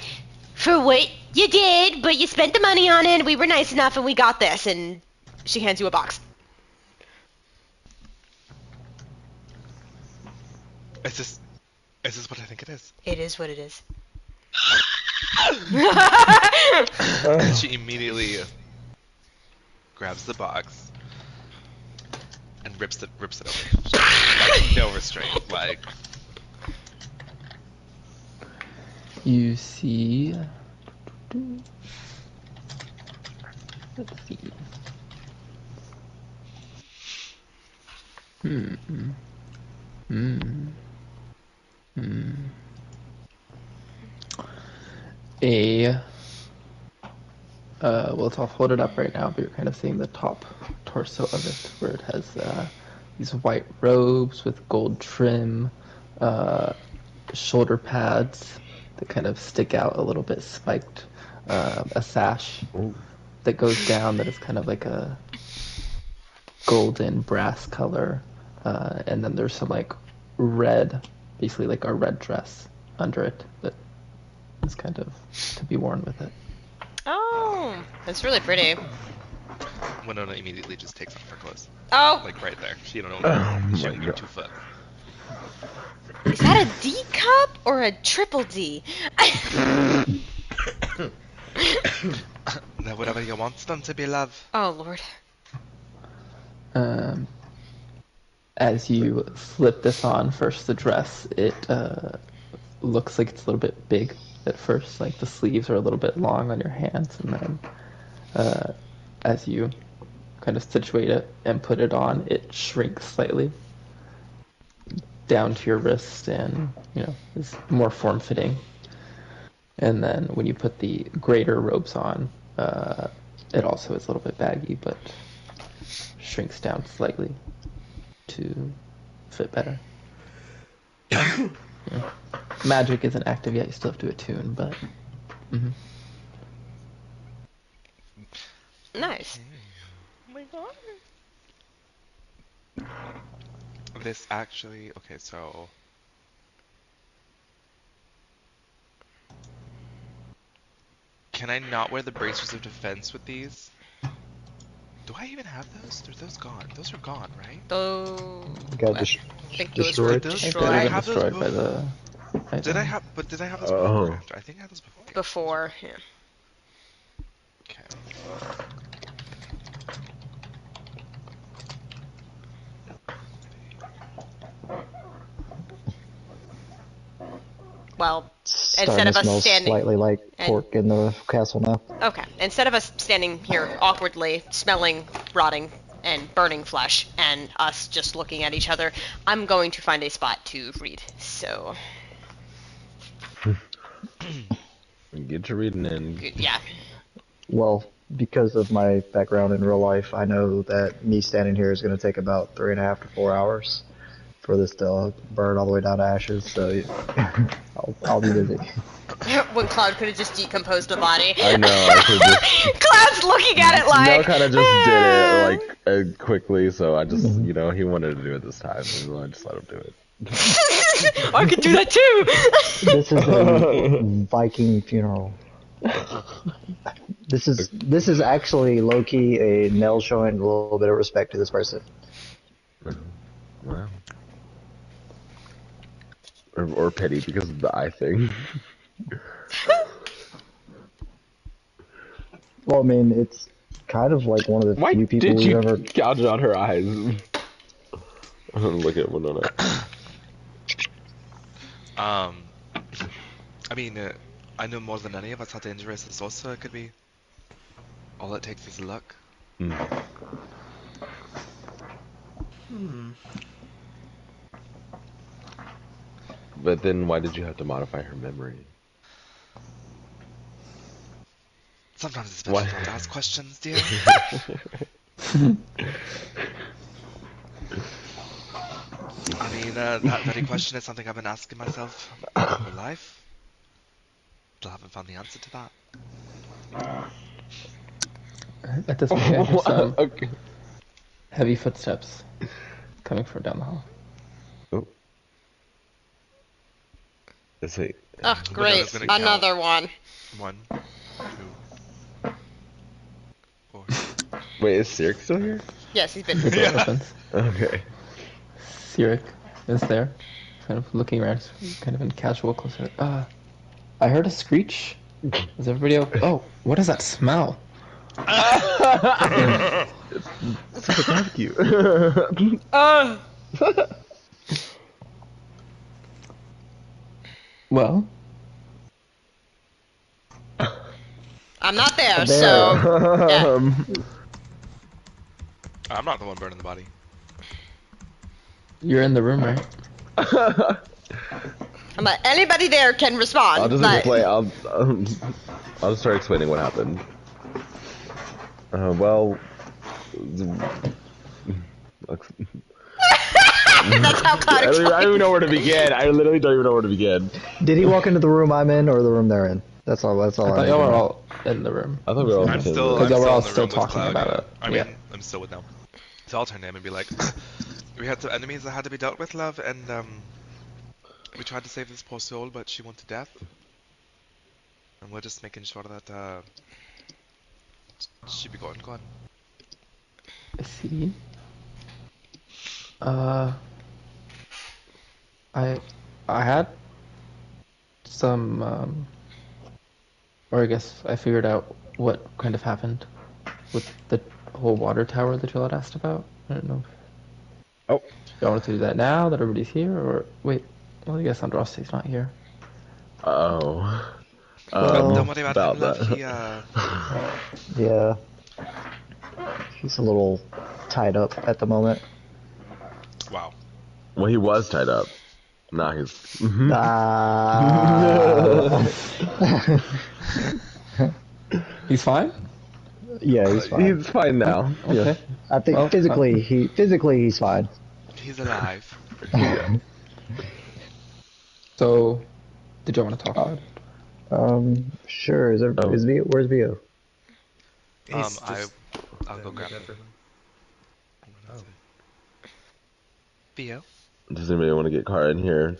B: for what you did, but you spent the money on it, we were nice enough and we got this, and she hands you a box.
E: Is this what I think it is?
B: It is what it is.
E: And she immediately grabs the box and rips it open. Like, no restraint. Like,
C: You see. Let's see. Well, it's all folded up right now, but you're kind of seeing the top torso of it, where it has these white robes with gold trim, shoulder pads that kind of stick out a little bit, spiked, a sash that goes down that is kind of like a golden brass color, and then there's some like red, basically like a red dress under it that is kind of to be worn with it.
B: Oh, that's really pretty.
E: Winona immediately just takes off her clothes.
B: Oh,
E: Like, right there. She don't know
A: Oh
E: what
A: my
E: showing your
A: God.
E: 2 foot.
B: is that a D cup or a triple D?
E: They're whatever you want them to be, love.
B: Oh, Lord.
C: As you slip this on, first the dress, it looks like it's a little bit big at first, like the sleeves are a little bit long on your hands, and then as you kind of situate it and put it on, it shrinks slightly down to your wrist and, is more form-fitting. And then when you put the greater robes on, it also is a little bit baggy, but shrinks down slightly to fit better. Yeah. magic isn't active yet, you still have to attune, but... Mhm.
B: Nice.
E: This actually... Okay, so... Can I not wear the bracers of defense with these? Do I even have those? Are those gone? Those are gone, right?
B: Oh,
D: Got
B: I think those were
D: destroyed.
C: I think they've
B: destroyed
C: been
E: have those
C: destroyed by
E: before?
C: the...
E: Did I have... But did I have those before or after? I think I had those before.
B: before. Yeah.
E: Okay.
B: Well,
D: Starting
B: instead
D: to
B: of us
D: smell
B: standing.
D: slightly like pork in the castle now.
B: Okay, instead of us standing here awkwardly, smelling rotting and burning flesh, and us just looking at each other, I'm going to find a spot to read. So,
A: Get your reading in.
B: yeah.
D: Well, because of my background in real life, I know that me standing here is going to take about 3.5 to 4 hours for this to burn all the way down to ashes. So I'll be busy.
B: When Cloud could have just decomposed a body.
A: I know, I could just...
B: Cloud's looking at it like.
A: Nell kind of just did it, like, quickly, so I just, you know, he wanted to do it this time, so I just let him do it.
B: I could do that too.
D: This is a Viking funeral. This is actually low-key a Nell showing a little bit of respect to this person.
A: Wow. Or pity because of the eye thing.
D: Well, I mean, it's kind of like one of the
A: Why
D: few people
A: did
D: we've
A: you
D: ever.
A: gouge out her eyes? Look at Winona.
E: I mean, I know more than any of us how dangerous this also could be. All it takes is luck.
A: But then why did you have to modify her memory?
E: Sometimes it's better not to ask questions, dear. I mean, that very question is something I've been asking myself my whole life. Still haven't found the answer to that.
C: At this point, I hear some
A: Okay.
C: heavy footsteps coming from down the hall.
A: Oh. Let's see.
B: Oh, great.
E: gonna count.
B: Another one.
E: 1, 2, 4.
A: Wait, is Cirque still here?
B: Yes, he's been.
C: The door opens.
A: Okay.
C: Sirik is there, kind of looking around, kind of in casual closer. I heard a screech. Is everybody okay? Oh, what is that smell?
A: It's a barbecue.
C: Well,
B: I'm not there, so. Yeah.
E: I'm not the one burning the body.
C: you're in the room, right?
B: I'm like, anybody there can respond.
A: I'll just
B: but-
A: explain. I'll just start explaining what happened. Well,
B: That's how Cloud
A: I don't even know where to begin. I literally don't even know where to begin.
D: Did he walk into the room I'm in or the room they're in? That's all. That's all.
C: I thought
D: need
C: y'all
D: to
C: were
D: know.
C: all in the room.
A: I thought we were all
E: I'm
A: in the
E: still,
C: Because
E: I'm
C: y'all were all
E: in the
C: still
E: room with
C: talking
E: Cloud,
C: about
E: yeah.
C: it.
E: I mean,
C: Yeah.
E: I'm still with them. So I'll turn to him and be like, we had some enemies that had to be dealt with, love, and we tried to save this poor soul, but she went to death. And we're just making sure that she be gone.
C: I see. I had some, or I guess I figured out what kind of happened with the whole water tower that y'all had asked about. I don't know.
A: Oh.
C: Y'all want to do that now that everybody's here, or wait? Well, I guess Andraste's not here.
A: Oh.
E: Don't worry about him,
A: that.
E: love. He,
D: Yeah. He's a little tied up at the moment.
E: wow.
A: Well, he was tied up. Now he's.
C: He's fine.
D: Yeah, he's fine.
A: He's fine now.
C: Okay.
A: Yeah.
D: I think
C: Well,
D: physically he's fine.
E: He's alive.
C: So, Did you want to talk about it?
D: Sure.
A: Oh.
D: Is Vio? Where's Vio?
F: He's just
E: I'll go
F: there
E: grab
F: with
E: him.
F: everyone. Oh.
E: Theo?
A: Does anybody want to get Kara in here?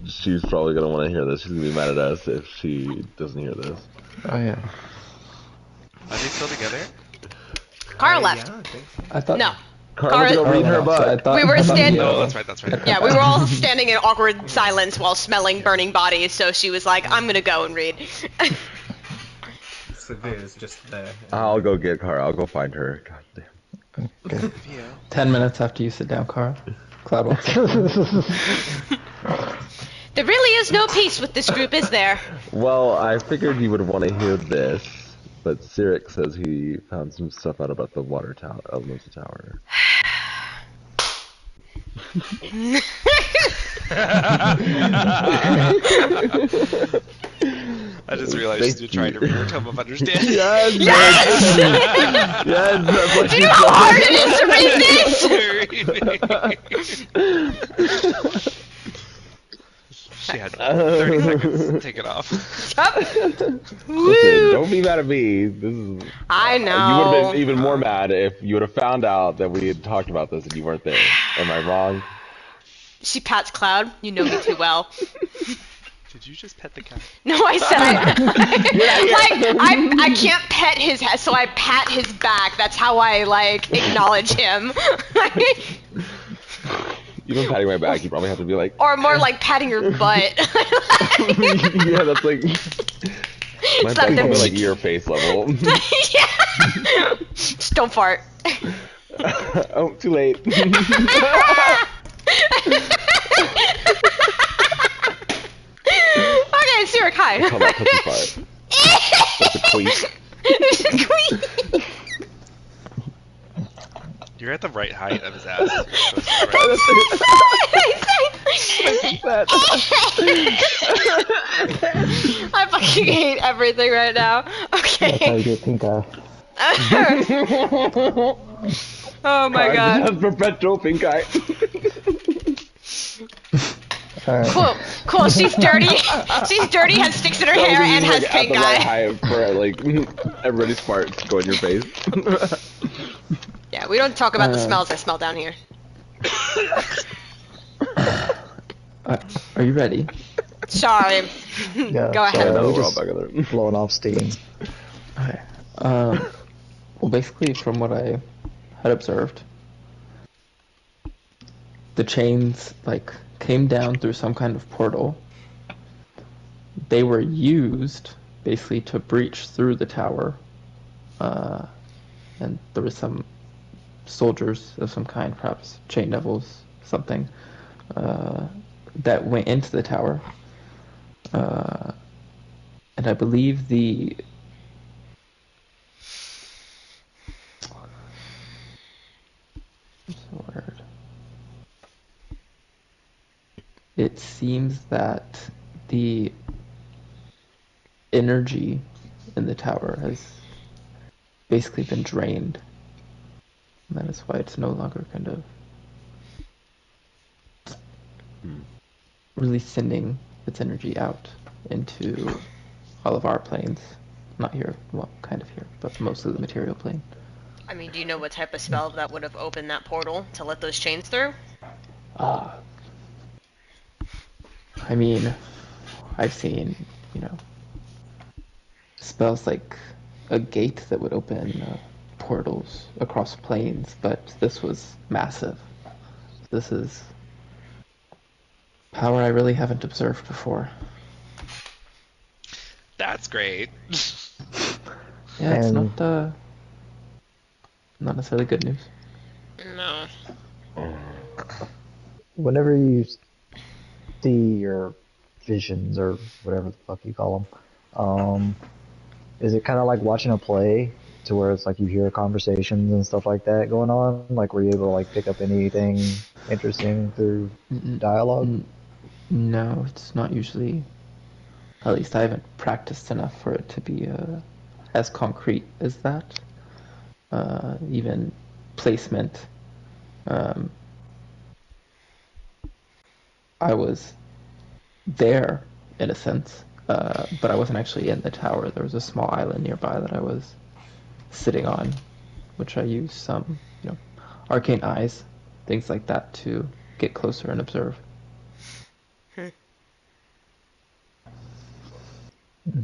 A: She's probably gonna want to hear this. She's gonna be mad at us if she doesn't hear this.
C: Oh yeah.
E: Are they still together?
B: Kara left.
F: Yeah, I think so.
C: I thought.
B: No.
A: Kara went to go
B: Kara-
A: read her
C: so I
A: book.
C: thought,
B: We were
C: I thought
B: stand-
E: Oh,
C: Vio-
E: that's right, that's right.
B: Yeah, we were all standing in awkward silence while smelling burning bodies, so she was like, I'm gonna go and read.
F: So Via's just there.
A: I'll go get Kara. I'll go find her. God damn.
D: Okay.
E: Theo?
C: 10 minutes after you sit down, Cara. Cloud walks up.
B: There really is no peace with this group, is there?
A: Well, I figured you would want to hear this, but Cyric says he found some stuff out about the water tower, Nosy Tower.
E: I just realized you're trying to read her tome of understanding.
A: Yes! Yes! That's what
B: Do you know how hard it is to read this?
E: She had 30 seconds. Take it off.
A: Listen, don't be mad at me. This is.
B: I
A: You would
B: know.
A: have been even more mad if you would have found out that we had talked about this and you weren't there. Am I wrong?
B: She pats Cloud. You know me too well.
E: Did you just pet the cat?
B: No, I said I can't pet his head, so I pat his back. That's how I like acknowledge him.
A: Even patting my back, you probably have to be like.
B: Or more like patting your butt.
A: Yeah, that's like. My
B: Slap
A: back's
B: them
A: probably like
B: cheeks.
A: your face level.
B: Yeah. Just don't fart.
A: Oh, too late.
B: Okay, Cyric, hi.
A: Call that pussy fart. That's a queef.
B: There's a queen.
E: You're at the right height of his ass.
B: I fucking hate everything right now.
D: That's how
B: Okay.
D: you get pink eye.
B: Oh my god.
A: That's perpetual pink eye.
D: Alright.
B: Cool. She's dirty. She's dirty, has sticks in her hair, and has pink
A: at the right
B: eye.
A: height for like everybody's farts go in your face.
B: Yeah, we don't talk about the smells I smell down here.
C: Are you ready?
B: Sorry.
D: Yeah,
B: Go ahead.
A: I know
D: we're
A: we're all
D: just
A: back there.
D: blowing off steam.
C: Okay. Well, basically, from what I had observed, the chains like came down through some kind of portal. They were used basically to breach through the tower, and there was some soldiers of some kind, perhaps chain devils, something, that went into the tower. And I believe what's the word? It seems that the energy in the tower has basically been drained. And that is why it's no longer kind of really sending its energy out into all of our planes. Not here, well, kind of here, but mostly the material plane.
B: I mean, do you know what type of spell that would have opened that portal to let those chains through?
C: I mean, I've seen, spells like a gate that would open portals across planes, but this was massive. This is power I really haven't observed before.
E: That's great.
C: Yeah, it's
D: And-
C: not necessarily good news.
B: No.
D: Whenever you see your visions or whatever the fuck you call them, is it kind of like watching a play to where it's like you hear conversations and stuff like that going on? Like, were you able to like pick up anything interesting through dialogue?
C: No, it's not usually. At least I haven't practiced enough for it to be as concrete as that. Even placement. I was there in a sense. But I wasn't actually in the tower. There was a small island nearby that I was sitting on, which I used some, arcane eyes, things like that to get closer and observe.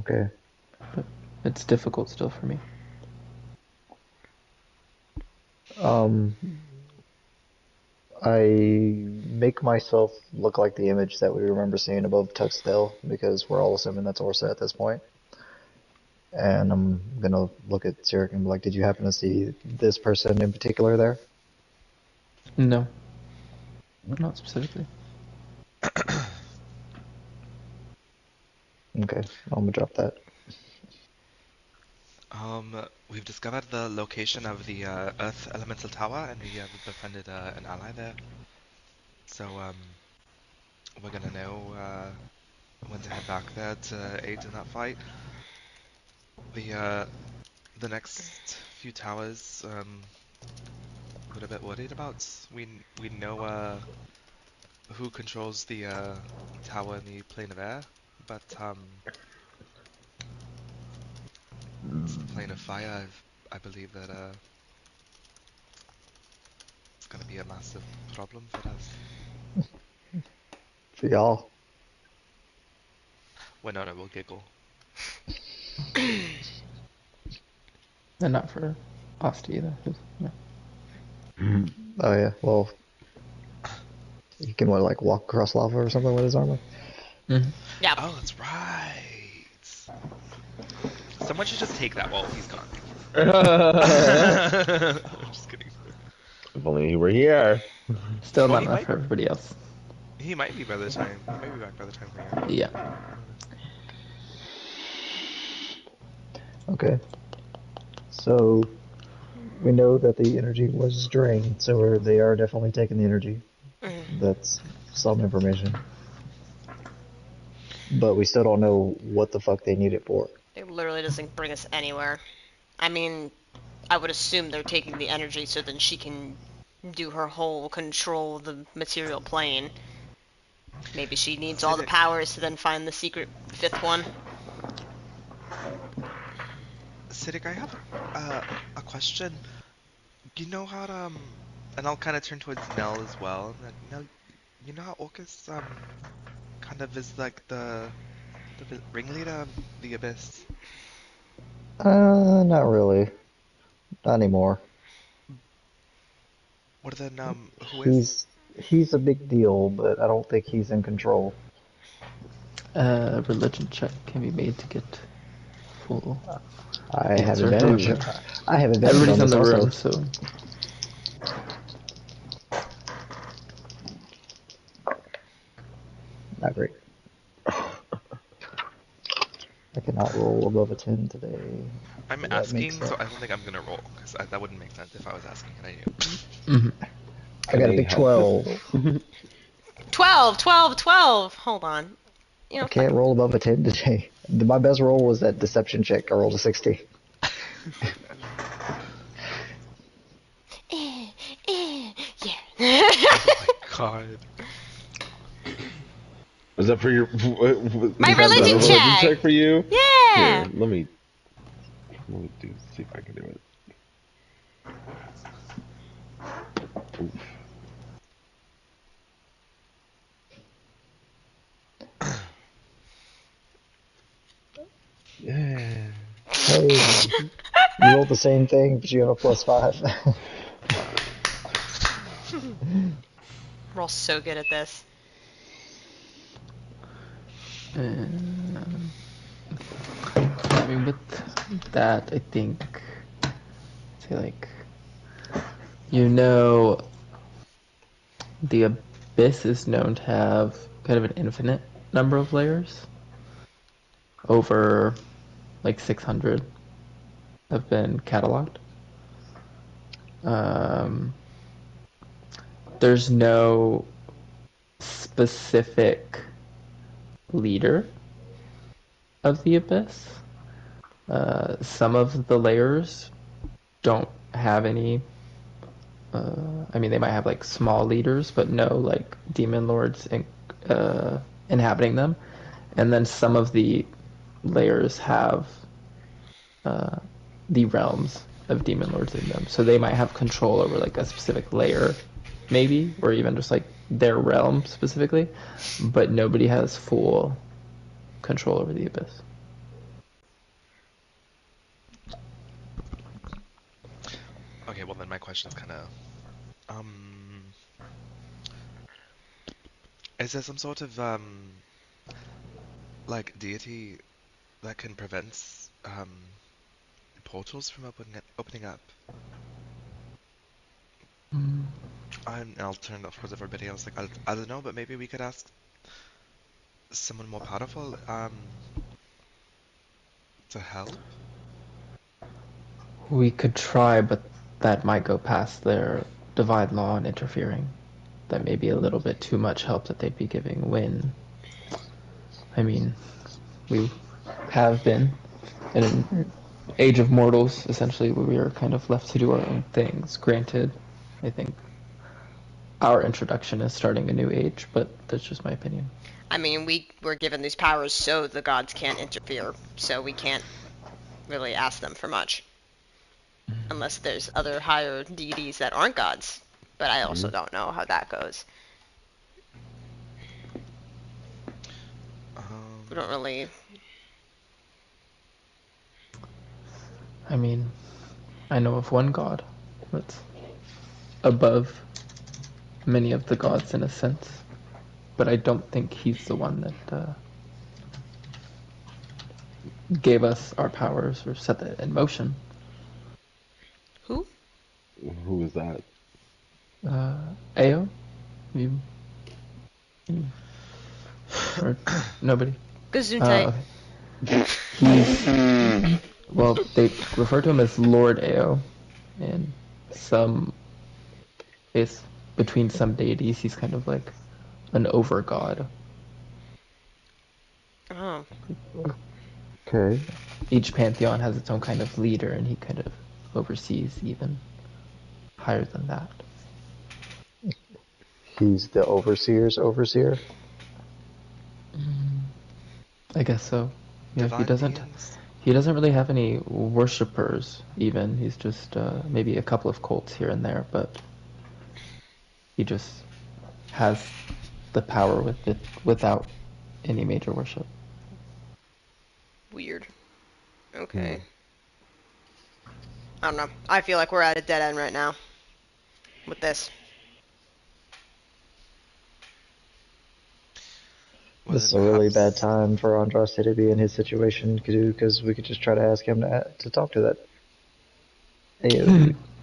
D: Okay.
C: But it's difficult still for me.
D: I make myself look like the image that we remember seeing above Tuxdale because we're all assuming that's Orsa at this point. And I'm gonna look at Sirik and be like, did you happen to see this person in particular there?
C: No, not specifically.
D: Okay, I'm gonna drop that.
E: We've discovered the location of the Earth Elemental Tower, and we befriended an ally there. So, we're gonna know when to head back there to aid in that fight. The next few towers, we're a bit worried about. We know who controls the tower in the plane of air, but it's the plane of fire. I believe that it's gonna be a massive problem for us.
D: For y'all.
E: When Nona will giggle.
C: And not for Osti either.
D: Oh yeah, well, he can like walk across lava or something with his armor.
C: Mm-hmm.
B: Yeah.
E: Oh, that's right. Someone should just take that while he's gone. I'm just kidding.
A: If only he were here.
C: Still
E: Well,
C: not
E: he
C: enough
E: might-
C: for everybody else.
E: He might be by the time. He might be back by the time we are.
C: Yeah.
D: Okay. So we know that the energy was drained, so they are definitely taking the energy. That's some information. But we still don't know what the fuck they need it for.
B: It literally doesn't bring us anywhere. I mean, I would assume they're taking the energy so then she can do her whole control of the material plane. Maybe she needs all the powers to then find the secret fifth one.
E: Siddiq, I have a question. You know how to, and I'll kind of turn towards Nell as well. Nell, you know how Orcus kind of is like the ringleader of the Abyss?
D: Not really. Not anymore.
E: What then, who is?
D: He's a big deal, but I don't think he's in control.
C: Religion check can be made to get full.
D: I have
C: Answer.
D: advantage. I have advantage
C: Everybody's
D: on
C: in
D: this
C: the
D: also.
C: room, so
D: Not great. I cannot roll above a 10 today.
E: I'm
D: That
E: asking,
D: makes
E: so
D: sense.
E: I don't think I'm gonna roll, because that wouldn't make sense if I was asking and I knew.
D: I got a big 12.
B: 12, 12, 12! Hold on. You know,
D: I can't roll above a 10 today. My best roll was that deception check. I rolled a 16.
B: yeah.
E: Oh my god.
A: Was that for your
B: My
A: was that the
B: religion check!
A: for you?
B: Yeah!
A: Here, let me see if I can do it. Oof. Yeah.
D: Hey, you rolled the same thing, but you have a +5.
B: We're all so good at this.
C: I mean, with that, I think, say like, the Abyss is known to have kind of an infinite number of layers. Over like 600 have been cataloged. There's no specific leader of the Abyss. Some of the layers don't have any. I mean, they might have like small leaders, but no like demon lords inhabiting them. And then some of the layers have the realms of demon lords in them, so they might have control over like a specific layer, maybe, or even just like their realm specifically, but nobody has full control over the abyss.
E: Okay, well then my question is kind of, is there some sort of like deity that can prevent portals from opening up? I'll turn it off towards everybody else. Like I don't know, but maybe we could ask someone more powerful to help.
C: We could try, but that might go past their divine law and interfering. That may be a little bit too much help that they'd be giving when, I mean, we have been in an age of mortals, essentially, where we are kind of left to do our own things. Granted, I think our introduction is starting a new age, but that's just my opinion.
B: I mean, we were given these powers so the gods can't interfere, so we can't really ask them for much. Unless there's other higher deities that aren't gods. But I also don't know how that goes. We don't really...
C: I mean, I know of one god that's above many of the gods in a sense, but I don't think he's the one that gave us our powers or set that in motion.
B: Who?
A: Who is that?
C: Ao? You? Or nobody?
B: Gesundheit.
C: Okay. He's, well, they refer to him as Lord Ao, and between some deities, he's kind of like an over-god.
B: Oh.
D: Okay.
C: Each pantheon has its own kind of leader, and he kind of oversees even higher than that.
D: He's the overseer's overseer.
C: I guess so. Yeah,
E: Divine beings?
C: he doesn't really have any worshippers even. He's just maybe a couple of cults here and there, but he just has the power with it without any major worship.
B: Weird. Okay. I don't know. I feel like we're at a dead end right now. With this.
E: Well,
D: This is
E: then
D: a really
E: perhaps-
D: bad time for Andraste to be in his situation, because we could just try to ask him to talk to that.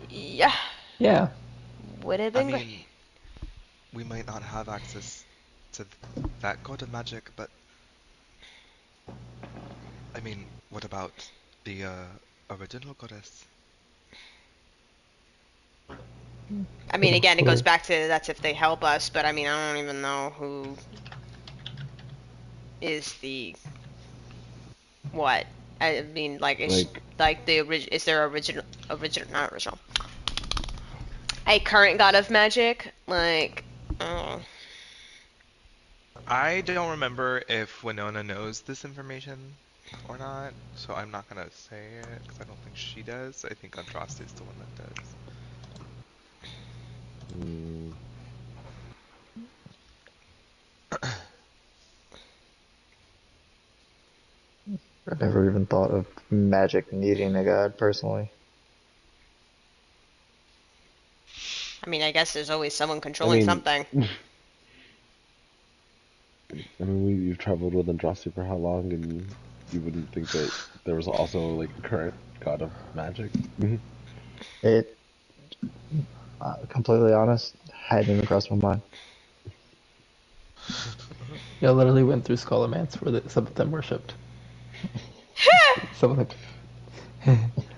B: Yeah.
C: Yeah.
B: Would have
E: I
B: been
E: mean,
B: great.
E: we might not have access to that god of magic, but I mean, what about the original goddess?
B: I mean, again, it goes back to that's if they help us, but I mean, I don't even know who is the what. I mean, like, is there not original, a current god of magic? Like, oh,
E: I don't remember if Winona knows this information or not, so I'm not gonna say it because I don't think she does. I think Andraste is the one that does.
D: I never even thought of magic needing a god, personally.
B: I mean, I guess there's always someone controlling something.
A: I mean, you've traveled with Andraste for how long, and you wouldn't think that there was also like a current god of magic?
D: It, completely honest, hadn't even crossed my mind.
C: Yeah, literally went through Scholomance where some of them worshipped. Some of them.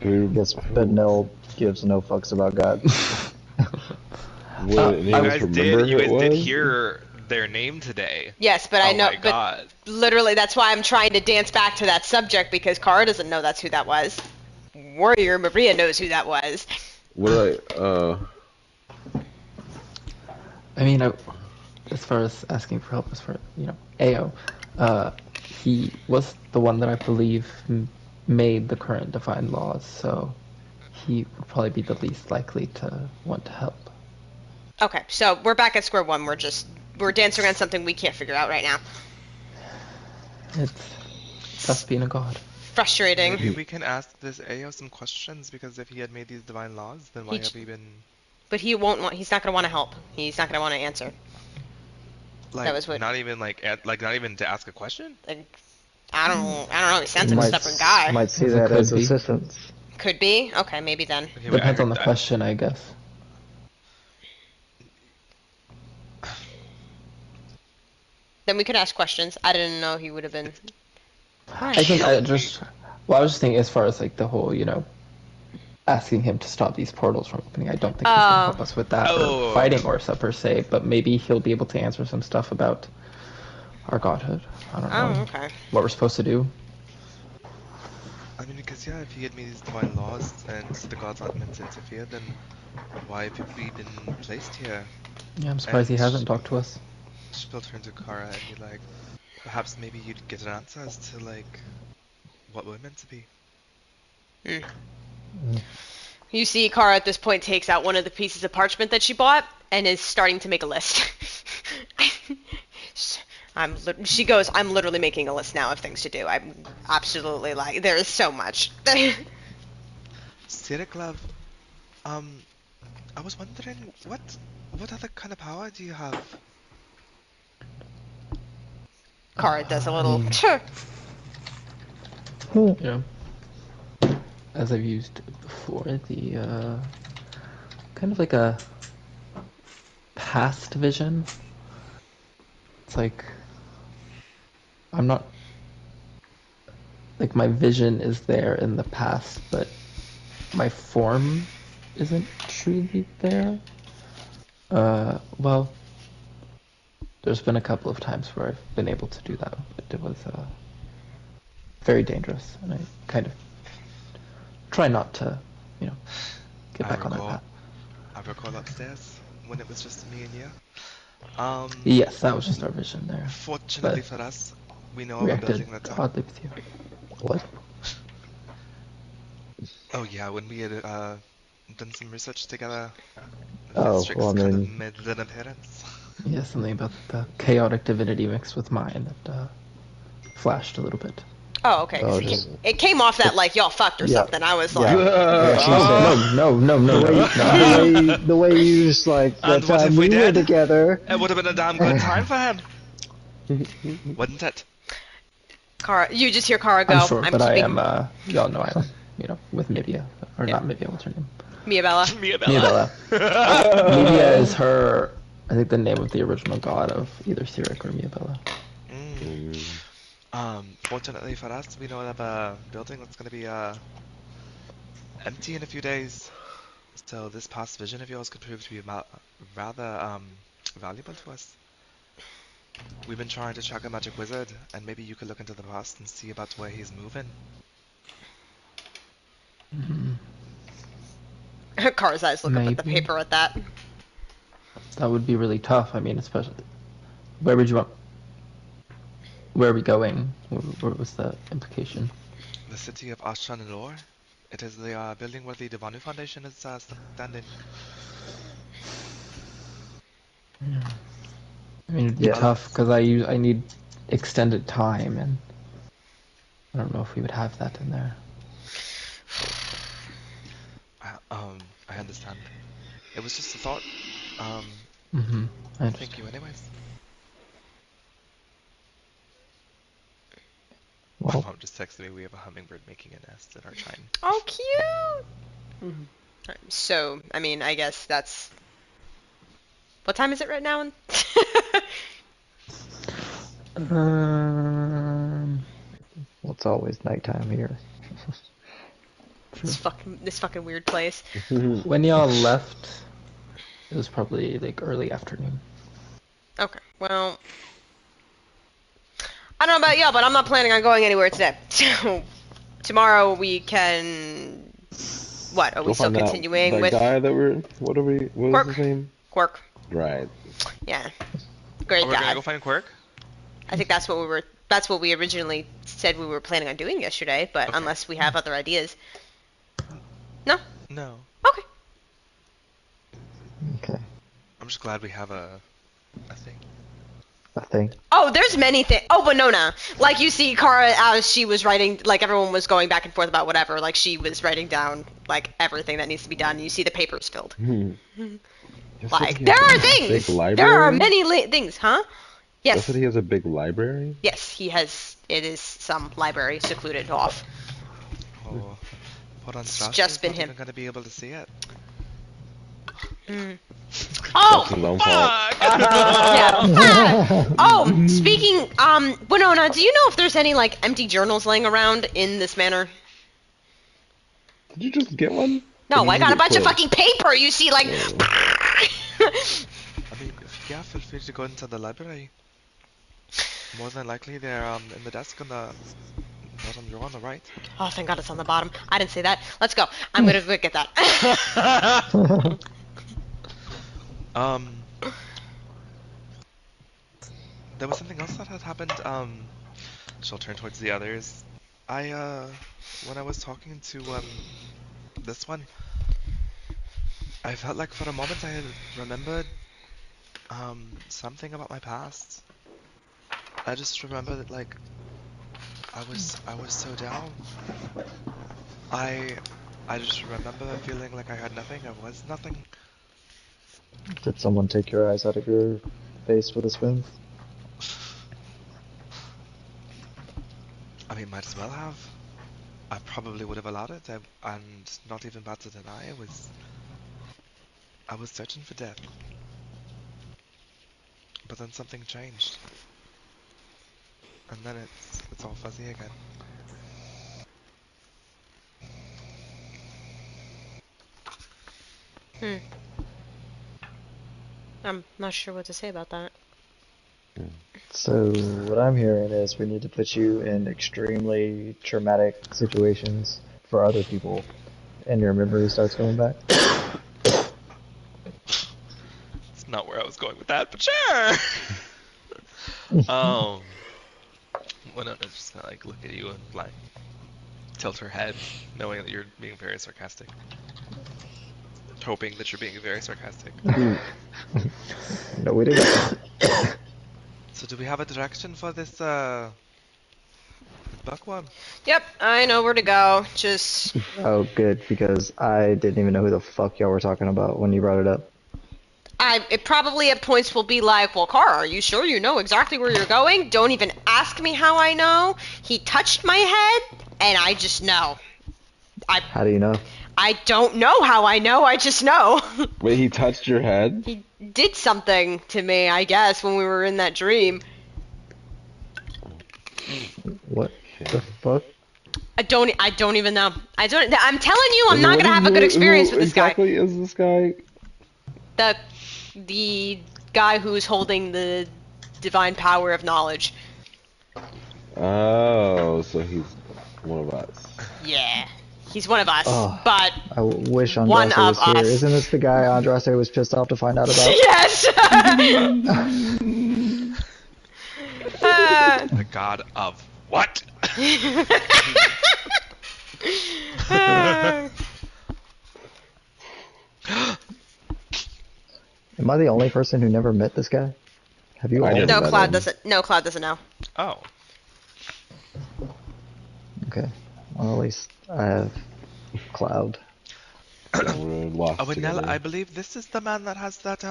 D: Yes, Benel gives no fucks about God.
A: Would any of us remember
E: You
A: who it
E: guys did
A: was?
E: hear their name today.
B: Yes, but I know,
E: Oh my god.
B: but literally, that's why I'm trying to dance back to that subject because Kara doesn't know that's who that was. Warrior Maria knows who that was.
C: I mean, as far as asking for help, as far, Ao, he was the one that I believe made the current divine laws, so he would probably be the least likely to want to help.
B: Okay, so we're back at square one. We're dancing around something we can't figure out right now.
C: It's tough being a god.
B: Frustrating.
E: Maybe we can ask this AO some questions, because if he had made these divine laws, then why have we been...
B: But he won't want. He's not gonna want to help. He's not gonna want to answer.
E: Like,
B: That was what-
E: not even not even to ask a question?
B: Like, I don't know. He sounds like a
D: Might-
B: stubborn guy.
D: Might see
C: It
D: that
C: could
D: as
C: be.
D: assistance.
B: Could be. Okay, maybe then.
E: Okay, wait,
C: Depends on the
E: I-
C: question, I guess.
B: Then we could ask questions. I didn't know he would have been.
C: I think I was just thinking as far as like the whole, asking him to stop these portals from opening. I don't think he's gonna help us with that
E: Oh.
C: or fighting or stuff per se, but maybe he'll be able to answer some stuff about our godhood. I don't know
B: Oh, okay.
C: what we're supposed to do.
E: I mean, because yeah, if he had made these divine laws and the gods aren't meant to interfere, then why have we been placed here?
C: Yeah, I'm surprised he
E: And-
C: hasn't talked to us.
E: She'll turn to Kara and be like, perhaps maybe you'd get an answer as to like what we're meant to be.
B: You see, Kara at this point takes out one of the pieces of parchment that she bought and is starting to make a list. She goes, I'm literally making a list now of things to do. I'm absolutely like, there is so much.
E: Siriklav, I was wondering, what other kind of power do you have?
B: Kara does a little.
C: You know, as I've used before, the kind of like a past vision. It's like I'm not like my vision is there in the past, but my form isn't truly there. Well, there's been a couple of times where I've been able to do that, but it was very dangerous, and I kind of try not to, get back on that path.
E: I recall upstairs when it was just me and you.
C: Yes, that was just our vision there.
E: Fortunately
C: But
E: for us, we know of a
C: reacted
E: building that's up.
C: oddly with you.
D: What?
E: Oh yeah, when we had done some research together,
D: Oh,
E: Strix
D: well, I
E: kind
D: mean-
E: of made an appearance.
C: Yeah, something about the chaotic divinity mixed with mine that flashed a little bit.
B: Oh, okay. 'Cause
D: Oh,
B: it,
D: just-
B: it came off that like y'all fucked or
D: Yeah.
B: something. I was
D: Yeah.
B: like,
D: Yeah, she said-
C: No.
D: the way you just like that
E: And what
D: time
E: if we
D: we were
E: did?
D: together.
E: It would have been a damn good time for him, wouldn't it?
B: Kara. You just hear Kara go.
C: I'm sure, but I
B: keeping
C: am, y'all know I am, with Mibia. Or
B: Yeah.
C: not Mibia, what's her name?
B: Miabella.
C: Miabella. Mibia is her, I think, the name of the original god of either Cyric or Miabella.
E: Fortunately for us, we know of a building that's going to be empty in a few days. So this past vision of yours could prove to be rather valuable to us. We've been trying to track a magic wizard, and maybe you could look into the past and see about where he's moving.
B: Kara's eyes look up at the
C: Maybe.
B: paper at that.
C: That would be really tough. I mean, especially, where would you want? Where are we going? What was the implication?
E: The city of Ashran and Lore. It is the building where the Devanu Foundation is standing.
C: I mean, it'd be
D: Yeah.
C: tough because I need extended time, and I don't know if we would have that in there.
E: I understand. It was just a thought.
C: I
E: Thank
C: understand.
E: you anyways. My
D: Well,
E: mom just texted me we have a hummingbird making a nest in our chine.
B: Oh, cute. So, I mean, I guess that's. What time is it right now?
C: Um,
D: well, it's always nighttime here.
B: this fucking weird place.
C: when y'all left, it was probably like early afternoon.
B: Okay, well, I don't know about y'all, but I'm not planning on going anywhere today. So tomorrow we can. What are we
A: Go
B: still
A: find that-
B: continuing
A: that
B: with?
A: guy that what was
B: Quirk.
A: his name?
B: Quirk.
A: Right.
B: Yeah, great
E: Oh, we're
B: guy.
E: gonna go find Quirk?
B: I think that's what we were That's what we originally said we were planning on doing yesterday, but
E: Okay.
B: unless we have other ideas. No?
E: No.
B: Okay.
D: Okay.
E: I'm just glad we have a thing.
D: I think.
B: Oh, there's many things. Oh, Winona. Like, you see Kara as she was writing, like, everyone was going back and forth about whatever. Like, she was writing down, like, everything that needs to be done. You see the papers filled.
A: You said
B: Like,
A: he
B: there
A: has
B: are
A: a
B: things.
A: Big library?
B: There are many things, huh?
A: You
B: Yes.
A: said he has a big library?
B: Yes, he has. It is some library secluded off.
E: Oh, poor
B: It's
E: Andraste
B: just
E: is
B: been
E: not
B: him.
E: even going to be able to see it.
B: Mm.
A: That's
B: Oh!
A: his own fault.
B: Yeah. Oh, speaking, Winona, do you know if there's any, like, empty journals laying around in this manor?
A: Did you just get one? Or
B: No,
A: did
B: I
A: you
B: got a
A: get
B: bunch of
A: close?
B: fucking paper, you see, like...
E: I mean, yeah, feel free to go into the library. More than likely, they're in the desk on the bottom drawer on the right.
B: Oh, thank God it's on the bottom. I didn't say that. Let's go. I'm gonna go get that.
E: There was something else that had happened. She'll turn towards the others. When I was talking to, this one, I felt like for a moment I had remembered, something about my past. I just remember that, like, I was so down. I just remember feeling like I had nothing, I was nothing.
D: Did someone take your eyes out of your face with a spoon?
E: I mean, might as well have. I probably would have allowed it, and not even bad to deny, I was searching for death. But then something changed. And then it's all fuzzy again.
B: I'm not sure what to say about that.
D: So what I'm hearing is we need to put you in extremely traumatic situations for other people, and your memory starts coming back.
E: It's not where I was going with that, but sure! Winona just kind of like look at you and like tilt her head, knowing that you're being very sarcastic. Hoping that you're being very sarcastic.
D: No, we didn't.
E: So do we have a direction for this buckworm?
B: Yep, I know where to go. Just...
D: Oh, good, because I didn't even know who the fuck y'all were talking about when you brought it up.
B: It probably at points will be like, well, Kara, are you sure you know exactly where you're going? Don't even ask me how I know. He touched my head, and I just know.
D: How do you know?
B: I don't know how I know, I just know.
A: Wait, he touched your head?
B: He did something to me, I guess, when we were in that dream.
D: What the fuck?
B: I don't even know. I'm telling you, I'm not
A: What
B: gonna
A: is
B: have a good
A: the-
B: experience
A: who
B: with this guy.
A: exactly is this guy?
B: The guy who's holding the divine power of knowledge.
A: Oh, so he's one of us.
B: Yeah. He's one of us,
D: Oh,
B: but
D: I wish
B: one
D: Andraste
B: of
D: was here.
B: us.
D: Isn't this the guy Andraste was pissed off to find out about?
B: Yes!
E: The god of what?
D: Am I the only person who never met this guy? Have you
A: I
D: all?
A: never
B: No,
A: met
B: Cloud
A: him.
B: doesn't. No, Cloud doesn't know.
E: Oh.
D: Okay. Well, at least I have Cloud.
A: Yeah, we're lost
E: Oh, Nella,
A: together.
E: I believe this is the man that has that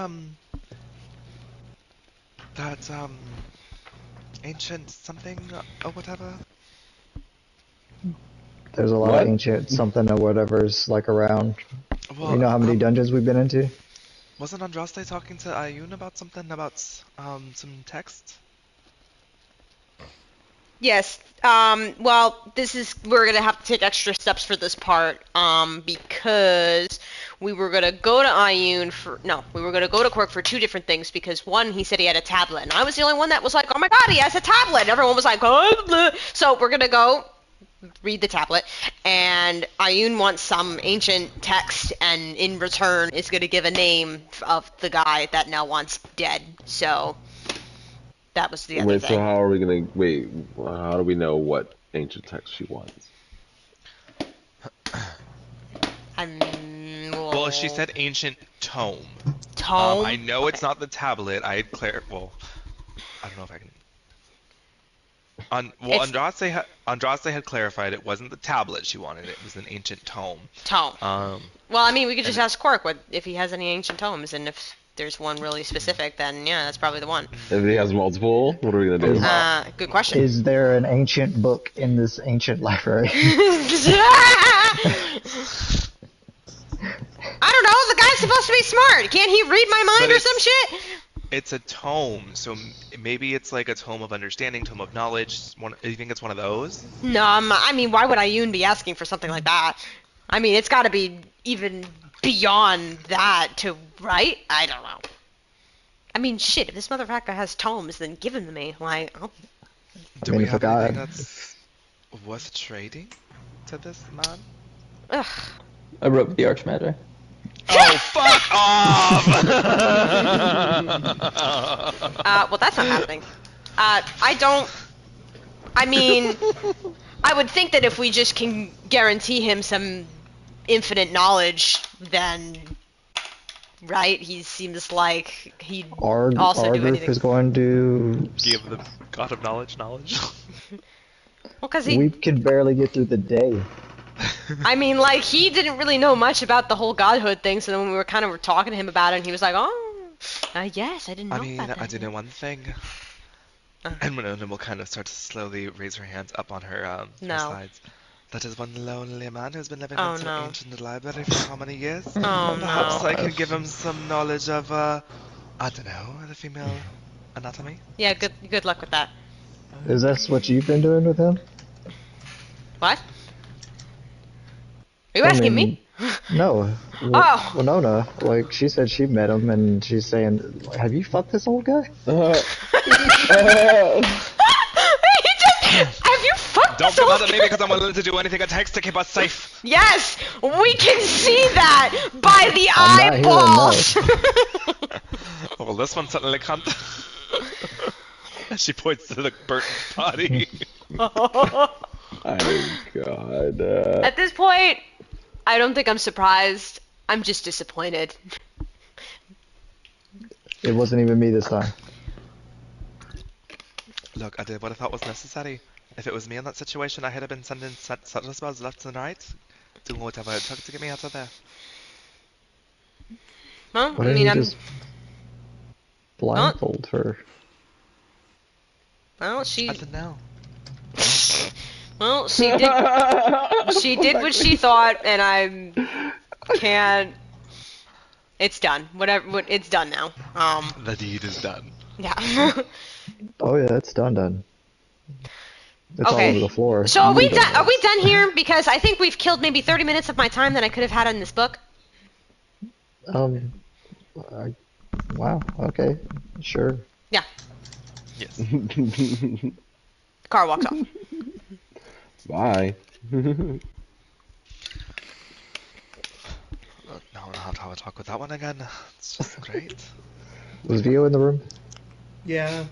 E: ancient something or whatever.
D: There's a lot
A: What?
D: of ancient something or whatever's like around.
E: Well,
D: You know how many dungeons we've been into?
E: wasn't Andraste talking to Ayun about something about some text?
B: Yes. Well, we're gonna have to take extra steps for this part. Because we were gonna go to we were gonna go to Quirk for two different things. Because one, he said he had a tablet, and I was the only one that was like, oh my God, he has a tablet. And everyone was like, oh, blah. So we're gonna go read the tablet, and Ayun wants some ancient text, and in return is gonna give a name of the guy that Nell wants dead. So That was the other
A: Wait,
B: thing.
A: so how are we gonna wait? How do we know what ancient text she wants?
E: Well, she said ancient tome.
B: Tome.
E: I know
B: Okay.
E: it's not the tablet. I don't know if I can. Andraste had clarified it wasn't the tablet she wanted. It was an ancient tome.
B: Tome. Well, I mean, we could just
E: and-
B: ask Quark if he has any ancient tomes, and if there's one really specific, then yeah, that's probably the one.
A: If he has multiple, what are we gonna do?
B: Good question.
D: Is there an ancient book in this ancient library?
B: I don't know. The guy's supposed to be smart. Can't he read my mind
E: But
B: or some shit?
E: It's a tome, so maybe it's like a tome of understanding, tome of knowledge. You think it's one of those?
B: No, I mean, why would I even be asking for something like that? I mean, it's got to be even beyond that to, right? I don't know. I mean, shit, if this motherfucker has tomes, then give them to me. Like,
E: Do
D: mean,
E: we
D: if a
E: have
D: guy-
E: anything that's worth trading to this man?
B: ugh.
C: I wrote the Archmagi.
E: Oh, fuck off!
B: Well, that's not happening. I mean, I would think that if we just can guarantee him some infinite knowledge, then, right? He seems like he'd
D: Our
B: also do
D: group
B: anything.
D: is going to.
E: Give the god of knowledge.
B: Well, because
D: We can barely get through the day.
B: I mean, like, he didn't really know much about the whole godhood thing, so then when we were kind of talking to him about it, and he was like, oh, yes, I didn't know
E: I mean,
B: about that.
E: I do know one thing. And Winona will kind of start to slowly raise her hands up on her,
B: No.
E: her sides. That is one lonely man who's been living
B: Oh,
E: in some
B: no.
E: ancient library for how many years?
B: Oh,
E: Perhaps
B: no.
E: I can give him some knowledge of, I don't know, the female anatomy?
B: Yeah, good luck with that.
D: Is that what you've been doing with him?
B: What? Are you
D: I
B: asking
D: mean,
B: me?
D: No.
B: Oh.
D: Winona, like, she said she met him, and she's saying, have you fucked this old guy?
B: Have you fucked
E: Don't
B: this
E: get
B: old
E: mad at me because I'm willing to do anything it takes to keep us safe.
B: Yes, we can see that by the
D: I'm not
B: eyeballs.
E: Well, this one certainly can't. She points to the burnt body.
A: Oh God.
B: At this point, I don't think I'm surprised. I'm just disappointed.
D: It wasn't even me this time.
E: Look, I did what I thought was necessary. If it was me in that situation, I had been sending subtle spells left and right, doing whatever it took to get me out of there.
B: Well,
D: Why
B: I
D: didn't
B: mean,
D: you
B: I'm.
D: just blindfold her?
B: Well, she.
E: I don't know.
B: Well, she did. She did what she thought, and I can't. It's done. Whatever. It's done now.
E: The deed is done.
B: Yeah.
D: Oh yeah, it's done. It's all
B: Okay.
D: over the floor.
B: So are we
D: You don't
B: done?
D: know.
B: Are we done here? Because I think we've killed maybe 30 minutes of my time that I could have had in this book.
D: Wow. Okay. Sure.
B: Yeah.
E: Yes.
B: Car walks off.
A: Bye.
E: Now I'll have to have a talk with that one again. It's just great.
D: Was Vio in the room?
F: Yeah.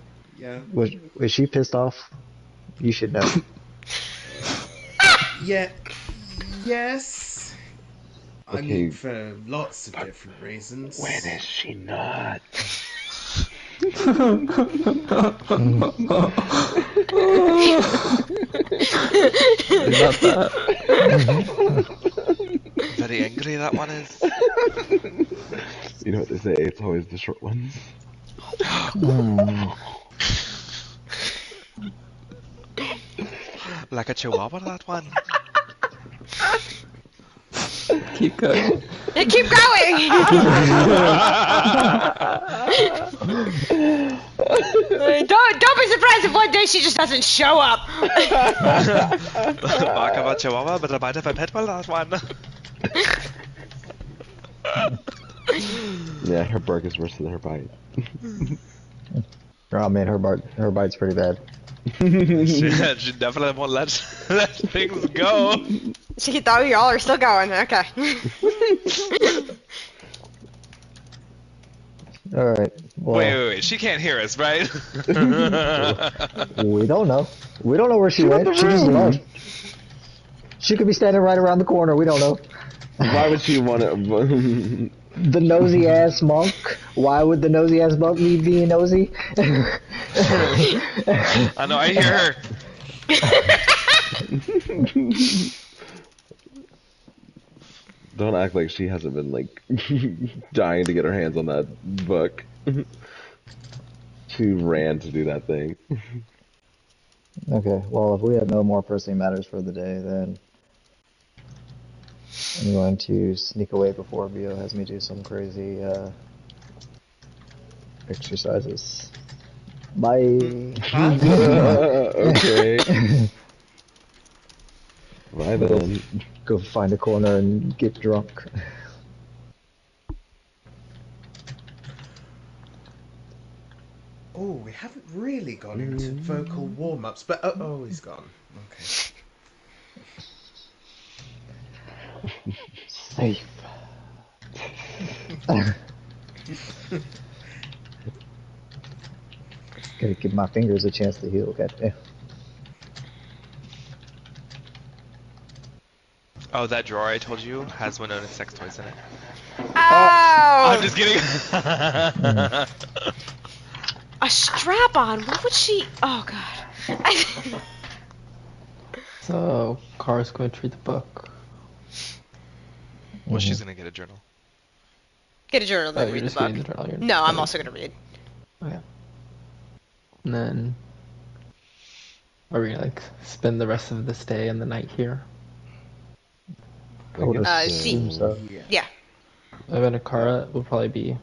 D: Was she pissed off? You should know.
F: Yeah. Yes. I
A: Okay.
F: mean, for lots of different reasons.
A: When is she not?
C: Not that.
E: Very angry that one is.
A: You know what they say? It's always the short ones.
E: Like a chihuahua, that one.
C: Keep going.
B: Yeah, keep going! Don't be surprised if one day she just doesn't show up.
E: Bark of a chihuahua, but a bite of a pit bull, that one.
A: Yeah, her bark is worse than her bite.
D: Oh man, her bite's pretty bad.
E: She definitely won't let things go.
B: She thought y'all are still going. Okay.
D: All right. Well,
E: Wait. Wait, she can't hear us, right?
D: We don't know. We don't know where she went. She just left. She could be standing right around the corner. We don't know.
A: Why would she want to?
D: The nosy ass monk. Why would the nosy ass monk be being nosy?
E: I know, I hear her.
A: Don't act like she hasn't been like dying to get her hands on that book. She ran to do that thing.
D: Okay, well, if we have no more pressing matters for the day, then I'm going to sneak away before Bio has me do some crazy exercises. Bye.
A: Okay. Bye then.
D: Go find a corner and get drunk.
F: Oh, we haven't really gone into vocal warm-ups, but oh, he's gone. Okay.
D: Safe. Gotta give my fingers a chance to heal, goddamn.
E: Oh, that drawer I told you has Winona's sex toys in it.
B: Ow!
E: I'm just kidding.
B: A strap-on. What would she? Oh god.
C: So, Kara's going to read the book.
E: Well, she's gonna get a journal.
B: Get a journal, then
C: You're
B: read the
C: just
B: book.
C: reading the journal.
B: No, I'm also gonna read.
C: Okay. And then, are we gonna like spend the rest of this day and the night here?
D: I would
B: see.
D: assume so.
B: Yeah.
C: Evan and Kara will probably be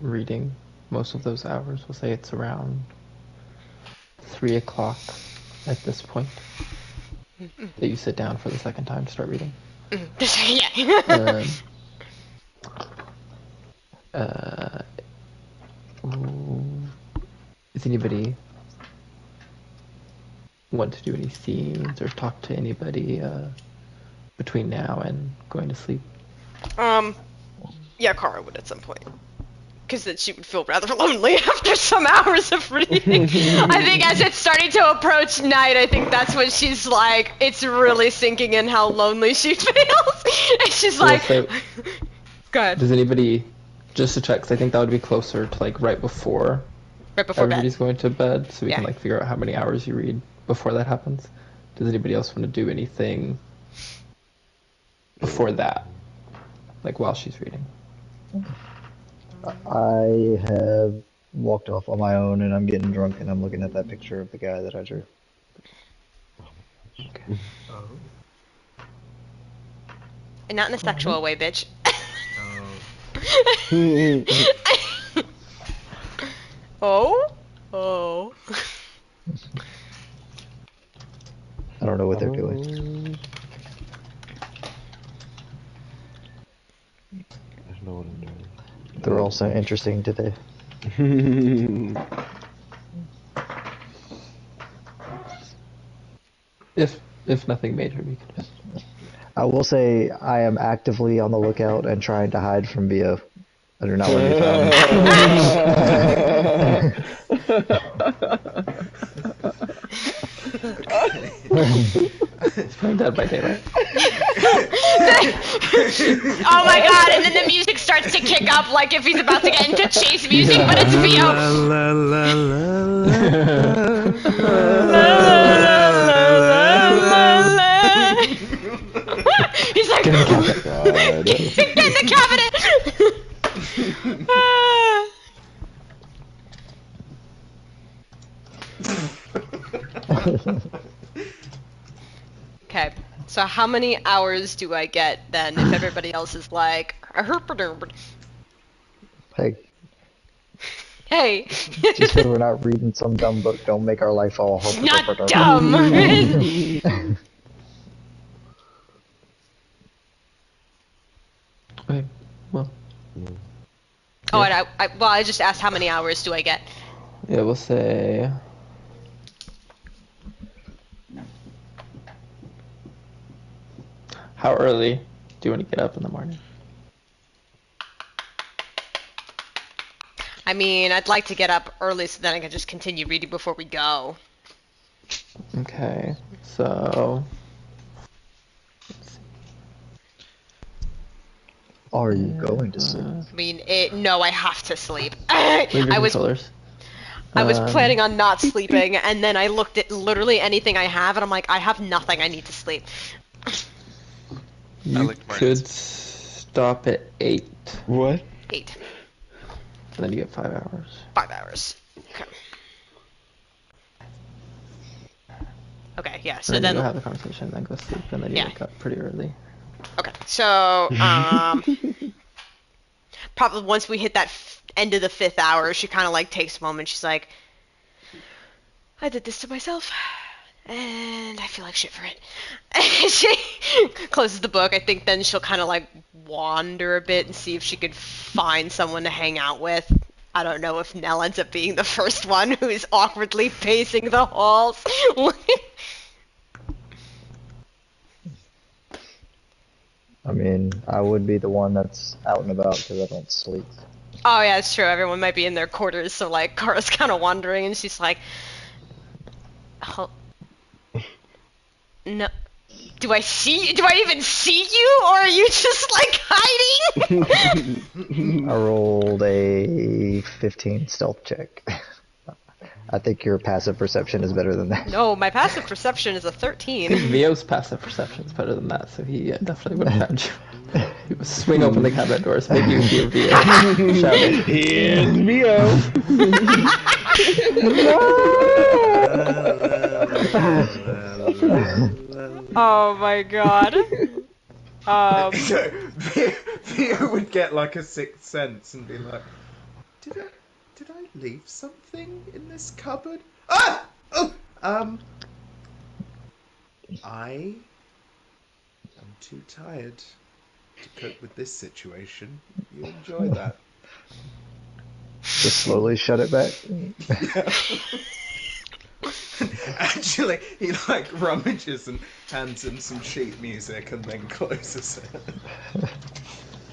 C: reading most of those hours. We'll say it's around 3 o'clock at this point that you sit down for the second time to start reading.
B: Yeah.
C: Does anybody want to do any scenes or talk to anybody between now and going to sleep?
B: Yeah, Kara would at some point. Because then she would feel rather lonely after some hours of reading. I think as it's starting to approach night, I think that's when she's like, it's really sinking in how lonely she feels. And she's like,
C: So,
B: go ahead.
C: does anybody, just to check, 'cause I think that would be closer to like right before everybody's going to bed, so we can like figure out how many hours you read before that happens. Does anybody else want to do anything before that? Like while she's reading?
D: I have walked off on my own and I'm getting drunk and I'm looking at that picture of the guy that I drew.
C: Okay.
F: Oh.
B: And not in a sexual way, bitch.
F: Oh.
B: Oh?
D: I don't know what they're doing.
A: I don't know what I'm doing.
D: They're all so interesting today.
C: If nothing major, we can just...
D: I will say I am actively on the lookout and trying to hide from Bio. I do not want to be found.
C: It's probably dead by daylight.
B: Oh my god, and then the music starts to kick up like if he's about to get into chase music, but it's Theo. He's like, get in the cabinet! Okay, so how many hours do I get then if everybody else is like,
D: Hey,
B: hey,
D: just because we're not reading some dumb book, don't make our life all
B: not dumb.
C: Okay, well,
B: Oh, and I just asked how many hours do I get?
C: yeah, we'll say... How early do you want to get up in the morning?
B: I mean, I'd like to get up early so then I can just continue reading before we go.
C: Okay, so
D: Are you going to sleep?
B: I mean, no, I have to sleep.
C: leave your
B: I was
C: controllers.
B: planning on not sleeping, and then I looked at literally anything I have, and I'm like, I have nothing. I need to sleep.
C: You
E: like Martin's.
C: could stop at 8,
A: What?
B: 8.
C: and then you get 5 hours.
B: 5 hours. Okay. Okay, yeah, so
C: And then you
B: then...
C: go have the conversation, then go sleep, and then you
B: Yeah.
C: wake up pretty early.
B: Okay, so, probably once we hit that end of the 5th hour, she kind of, like, takes a moment. She's like, I did this to myself, and I feel like shit for it. And she closes the book. I think then she'll kind of, like, wander a bit and see if she could find someone to hang out with. I don't know if Nell ends up being the first one who's awkwardly pacing the halls.
D: I mean, I would be the one that's out and about because I don't sleep.
B: Oh yeah, it's true. Everyone might be in their quarters, so like Kara's kind of wandering, and she's like, "Oh, no, do I even see you, or are you just like hiding?"
D: I rolled a 15 stealth check. I think your passive perception is better than that.
B: No, my passive perception is a 13.
C: Vio's passive perception is better than that, so he definitely would have found you. He would swing open the cabinet doors, make you hear Vio shouting.
A: Here's Mio.
B: Oh my god.
F: So Theo would get like a sixth sense and be like, did I leave something in this cupboard? Ah! Oh! I am too tired to cope with this situation. You enjoy that.
D: Just slowly shut it back.
F: Actually, he like rummages and hands him some sheet music and then closes it.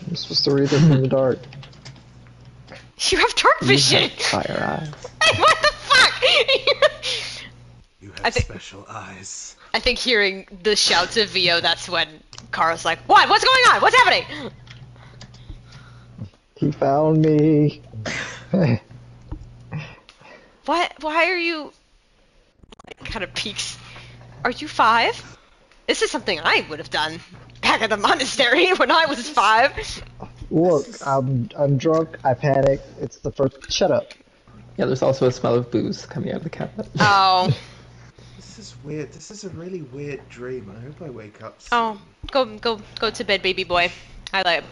D: You're supposed to read it from the dark.
B: You have dark
C: You
B: vision.
C: have fire eyes.
B: What the fuck?
F: You
B: I
F: have
B: think-
F: special eyes.
B: I think hearing the shouts of Vio, that's when Kara's like, "What? What's going on? What's happening?"
D: He found me.
B: What? Why are you... Kind of peeks. Are you 5? This is something I would have done back at the monastery when I was 5.
D: Look, I'm drunk. I panic. It's the first. Shut up.
C: Yeah, there's also a smell of booze coming out of the cabinet.
B: Oh.
F: This is weird. This is a really weird dream. I hope I wake up soon.
B: Oh. Go to bed, baby boy. I like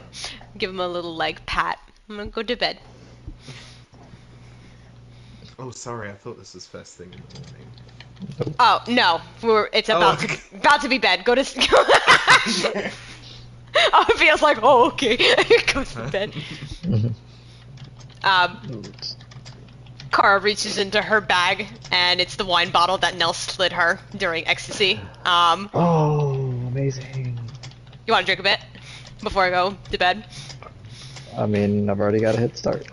B: give him a little like pat. I'm gonna go to bed.
F: Oh, sorry. I thought this was first thing in the morning.
B: Oh no, it's about
F: okay.
B: about to be bed. Go to. Oh, it feels like okay. Go to bed. Kara reaches into her bag, and it's the wine bottle that Nell slid her during ecstasy.
D: Oh, amazing.
B: You want to drink a bit before I go to bed?
D: I mean, I've already got a head start.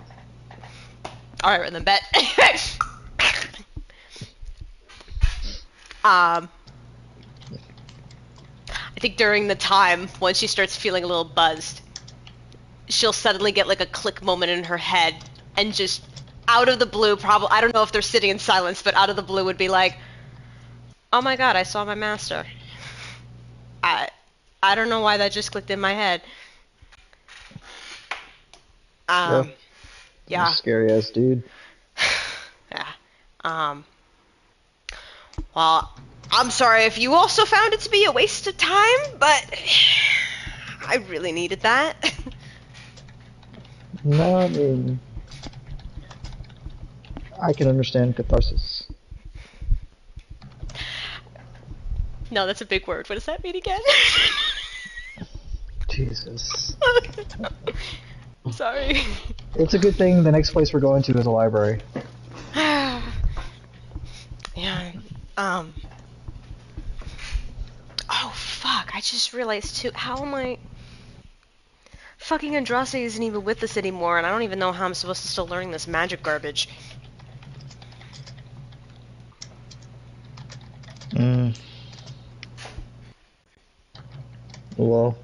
B: All right, then bet. I think during the time when she starts feeling a little buzzed, she'll suddenly get like a click moment in her head, and just out of the blue, probably I don't know if they're sitting in silence, but out of the blue would be like, "Oh my god, I saw my master." I don't know why that just clicked in my head. Yeah.
D: Scary ass dude.
B: Yeah. Well, I'm sorry if you also found it to be a waste of time, but I really needed that.
D: No, I mean, I can understand catharsis.
B: No, that's a big word. What does that mean again?
D: Jesus.
B: Sorry.
D: It's a good thing the next place we're going to is a library.
B: Yeah. Oh, fuck. I just realized, too. How am I... fucking Andraste isn't even with us anymore, and I don't even know how I'm supposed to still learning this magic garbage.
D: Well,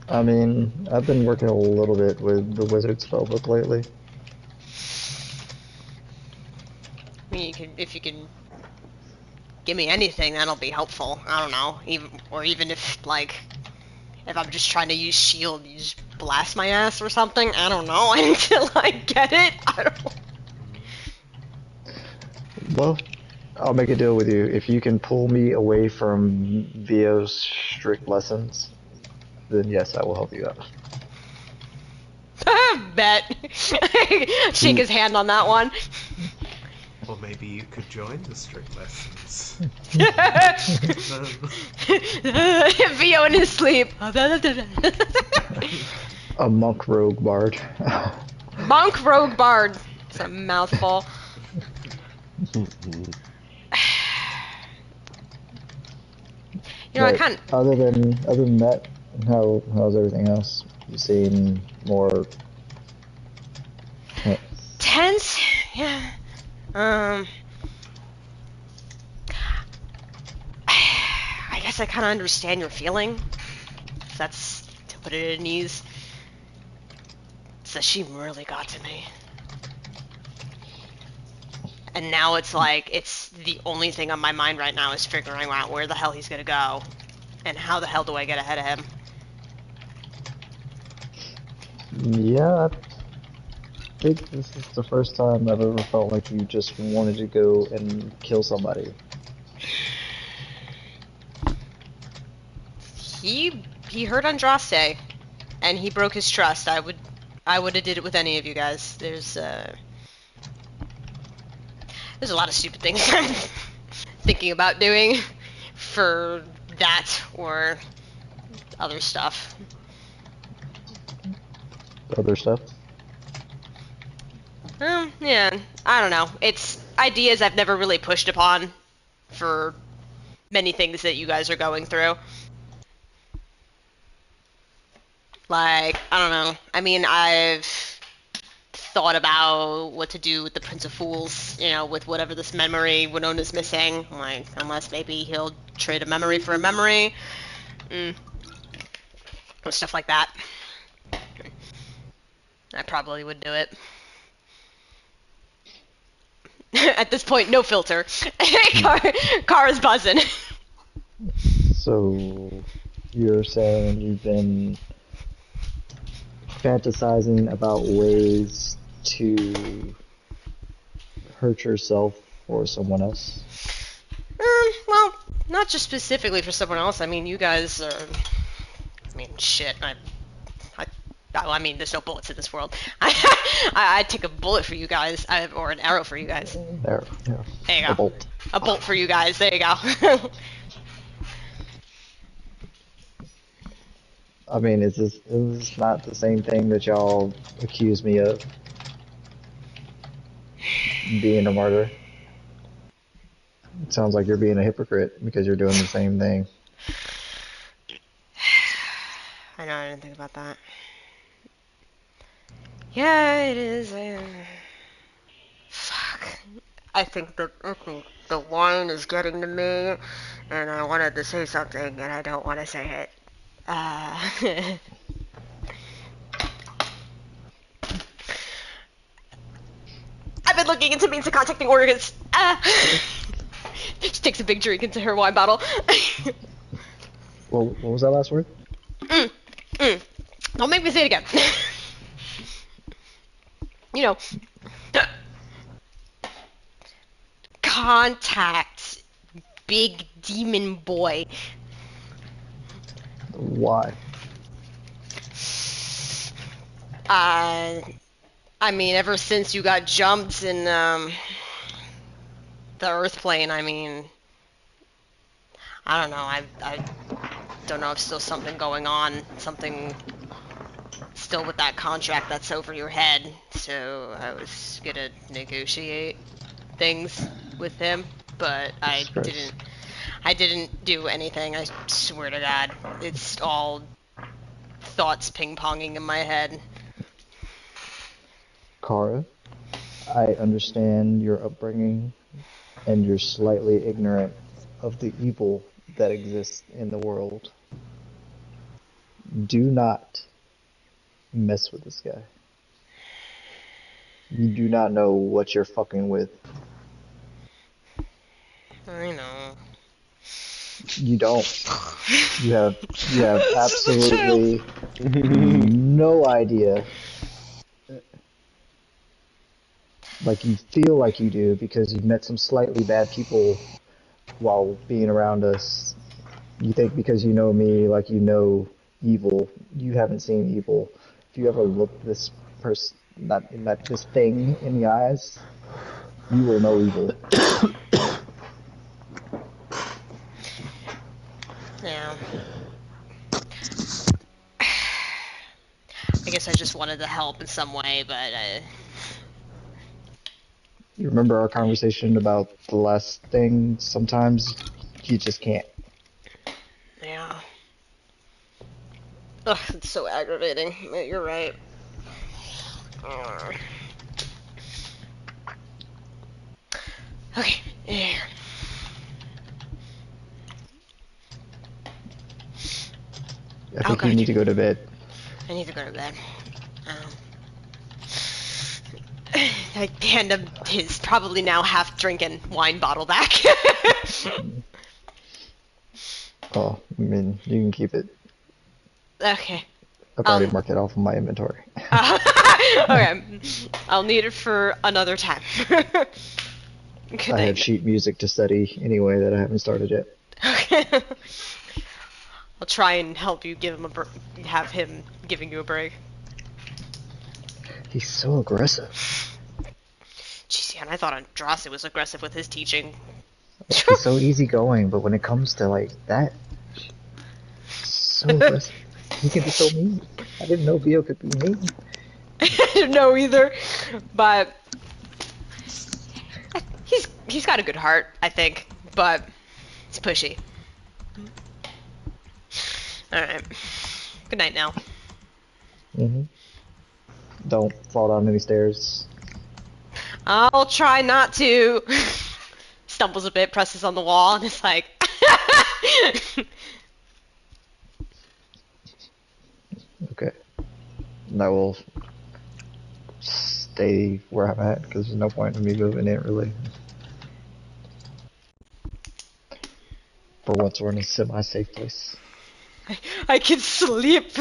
D: I mean, I've been working a little bit with the wizard spellbook lately.
B: I mean, if you can give me anything, that'll be helpful. I don't know, even if like, if I'm just trying to use shield, you just blast my ass or something. I don't know until I get it. I don't.
D: Well, I'll make a deal with you. If you can pull me away from Vio's strict lessons, then yes, I will help you out.
B: Bet. Shake his hand on that one.
F: Or maybe you could join the strict lessons.
B: Vio in his sleep.
D: A monk rogue bard.
B: Monk rogue bard. It's a mouthful. You know, I
D: But
B: kind of...
D: other than that, how's everything else? You seem more tense.
B: Tense? Yeah. I guess I kind of understand your feeling. That's to put it at ease. So she really got to me. And now it's like, it's the only thing on my mind right now is figuring out where the hell he's gonna go. And how the hell do I get ahead of him?
D: Yeah, I think this is the first time I've ever felt like you just wanted to go and kill somebody.
B: He hurt Andraste, and he broke his trust. I would have did it with any of you guys. There's a lot of stupid things I'm thinking about doing for that or other stuff.
D: Other stuff?
B: Yeah, I don't know. It's ideas I've never really pushed upon for many things that you guys are going through. Like, I don't know. I mean, I've thought about what to do with the Prince of Fools, you know, with whatever this memory Winona's missing. Like, unless maybe he'll trade a memory for a memory. Or stuff like that. I probably would do it. At this point, no filter. Car is buzzing.
D: So, you're saying you've been fantasizing about ways to hurt yourself or someone else?
B: Well, not just specifically for someone else. I mean, you guys are... I mean, shit. I mean, there's no bullets in this world. I'd take a bullet for you guys, or an arrow for you guys.
D: There, yeah.
B: There you go.
D: A bolt.
B: A bolt for you guys. There you go.
D: I mean, is this not the same thing that y'all accuse me of? Being a martyr? It sounds like you're being a hypocrite because you're doing the same thing.
B: I know, I didn't think about that. Yeah, it is. Fuck. I think the wine is getting to me, and I wanted to say something, and I don't want to say it. I've been looking into means of contacting organs. She takes a big drink into her wine bottle.
D: Well, what was that last word?
B: Don't make me say it again. You know, contact big demon boy.
D: Why?
B: I mean, ever since you got jumped in the Earth plane, I mean, I don't know. I don't know if still something going on, something still with that contract that's over your head. So I was gonna negotiate things with him, but I didn't do anything. I swear to God, it's all thoughts ping-ponging in my head.
D: Kara, I understand your upbringing, and you're slightly ignorant of the evil that exists in the world. Do not mess with this guy. You do not know what you're fucking with.
B: I know.
D: You don't. You have absolutely no idea. Like, you feel like you do because you've met some slightly bad people while being around us. You think because you know me, like you know evil. You haven't seen evil. If you ever look this person, this thing in the eyes, you will know evil.
B: Yeah. I guess I just wanted to help in some way, but
D: You remember our conversation about the last thing? Sometimes you just can't.
B: yeah. Ugh, it's so aggravating. You're right. Okay. Yeah.
D: I think you
B: God.
D: need to go to bed.
B: I need to go to bed. I hand him his probably now half drinking wine bottle back.
D: Oh, I mean, you can keep it.
B: Okay.
D: I've already marked it off in my inventory.
B: Okay. I'll need it for another time. Good
D: I
B: night.
D: have sheet music to study anyway that I haven't started yet.
B: Okay. I'll try and help you give him have him giving you a break.
D: He's so aggressive.
B: Jeez, yeah, and I thought Andraste was aggressive with his teaching.
D: He's so easygoing, but when it comes to like that, so aggressive. He can be so mean. I didn't know Vio could be mean.
B: I don't know either, but he's got a good heart, I think, but he's pushy. All right. Good night now.
D: Don't fall down any stairs.
B: I'll try not to. Stumbles a bit, presses on the wall, and it's like.
D: Okay. And I will stay where I'm at because there's no point in me moving in really. For once, we're in a semi-safe place.
B: I can sleep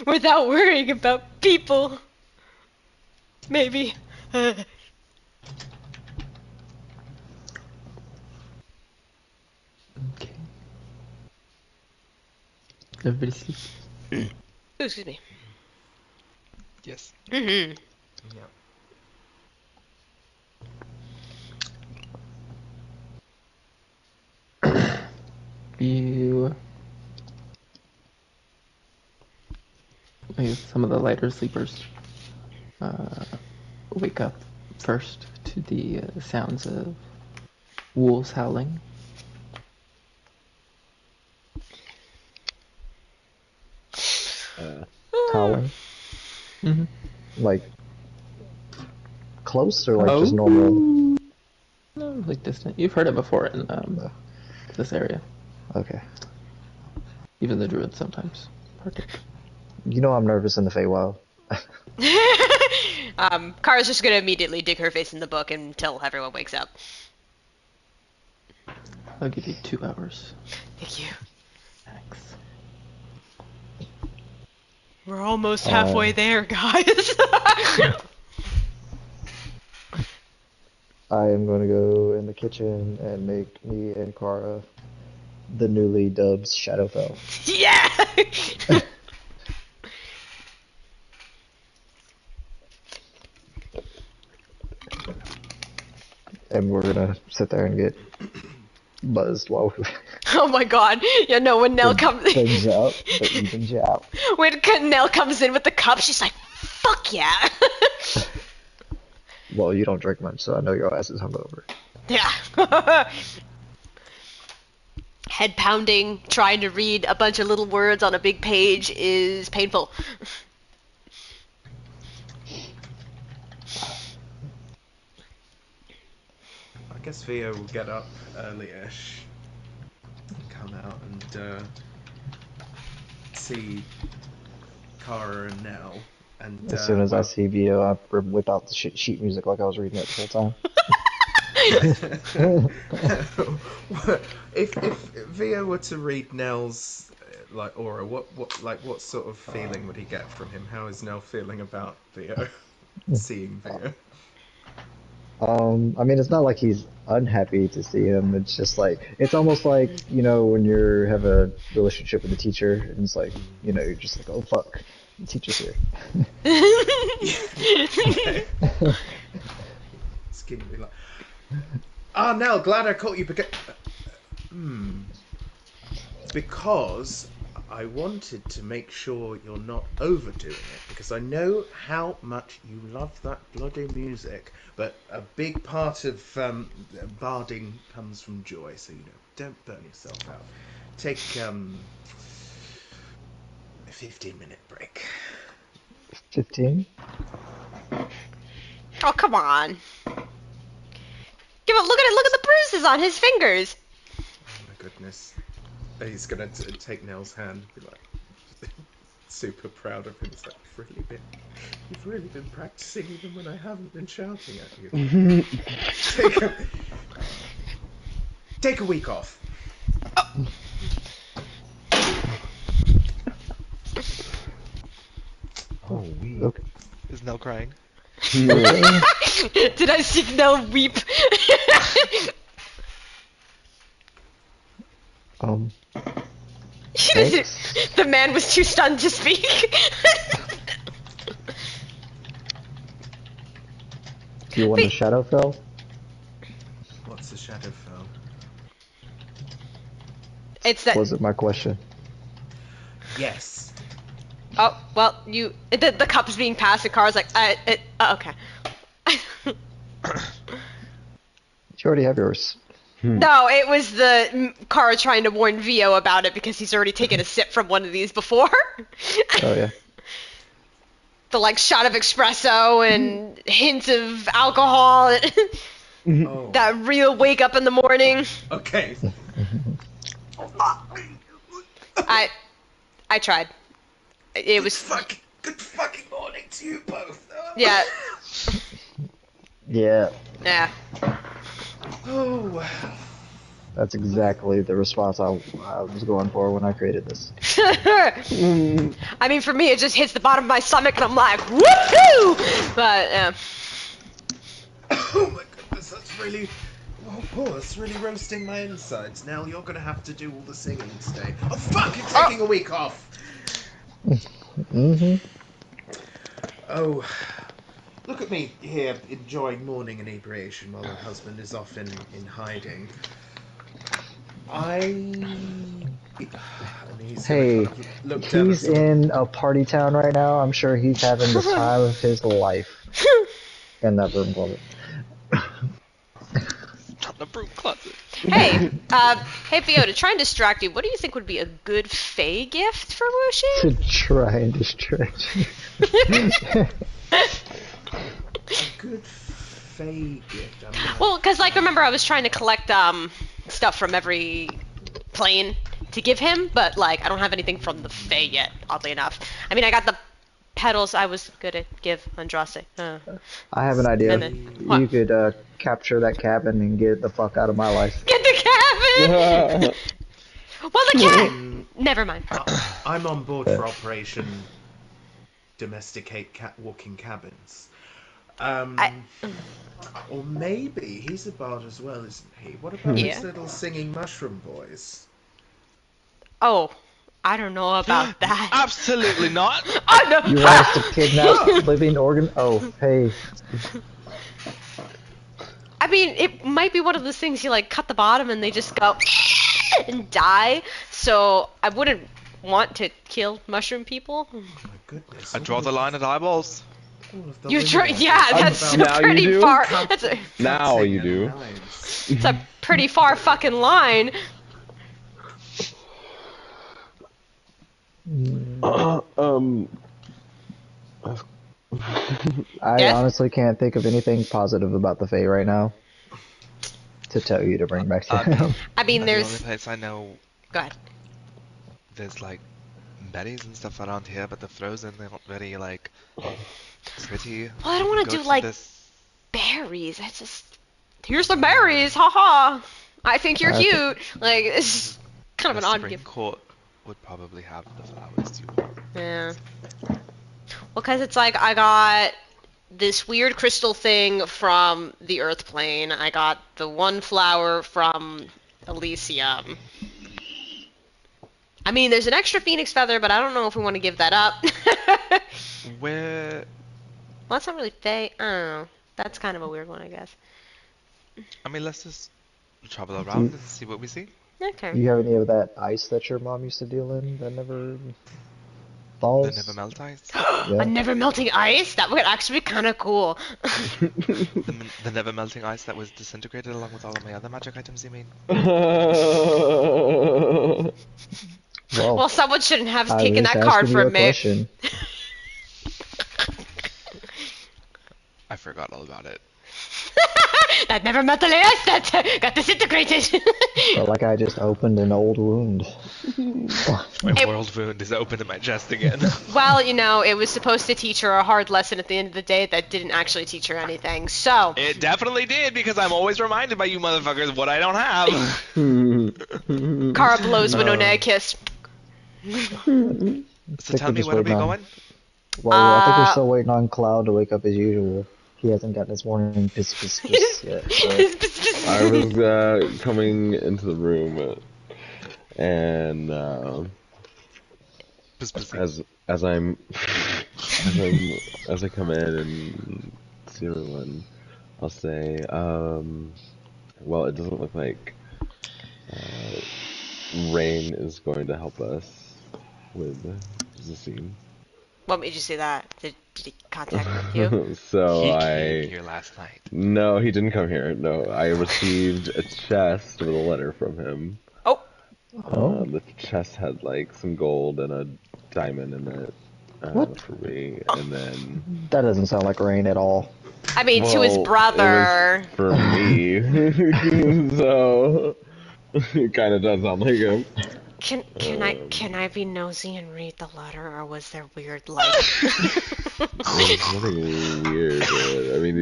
B: without worrying about people. Maybe.
C: Okay. Everybody sleep.
B: Ooh, excuse me.
E: Yes.
B: Mm-hmm.
C: You, I guess some of the lighter sleepers wake up first to the sounds of wolves howling.
D: Howling?
C: Mm-hmm.
D: Like, close or like just normal?
C: No, like distant. You've heard it before in this area.
D: Okay.
C: Even the druids sometimes partake.
D: You know I'm nervous in the Feywild.
B: Kara's just gonna immediately dig her face in the book until everyone wakes up.
C: I'll give you 2 hours.
B: Thank you.
C: Thanks.
B: We're almost halfway there, guys.
D: I am going to go in the kitchen and make me and Kara the newly dubbed Shadowfell.
B: Yeah!
D: And we're gonna sit there and get buzzed while we
B: Oh my god. Yeah, no, when Nell comes
D: things up, but evens you out.
B: when Nell comes in with the cup, she's like, fuck yeah.
D: Well, you don't drink much, so I know your ass is hungover.
B: Yeah. head pounding, trying to read a bunch of little words on a big page is painful.
F: I guess Theo will get up early-ish and come out and see Kara and Nell. And
D: As soon as I see Vio, I whip out the sheet music like I was reading it the whole time.
F: if Vio were to read Nell's like aura, what sort of feeling would he get from him? How is Nell feeling about Vio? Seeing Vio?
D: I mean, it's not like he's unhappy to see him. It's just like, it's almost like, you know, when you have a relationship with a teacher, and it's like, you know, you're just like, oh fuck, the teacher's here.
F: Okay. It's giving me like, Nell, glad I caught you because I wanted to make sure you're not overdoing it, because I know how much you love that bloody music, but a big part of barding comes from joy, so, you know, don't burn yourself out. Take a 15-minute break.
D: 15?
B: Oh, come on. Give a look at it. Look at the bruises on his fingers.
F: Oh my goodness. He's gonna take Nell's hand and be like, super proud of him. It's like, you've really been practicing even when I haven't been shouting at you. Take a week off.
A: Oh, weak.
D: Okay.
E: Is Nell crying?
B: Did I see Nell weep?
D: Thanks.
B: The man was too stunned to speak.
D: Do you want a Shadowfell?
F: What's a Shadowfell?
B: It's that.
D: Was it my question?
F: Yes.
B: Oh well, the cup's being passed. The car's like, okay.
D: You already have yours.
B: No, it was the car trying to warn Vio about it because he's already taken a sip from one of these before.
D: Oh yeah.
B: The like shot of espresso and hints of alcohol.
F: Oh.
B: That real wake up in the morning.
F: Okay.
B: I tried. It was
F: good fucking morning to you both.
B: yeah.
D: Yeah.
B: Yeah.
F: Oh wow.
D: That's exactly the response I was going for when I created this.
B: I mean, for me, it just hits the bottom of my stomach, and I'm like, woohoo! But
F: Oh my goodness, that's really roasting my insides. Nell, you're gonna have to do all the singing today. Oh fuck! You're taking a week off.
D: Mm-hmm.
F: Oh, look at me here enjoying morning inebriation while her husband is off in hiding.
D: Hey, he's in a party town right now. I'm sure he's having the time of his life in that broom closet.
E: Not the broom closet.
B: hey, hey, Theo, to try and distract you, what do you think would be a good Fae gift for Wushin?
D: To try and distract you.
F: A good Fae gift.
B: Well, because like remember, I was trying to collect stuff from every plane to give him, but like I don't have anything from the Fae yet. Oddly enough, I mean I got the petals I was gonna give Andraste.
D: I have an idea.
B: What?
D: You could capture that cabin and get the fuck out of my life.
B: Get the cabin. Well, the cat. Never mind.
F: I'm on board for Operation Domesticate Walking Cabins. Or maybe he's a bard as well, isn't he? What about those little singing mushroom boys?
B: Oh, I don't know about that.
E: Absolutely not.
B: Oh no.
D: You want us to kidnap living organ? Oh, hey.
B: I mean, it might be one of those things you like cut the bottom and they just go and die. So I wouldn't want to kill mushroom people.
F: Oh my goodness.
E: I draw the line at eyeballs.
B: You try, yeah, that's
A: now you
B: pretty
A: do?
B: far. That's
A: Now you do.
B: it's a pretty far fucking line.
A: Um,
D: I
B: Yes?
D: honestly can't think of anything positive about the Fae right now to tell you to bring back to him.
B: I mean,
E: The only
B: there's.
E: place I know
B: Go ahead.
E: there's like berries and stuff around here, but they're frozen. They aren't very like pretty.
B: Well, I don't
E: We
B: want
E: can
B: to
E: go
B: do like
E: this.
B: berries. I just. Here's some berries, haha. I think you're
D: Okay.
B: cute. Like, it's kind of
E: The
B: an odd
E: spring
B: gift.
E: court would probably have the flowers you want.
B: Yeah. Well, because it's like I got this weird crystal thing from the Earth plane. I got the one flower from Elysium. I mean, there's an extra phoenix feather, but I don't know if we want to give that up.
E: Where?
B: Well, that's not really Fae. I don't know. That's kind of a weird one, I guess.
E: I mean, let's just travel
D: Do
E: around and see what we see.
B: Okay.
D: you have any of that ice that your mom used to deal in that never
E: The
D: falls?
E: never melt ice.
B: A never melting ice? That would actually be kind of cool.
E: The never melting ice that was disintegrated along with all of my other magic items. You mean?
B: Well, someone shouldn't have
D: I
B: taken
D: was
B: that
D: just
B: card
D: asking you a
B: from me.
D: question.
E: I forgot all about it.
B: That never melted ice that got disintegrated.
D: Felt like I just opened an old wound.
E: My
B: It-
E: world wound is open in my chest again.
B: Well, you know, it was supposed to teach her a hard lesson at the end of the day that didn't actually teach her anything. So,
E: It definitely did, because I'm always reminded by you motherfuckers what I don't have.
B: Kara blows Winona a kiss.
E: So tell me, where are we going?
D: Well, I think we're
B: Uh,
D: still waiting on Cloud to wake up as usual. He hasn't gotten his morning piss yet. So.
A: I was coming into the room, and as I'm as I come in and see everyone, I'll say, well, it doesn't look like Rain is going to help us with the scene.
B: what made you say that? Did he contact you?
A: So
E: He
A: I
E: came here last night.
A: No, he didn't come here. No, I received a chest with a letter from him.
B: Oh,
A: The chest had like some gold and a diamond in it
D: What?
A: for me, and then
D: That doesn't sound like Rain at all.
B: I mean, to his
A: well,
B: brother.
A: it was for me, so it kind of does sound like him.
B: Can I be nosy and read the letter, or was there weird like?
A: There's nothing weird. I mean,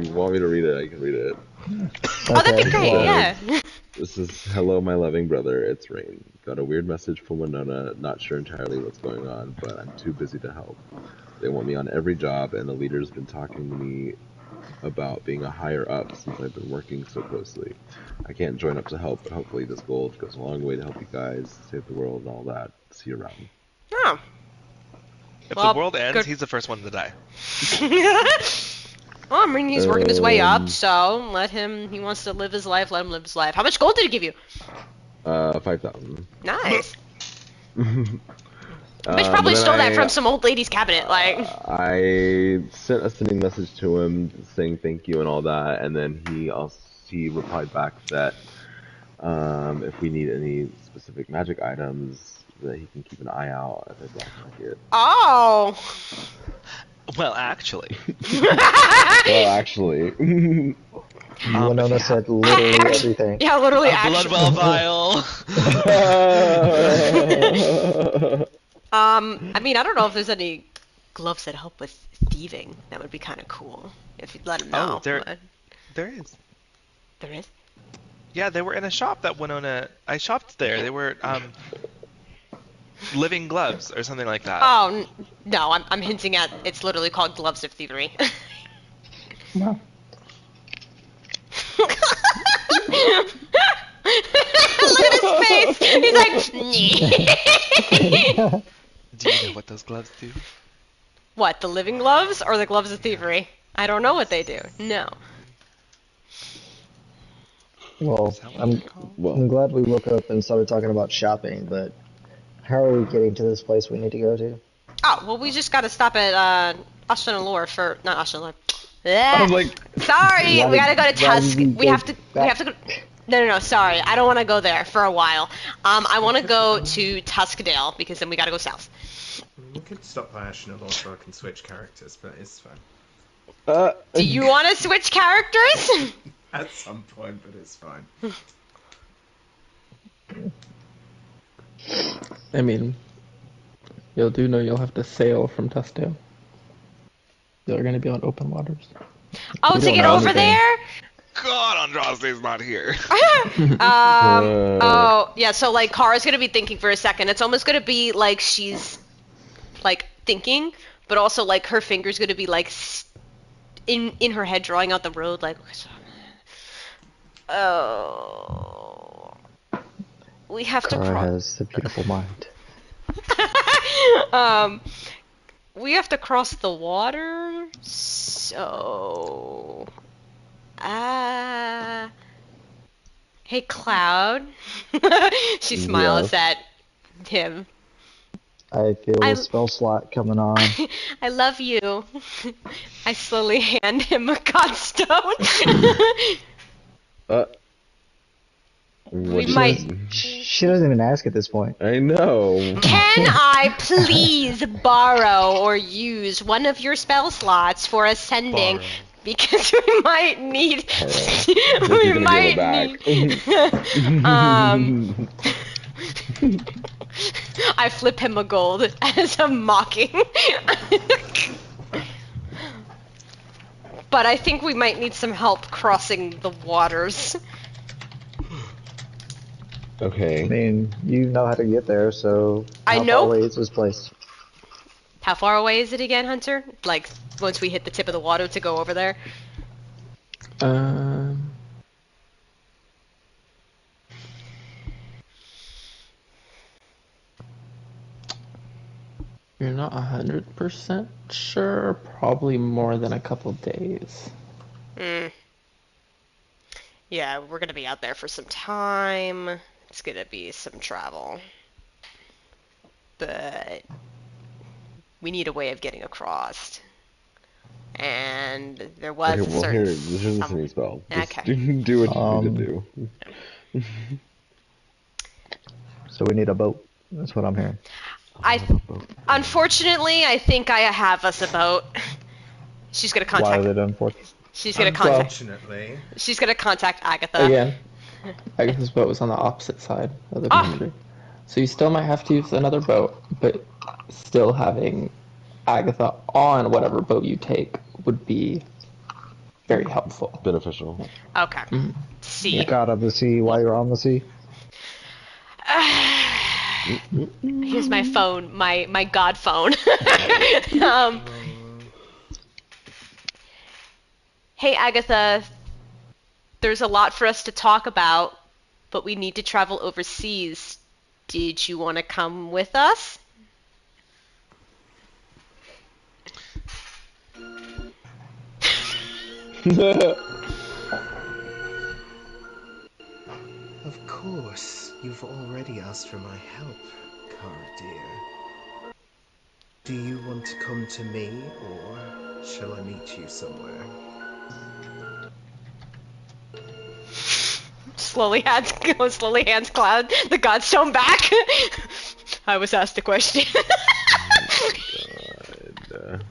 A: you want me to read it? I can read it.
B: Oh, that'd be
D: Okay,
B: great.
D: well,
B: Yeah.
A: This is, hello, my loving brother, it's Rain. Got a weird message from Winona, not sure entirely what's going on, but I'm too busy to help. They want me on every job, and the leader's been talking to me about being a higher up since I've been working so closely. I can't join up to help, but hopefully this gold goes a long way to help you guys, save the world and all that. See you around.
B: Oh.
E: If
B: Well,
E: the world ends,
B: good.
E: he's the first one to die.
B: Well, I mean, he's working his way up, so let him. He wants to live his life. Let him live his life. How much gold did he give you?
A: 5,000.
B: Nice. Bitch probably stole that from some old lady's cabinet. Like.
A: I sent a sending message to him saying thank you and all that, and then he replied back that if we need any specific magic items, that he can keep an eye out at the black market.
B: Oh.
E: Well, actually.
A: Well, actually,
D: Winona said literally everything.
B: Yeah, literally.
E: A Bloodwell vial.
B: I mean, I don't know if there's any gloves that help with thieving. That would be kind of cool if you'd let him know.
E: Oh, there
B: but
E: is.
B: there is.
E: Yeah, they were in a shop that Winona. I shopped there. They were living gloves or something like that.
B: Oh no, I'm hinting at it's literally called gloves of thievery.
D: Well,
B: Look at his face. He's like, "Nyeh."
E: Do you know what those gloves do?
B: What, the living gloves or the gloves of thievery? I don't know what they do. No.
D: well,
E: Is that what
D: I'm
E: they're called?
D: I'm glad we woke up and started talking about shopping, but how are we getting to this place we need to go to?
B: Oh, well, we just gotta stop at Ashton and Lore for not Ashton and Lore.
A: I was like,
B: Sorry,
D: Why
B: we gotta go to
D: why
B: Tusk.
D: did
B: We have to. We
D: back?
B: have to go. No, sorry. I don't want to go there for a while. I want to go to Tuskdale because then we gotta go south.
F: We could stop by Ashnelor so I can switch characters, but it's fine.
B: Do you want to switch characters?
F: At some point, but it's fine.
C: I mean, you'll have to sail from Tuskdale. You're going to be on open waters.
B: Oh,
D: We
B: to
D: don't
B: get
D: know
B: over
D: anything.
B: there?
E: God, Andraste's not here.
B: Oh, yeah, so, like, Kara's gonna be thinking for a second. It's almost gonna be like she's, like, thinking, but also, like, her finger's gonna be, like, in her head drawing out the road, like, oh... We have to
D: Kara
B: cross...
D: has a beautiful mind.
B: We have to cross the water, so... Hey, Cloud. She smiles
A: Yes.
B: at him.
D: I feel
B: I-
D: a spell slot coming on.
B: I love you. I slowly hand him a godstone.
A: What
B: might-
D: She doesn't even ask at this point.
A: I know.
B: Can I please borrow or use one of your spell slots for ascending?
F: Borrow.
B: Because we might need.
A: Like
B: we
A: you're gonna
B: might
A: give it back.
B: need. I flip him a gold as a mocking. But I think we might need some help crossing the waters.
D: I
A: Okay.
D: mean, you know how to get there, so
B: I
D: how
B: know.
D: far away is this place?
B: How far away is it again, Hunter? Like, once we hit the tip of the water to go over there?
C: You're not 100% sure. Probably more than a couple days.
B: Yeah, we're gonna be out there for some time. It's gonna be some travel. But we need a way of getting across. And there was
A: Okay,
B: a
A: well
B: certain...
A: here's a singing spell. Just
B: Okay.
A: do what you need to do.
D: So we need a boat. That's what I'm hearing.
B: Unfortunately, I think I have us a boat. She's gonna
D: Why
B: contact...
D: is it unfortunate?
B: She's gonna contact...
F: Unfortunately,
B: She's gonna contact Agatha.
C: Again, Agatha's boat was on the opposite side of the
B: Ah.
C: boundary. So you still might have to use another boat, but still having Agatha on whatever boat you take would be very helpful.
A: Beneficial.
B: Okay. See.
D: God of the sea while you're on the sea.
B: Here's my phone, my god phone. Hey Agatha, there's a lot for us to talk about, but we need to travel overseas. Did you want to come with us?
F: of course, you've already asked for my help, Cara dear. Do you want to come to me, or shall I meet you somewhere?
B: Slowly hands Cloud the godstone back. I was asked a question.
A: God.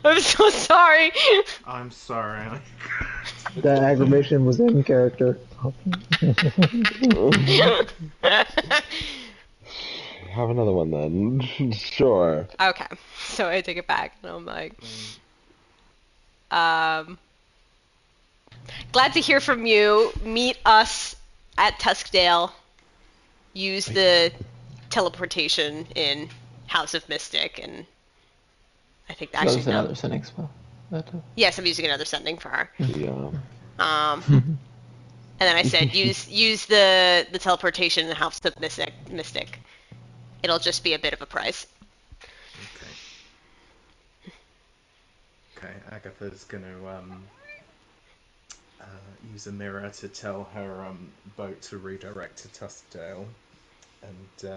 B: I'm so sorry.
F: I'm sorry.
D: That aggravation was in character.
A: Have another one then. Sure.
B: Okay, so I take it back, and I'm like, glad to hear from you. Meet us at Tuskdale. Use the teleportation in House of Mystic, and I think
C: That
B: actually
C: was
B: no.
C: another sending spell.
B: Yes, I'm using another sending for her.
A: Yeah.
B: And then I said use the teleportation in the House of Mystic. It'll just be a bit of a price.
F: Okay, Agatha's gonna use a mirror to tell her boat to redirect to Tuskdale and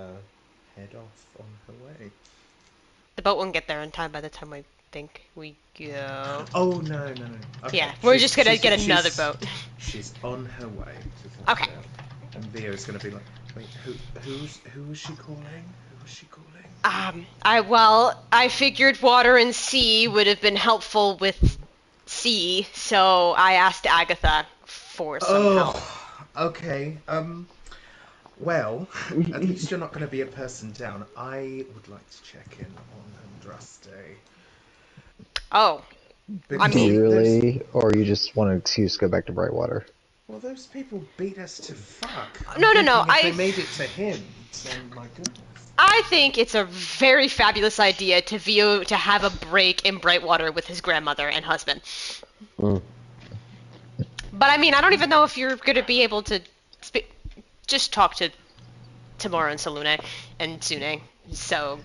F: head off on her way.
B: The boat won't get there in time by the time they think we go.
F: Oh, no. Okay.
B: Yeah, we're just gonna get
F: she's-
B: another boat.
F: She's on her way to find
B: Okay.
F: out. And Vio's gonna be like, wait, who was she calling? Who was she calling?
B: I figured water and sea would have been helpful with sea, so I asked Agatha for some help.
F: Okay. Well, at least you're not going to be a person down. I would like to check in on Andraste.
B: Oh,
F: Because
D: Do you
F: those-
D: really, or you just want an excuse to go back to Brightwater?
F: Well, those people beat us to fuck.
B: No,
F: I'm
B: no,
F: thinking if they made it to him, then my goodness.
B: I think it's a very fabulous idea to Vio to have a break in Brightwater with his grandmother and husband.
A: Mm.
B: But I mean, I don't even know if you're going to be able to just talk to Tamora and Salune and Tsune. So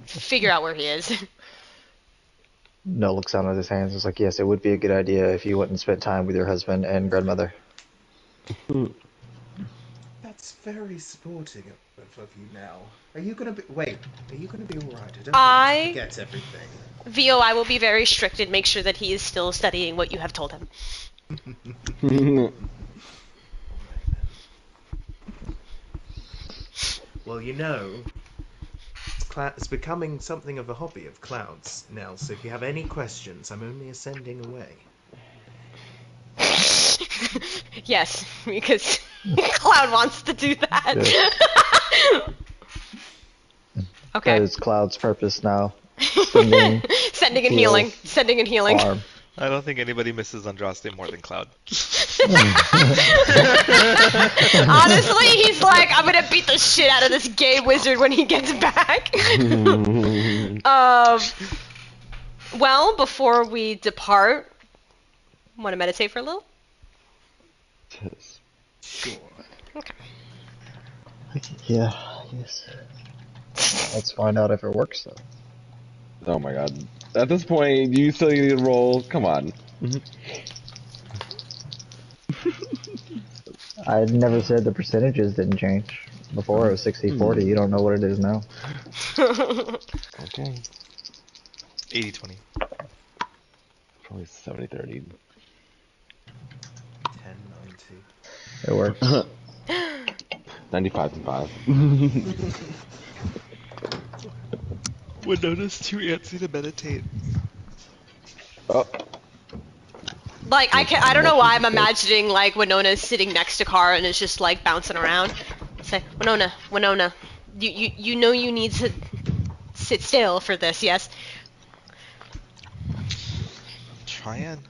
B: figure out where he is.
D: No looks down at his hands. It's like, yes, it would be a good idea if you went and spent time with your husband and grandmother.
F: That's very sporting of you now. Are you gonna be? Wait, are you gonna be all right? I don't
B: I-
F: want you to forget everything.
B: Vio, I will be very strict and make sure that he is still studying what you have told him.
F: Well, it's becoming something of a hobby of Cloud's now. So if you have any questions, I'm only ascending away.
B: Yes, because Cloud wants to do that. Okay.
D: That is Cloud's purpose now. Sending
B: Sending and
D: heal
B: healing. Sending and healing.
D: farm.
E: I don't think anybody misses Andraste more than Cloud.
B: Honestly, he's like, I'm gonna beat the shit out of this gay wizard when he gets back. Well, before we depart, want to meditate for a little?
A: Yes.
F: Sure.
B: Okay.
D: Yeah, yes. Let's find out if it works, though.
A: Oh my god. At this point, you still need to roll. Come on.
D: I never said the percentages didn't change. Before it was 60-40. You don't know what it is now.
A: Okay.
E: 80-20.
A: Probably 70-30.
F: 1090.
D: It works.
A: 95-5.
E: Winona's too antsy to meditate.
A: Oh.
B: Like, I don't know why I'm imagining, like, Winona is sitting next to Kara and is just, like, bouncing around. It's like, Winona, you know you need to sit still for this, yes?
E: Trying.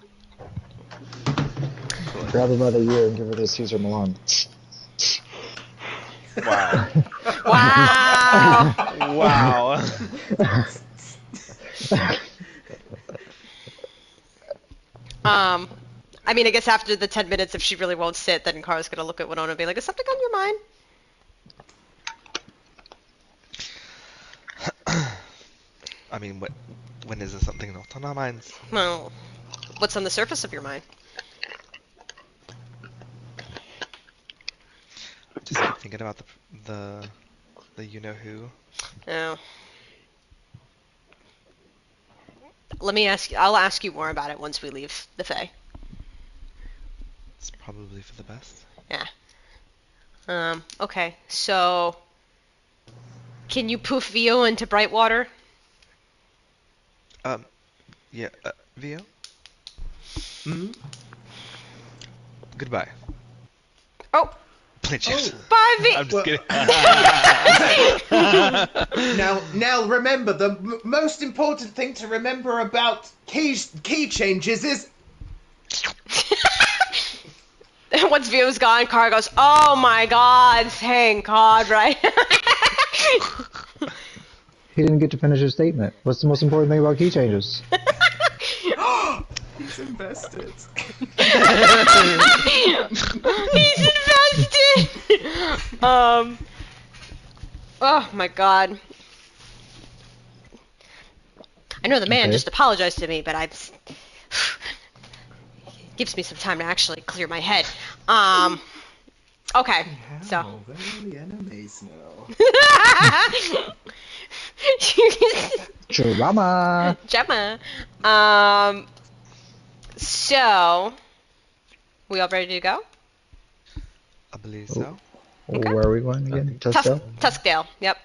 D: Grab her by the ear and give her the Caesar Milan.
E: Wow.
B: Wow!
E: Wow.
B: I mean, I guess after the 10 minutes, if she really won't sit, then Kara's gonna look at Winona and be like, is something on your mind?
E: I mean, when is there something not on our minds?
B: Well, what's on the surface of your mind?
E: Just keep thinking about the you know who.
B: Oh. I'll ask you more about it once we leave the Fae.
E: It's probably for the best.
B: Yeah. Okay, so can you poof Vio into Brightwater?
E: Yeah, Vio?
F: Hmm?
E: Goodbye.
B: Oh,
E: Plinches.
B: bye Vio!
E: I'm just kidding.
F: Now remember, the most important thing to remember about key changes is...
B: Once Vio's gone, Kara goes, oh my god, thank god, right?
D: He didn't get to finish his statement. What's the most important thing about key changes?
F: He's invested.
B: He's invested! Oh my god. I know the man
D: Okay.
B: just apologized to me, but gives me some time to actually clear my head. Okay, so.
F: How? They're only enemies now.
D: Drama.
B: Gemma. So, we all ready to go?
E: I believe so.
B: Okay.
D: Where are we going again? Tuskdale?
B: Tuskdale. Yep.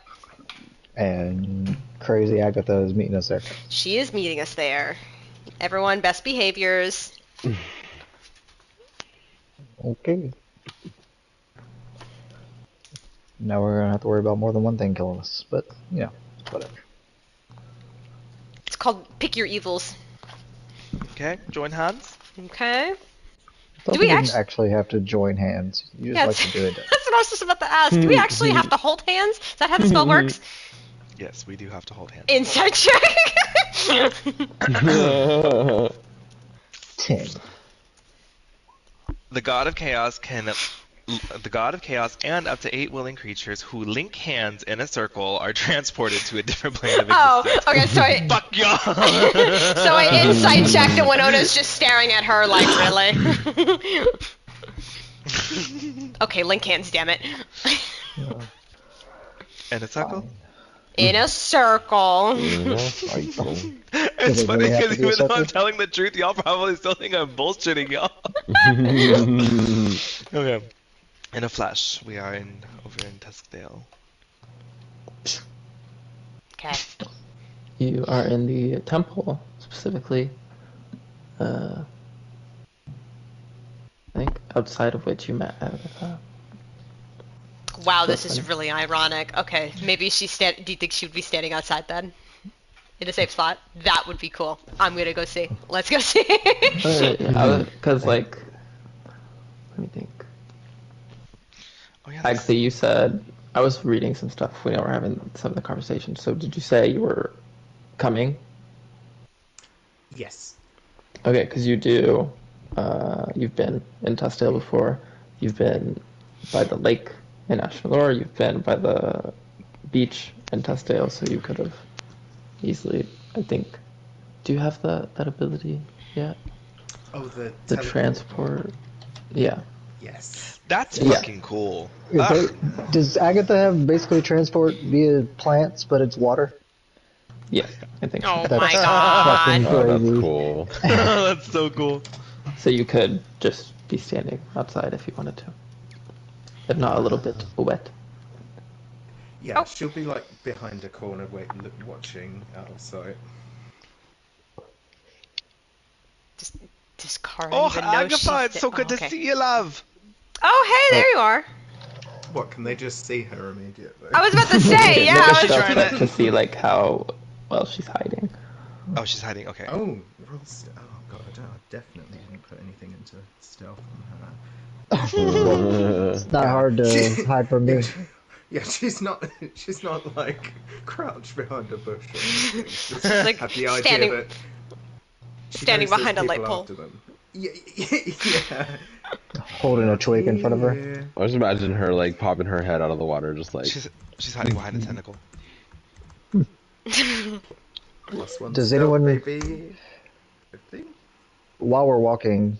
D: And crazy Agatha is meeting us there.
B: She is meeting us there. Everyone, best behaviors.
D: Okay. Now we're gonna have to worry about more than one thing killing us, but whatever.
B: It's called Pick Your Evils.
E: Okay, join hands.
B: Okay.
D: Thought
B: Do we
D: didn't actually have to join hands. You just like to do it.
B: That's what I was just about to ask. Do we actually have to hold hands? Is that how the spell works?
E: Yes, we do have to hold hands.
B: Inside check.
D: 10.
E: The God of Chaos and up to 8 willing creatures who link hands in a circle are transported to a different plane of existence.
B: Oh, okay, so
E: Fuck y'all!
B: so I insight checked and Winona's just staring at her like, really? Okay, link hands, damn it.
E: In a circle?
B: In a circle.
E: It's
D: it
E: funny
D: really have
E: because
D: to be a
E: even though I'm
D: circle?
E: telling the truth, y'all probably still think I'm bullshitting y'all. Okay. In a flash, we are over in Tuskdale.
B: Okay.
C: You are in the temple, specifically. I think outside of which you met Agatha.
B: Wow, this is really ironic. Okay, maybe do you think she would be standing outside then? In a safe spot? That would be cool. I'm gonna go see. Let's go see.
C: Because, like, let me think.
E: Oh yeah.
C: Actually, you said, I was reading some stuff when we were having some of the conversations. So did you say you were coming?
F: Yes.
C: Okay, because you do. You've been in Tuskdale before. You've been by the lake in Ashnelore. You've been by the beach in Tuskdale, so you could have easily, I think. Do you have that ability yet?
F: Oh, the teleport.
C: Transport. Yeah.
F: Yes.
E: That's
C: Yeah.
E: fucking cool.
D: Does Agatha have basically transport via plants, but it's water?
C: Yeah, I think
B: Oh
C: so.
B: my
D: Fucking
B: god.
A: Oh, that's
D: crazy.
A: cool.
E: That's so cool.
C: So you could just be standing outside if you wanted to. If not a little bit wet.
F: Yeah,
B: Oh.
F: she'll be like behind a corner, watching out of sight.
B: Does Cara
E: Oh,
B: even know she's
E: Agatha, it's so good
B: okay.
E: to see you, love.
B: Oh, hey, there you are.
F: What, can they just see her immediately?
B: I was about to say, yeah. I was
E: trying
C: Just to see like how well she's hiding.
E: Oh, she's hiding. Okay.
F: Oh, oh god, I definitely didn't put anything into stealth on her.
D: It's not hard to hide from me.
F: Yeah, she's not like crouched behind a bush or anything. Just
B: like
F: have the idea
B: standing-
F: that she
B: standing
F: knows there's
B: behind a light
F: people
B: pole.
F: after them. Yeah.
D: Holding a twig in front of her.
F: Yeah.
A: I just imagine her like popping her head out of the water, just like.
E: She's hiding behind a tentacle.
F: Plus one
D: Does
F: stealth,
D: anyone-
F: maybe 15?
D: While we're walking,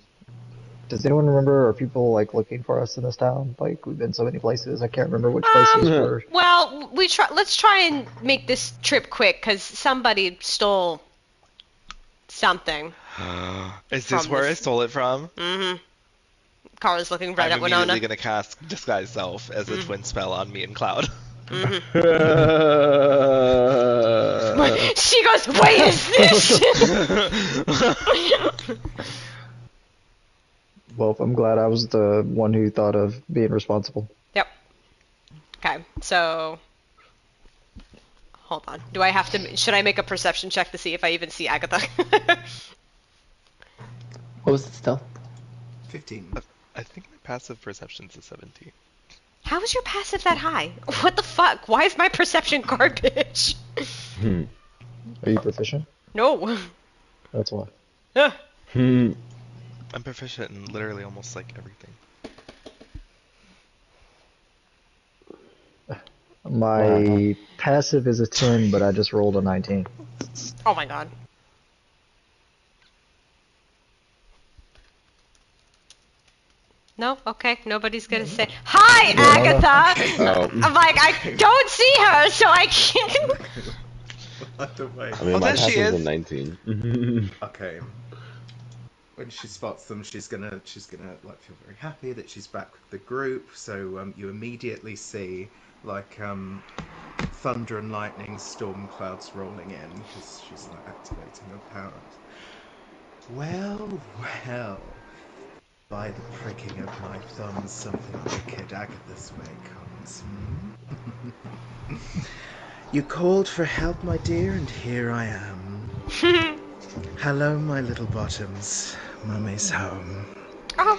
D: does anyone remember, are people like looking for us in this town? Like, we've been so many places, I can't remember which places were.
B: Well, let's try and make this trip quick because somebody stole something.
E: Is this
B: From
E: where I
B: this-
E: stole it from?
B: Mm-hmm. Cara's looking right
E: I'm
B: at Winona.
E: immediately gonna cast Disguise Self as a twin spell on me and Cloud.
B: She goes, wait, is this?
D: Well, I'm glad I was the one who thought of being responsible.
B: Yep. Okay, so hold on. Should I make a perception check to see if I even see Agatha?
C: What was it still?
F: 15.
E: I think my passive perception's a 17.
B: How is your passive that high? What the fuck? Why is my perception garbage?
D: Are you proficient?
B: No.
D: That's why.
E: I'm proficient in literally almost like everything.
D: My passive is a 10, but I just rolled a 19.
B: Oh my god. No? Okay, nobody's gonna say, Hi,
D: Yeah, no, no.
B: Agatha!
A: Oh.
B: I'm like, I don't see her, so I can't.
F: Either way.
A: I mean,
E: Oh,
A: my
E: there she
A: pass was a
E: is.
A: 19.
F: Okay. When she spots them, she's gonna like feel very happy that she's back with the group. So you immediately see like thunder and lightning, storm clouds rolling in because she's like activating her powers. Well, well. By the pricking of my thumbs, something wicked Agatha's way comes. You called for help, my dear, and here I am. Hello, my little bottoms. Mummy's home.
B: Oh,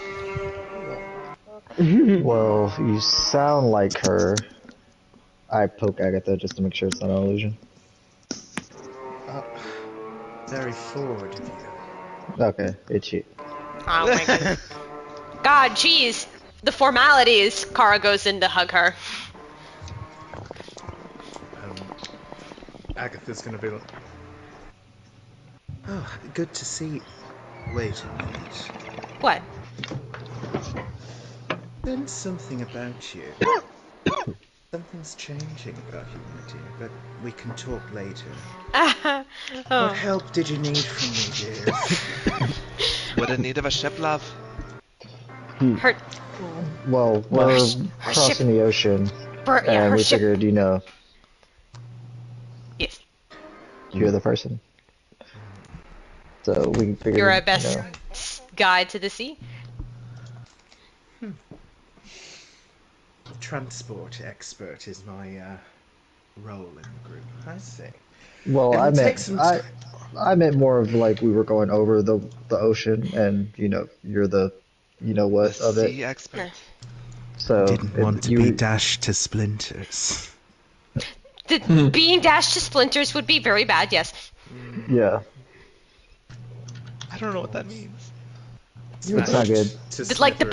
D: Well, you sound like her. I poke Agatha just to make sure it's not an illusion.
F: Very forward of you.
D: Okay, it's you.
B: oh my god. God, jeez. The formalities. Kara goes in to hug her.
F: Agatha's gonna be like, oh, good to see. Wait a minute.
B: What?
F: There's something about you. Something's changing about you, my dear, but we can talk later. What
B: Oh.
F: help did you need from me, dear?
E: We're in need of a ship, love.
B: Her,
D: Well, we're crossing the ocean, and
B: her
D: we
B: ship.
D: figured,
B: Yes.
D: you're the person. So we figured,
B: You're our best guide to the sea.
F: Transport expert is my role in the group. I see.
D: Well,
F: It'll
D: I
F: take
D: meant
F: some
D: I meant more of like we were going over the ocean, and you're the what
E: The
D: of it.
E: sea expert.
D: So
F: Didn't want to be dashed to splinters.
B: Being dashed to splinters would be very bad, yes.
D: Yeah,
E: I don't know what that means.
D: it's not good.
B: But like the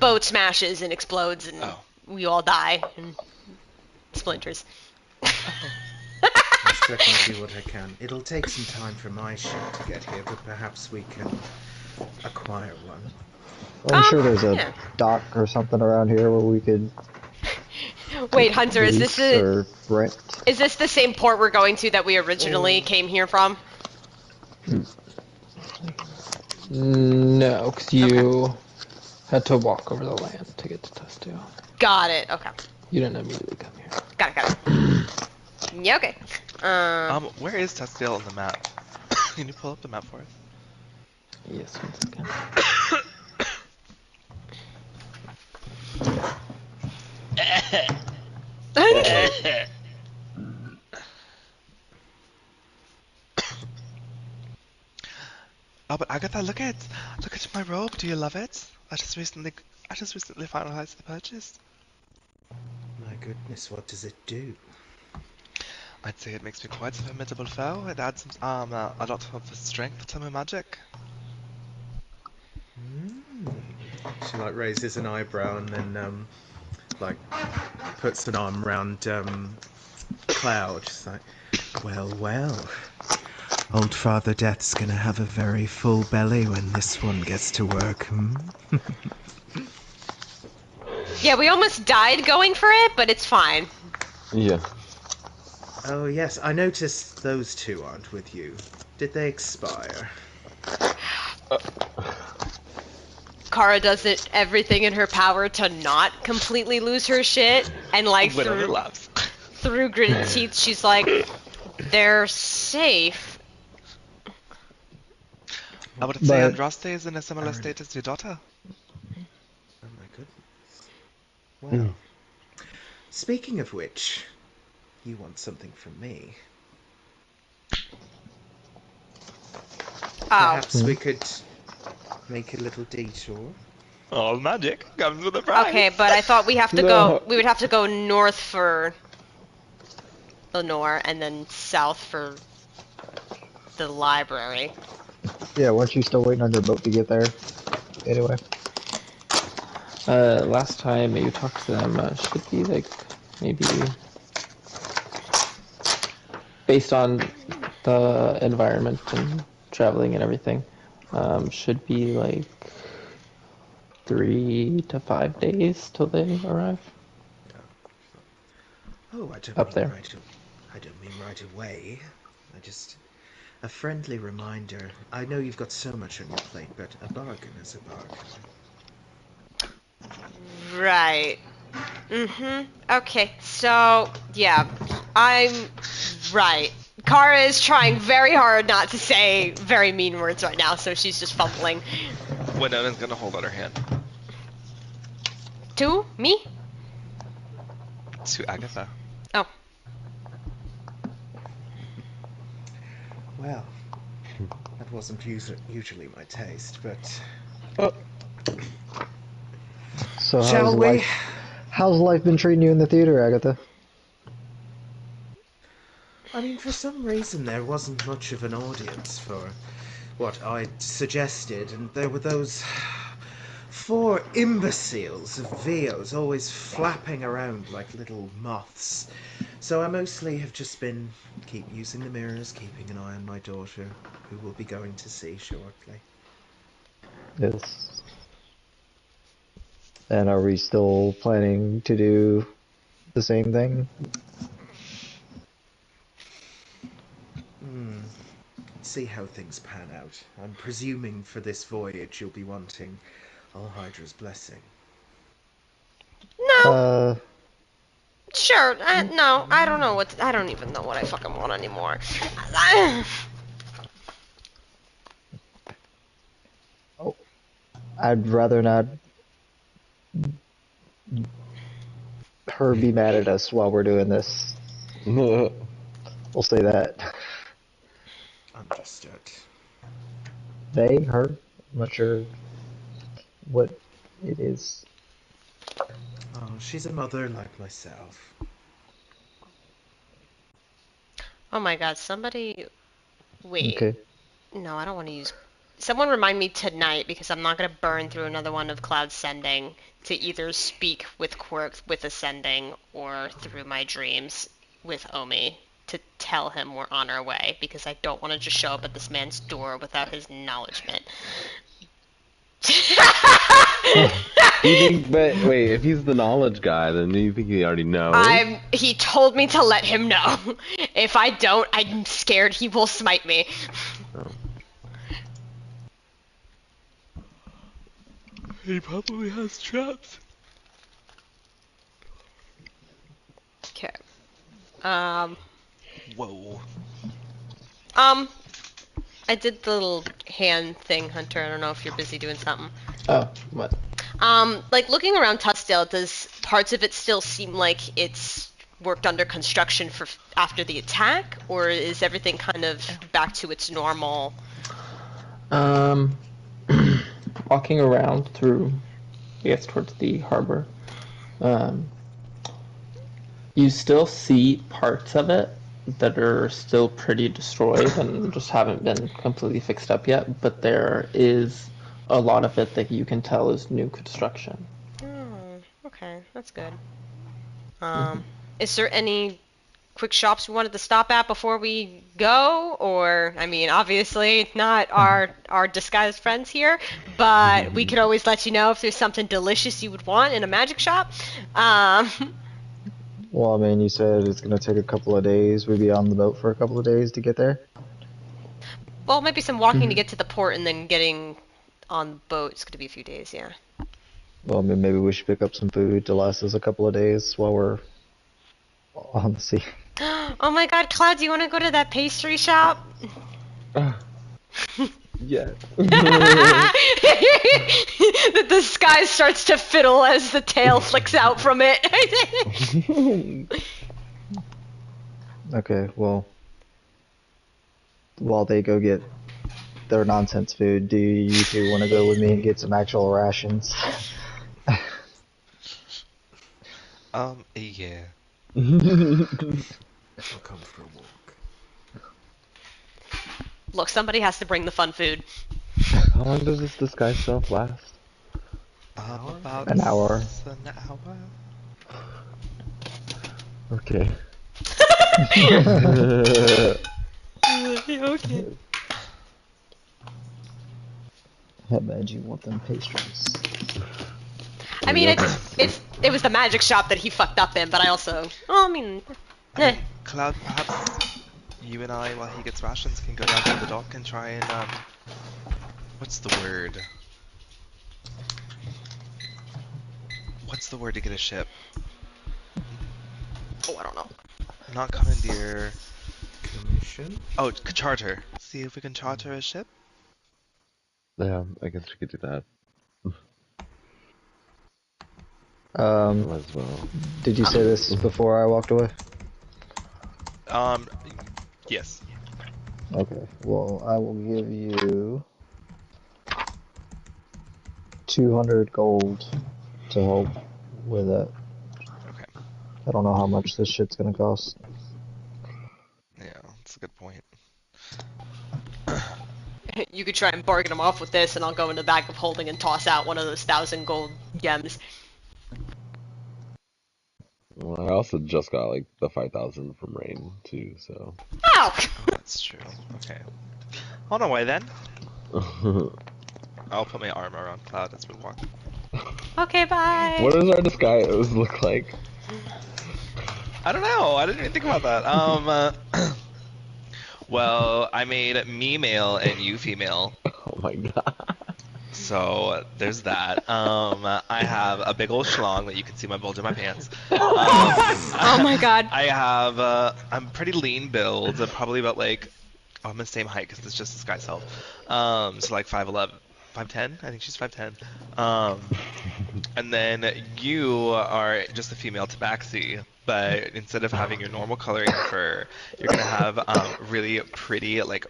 B: boat smashes and explodes and
E: Oh.
B: we all die in splinters.
F: I certainly do what I can. It'll take some time for my ship to get here, but perhaps we can acquire one.
D: I'm sure there's a
B: yeah.
D: dock or something around here where we could
B: Wait, Hunter, is
D: lease
B: this
D: or rent.
B: the same port we're going to that we originally came here from?
C: No, because you had to walk over the land to get to Testio.
B: Got it. Okay.
C: You didn't immediately come here.
B: Got it. Yeah, okay.
E: Where is Testiel on the map? Can you pull up the map for us?
C: Yes, one second.
E: Oh, but Agatha, look at my robe. Do you love it? I just recently finalized the purchase.
F: My goodness, what does it do?
E: I'd say it makes me quite a formidable foe. It adds a lot of strength to my magic.
F: She like raises an eyebrow and then like puts an arm around Cloud. She's like, well. Old Father Death's gonna have a very full belly when this one gets to work.
B: Yeah, we almost died going for it, but it's fine.
A: Yeah.
F: Oh yes, I noticed those two aren't with you. Did they expire?
B: Kara does everything in her power to not completely lose her shit, and like through gritted teeth, she's like, "They're safe."
E: I would say
D: But-
E: Andraste is in a similar state as your daughter.
F: Oh my goodness. Well, speaking of which, you want something from me. Perhaps we could make a little detour.
E: All magic comes with a price.
B: Okay, but I thought we have to
C: No.
B: we would have to go north for Lenore and then south for the library.
D: Yeah, weren't you still waiting on your boat to get there? Anyway.
C: Last time you talked to them, should be like maybe based on the environment and traveling and everything, should be like 3 to 5 days till they arrive.
F: Oh,
C: Up there.
F: I don't mean right away. I just... A friendly reminder. I know you've got so much on your plate, but a bargain is a bargain.
B: Right. Okay, so, yeah. I'm... Right. Kara is trying very hard not to say very mean words right now, so she's just fumbling.
E: Winona's gonna hold out her hand
B: To? Me?
E: to Agatha.
B: Oh.
F: Well, that wasn't usually my taste, but...
D: So
F: Shall we?
D: How's life been treating you in the theater, Agatha?
F: I mean, for some reason there wasn't much of an audience for what I'd suggested, and there were those 4 imbeciles of VOs always flapping around like little moths. So I mostly have just been using the mirrors, keeping an eye on my daughter, who we'll be going to see shortly.
D: Yes. And are we still planning to do the same thing?
F: See how things pan out. I'm presuming for this voyage you'll be wanting Alhydra's blessing.
B: No. Sure. No, I don't know what... I don't even know what I fucking want anymore.
D: Oh, I'd rather not her be mad at us while we're doing this. We'll say that.
F: Understood.
D: They, her, I'm not sure what it is.
F: Oh, she's a mother like myself.
B: Oh my god, somebody... Wait.
D: Okay.
B: No, I don't want to use... Someone remind me tonight, because I'm not going to burn through another one of Cloud's sending, to either speak with Quirk with Ascending, or through my dreams with Omi, to tell him we're on our way, because I don't want to just show up at this man's door without his acknowledgement.
A: But wait, if he's the knowledge guy, then you think he already knows?
B: He told me to let him know. If I don't, I'm scared he will smite me.
A: Oh.
E: He probably has traps.
B: Okay.
E: Whoa.
B: I did the little hand thing, Hunter. I don't know if you're busy doing something.
C: Oh, what?
B: Like, looking around Tustdale, does parts of it still seem like it's worked under construction for after the attack, or is everything kind of back to its normal?
C: Walking around through, I guess, towards the harbor, you still see parts of it that are still pretty destroyed and just haven't been completely fixed up yet, but there is a lot of it that you can tell is new construction.
B: Oh, okay, that's good. Is there any quick shops we wanted to stop at before we go? Or, I mean, obviously not our disguised friends here, but we could always let you know if there's something delicious you would want in a magic shop.
D: Well, I mean, you said it's going to take a couple of days. We'd be on the boat for a couple of days to get there.
B: Well, maybe some walking to get to the port and then getting on the boat. It's going to be a few days, yeah.
D: Well, I mean, maybe we should pick up some food to last us a couple of days while we're on the sea.
B: Oh my god, Cloud, do you want to go to that pastry shop?
A: Yeah.
B: The sky starts to fiddle as the tail flicks out from it.
D: Okay, well, while they go get their nonsense food, do you two want to go with me and get some actual rations?
E: Yeah.
F: I'll come for a walk.
B: Look, somebody has to bring the fun food.
A: How long does this disguise stuff last?
E: About
D: An hour.
E: An hour.
A: Okay.
B: Okay.
D: How bad you want them pastries?
B: I mean, it was the magic shop that he fucked up in, but I also, I mean,
E: Cloud, perhaps you and I, while he gets rations, can go down to the dock and try and, what's the word? What's the word to get a ship?
B: oh, I don't know.
E: Not commandeer.
F: Commission?
E: Oh, charter. See if we can charter a ship?
A: Yeah, I guess we could do that. Might as well.
D: Did you say this before I walked away?
E: Yes.
D: Okay. Well, I will give you 200 gold to help with it.
E: Okay.
D: I don't know how much this shit's gonna cost.
E: Yeah, that's a good point.
B: You could try and bargain him off with this, and I'll go in the back of holding and toss out one of those 1,000 gold gems.
A: Well, I also just got like the 5,000 from Rain too, so.
B: Ow!
E: Oh, that's true. Okay. On our way then. I'll put my arm around Cloud as we walk.
B: Okay, bye.
A: What does our disguise look like?
E: I don't know. I didn't even think about that. Well, I made me male and you female.
A: Oh my god.
E: So there's that. I have a big old schlong that you can see my bulge in my pants.
B: Oh my god.
E: I have I'm pretty lean build, probably about like I'm the same height because it's just this guy's self. So like 5'11", 5'10". I think she's 5'10". And then you are just a female tabaxi, but instead of having your normal coloring fur, you're gonna have really pretty like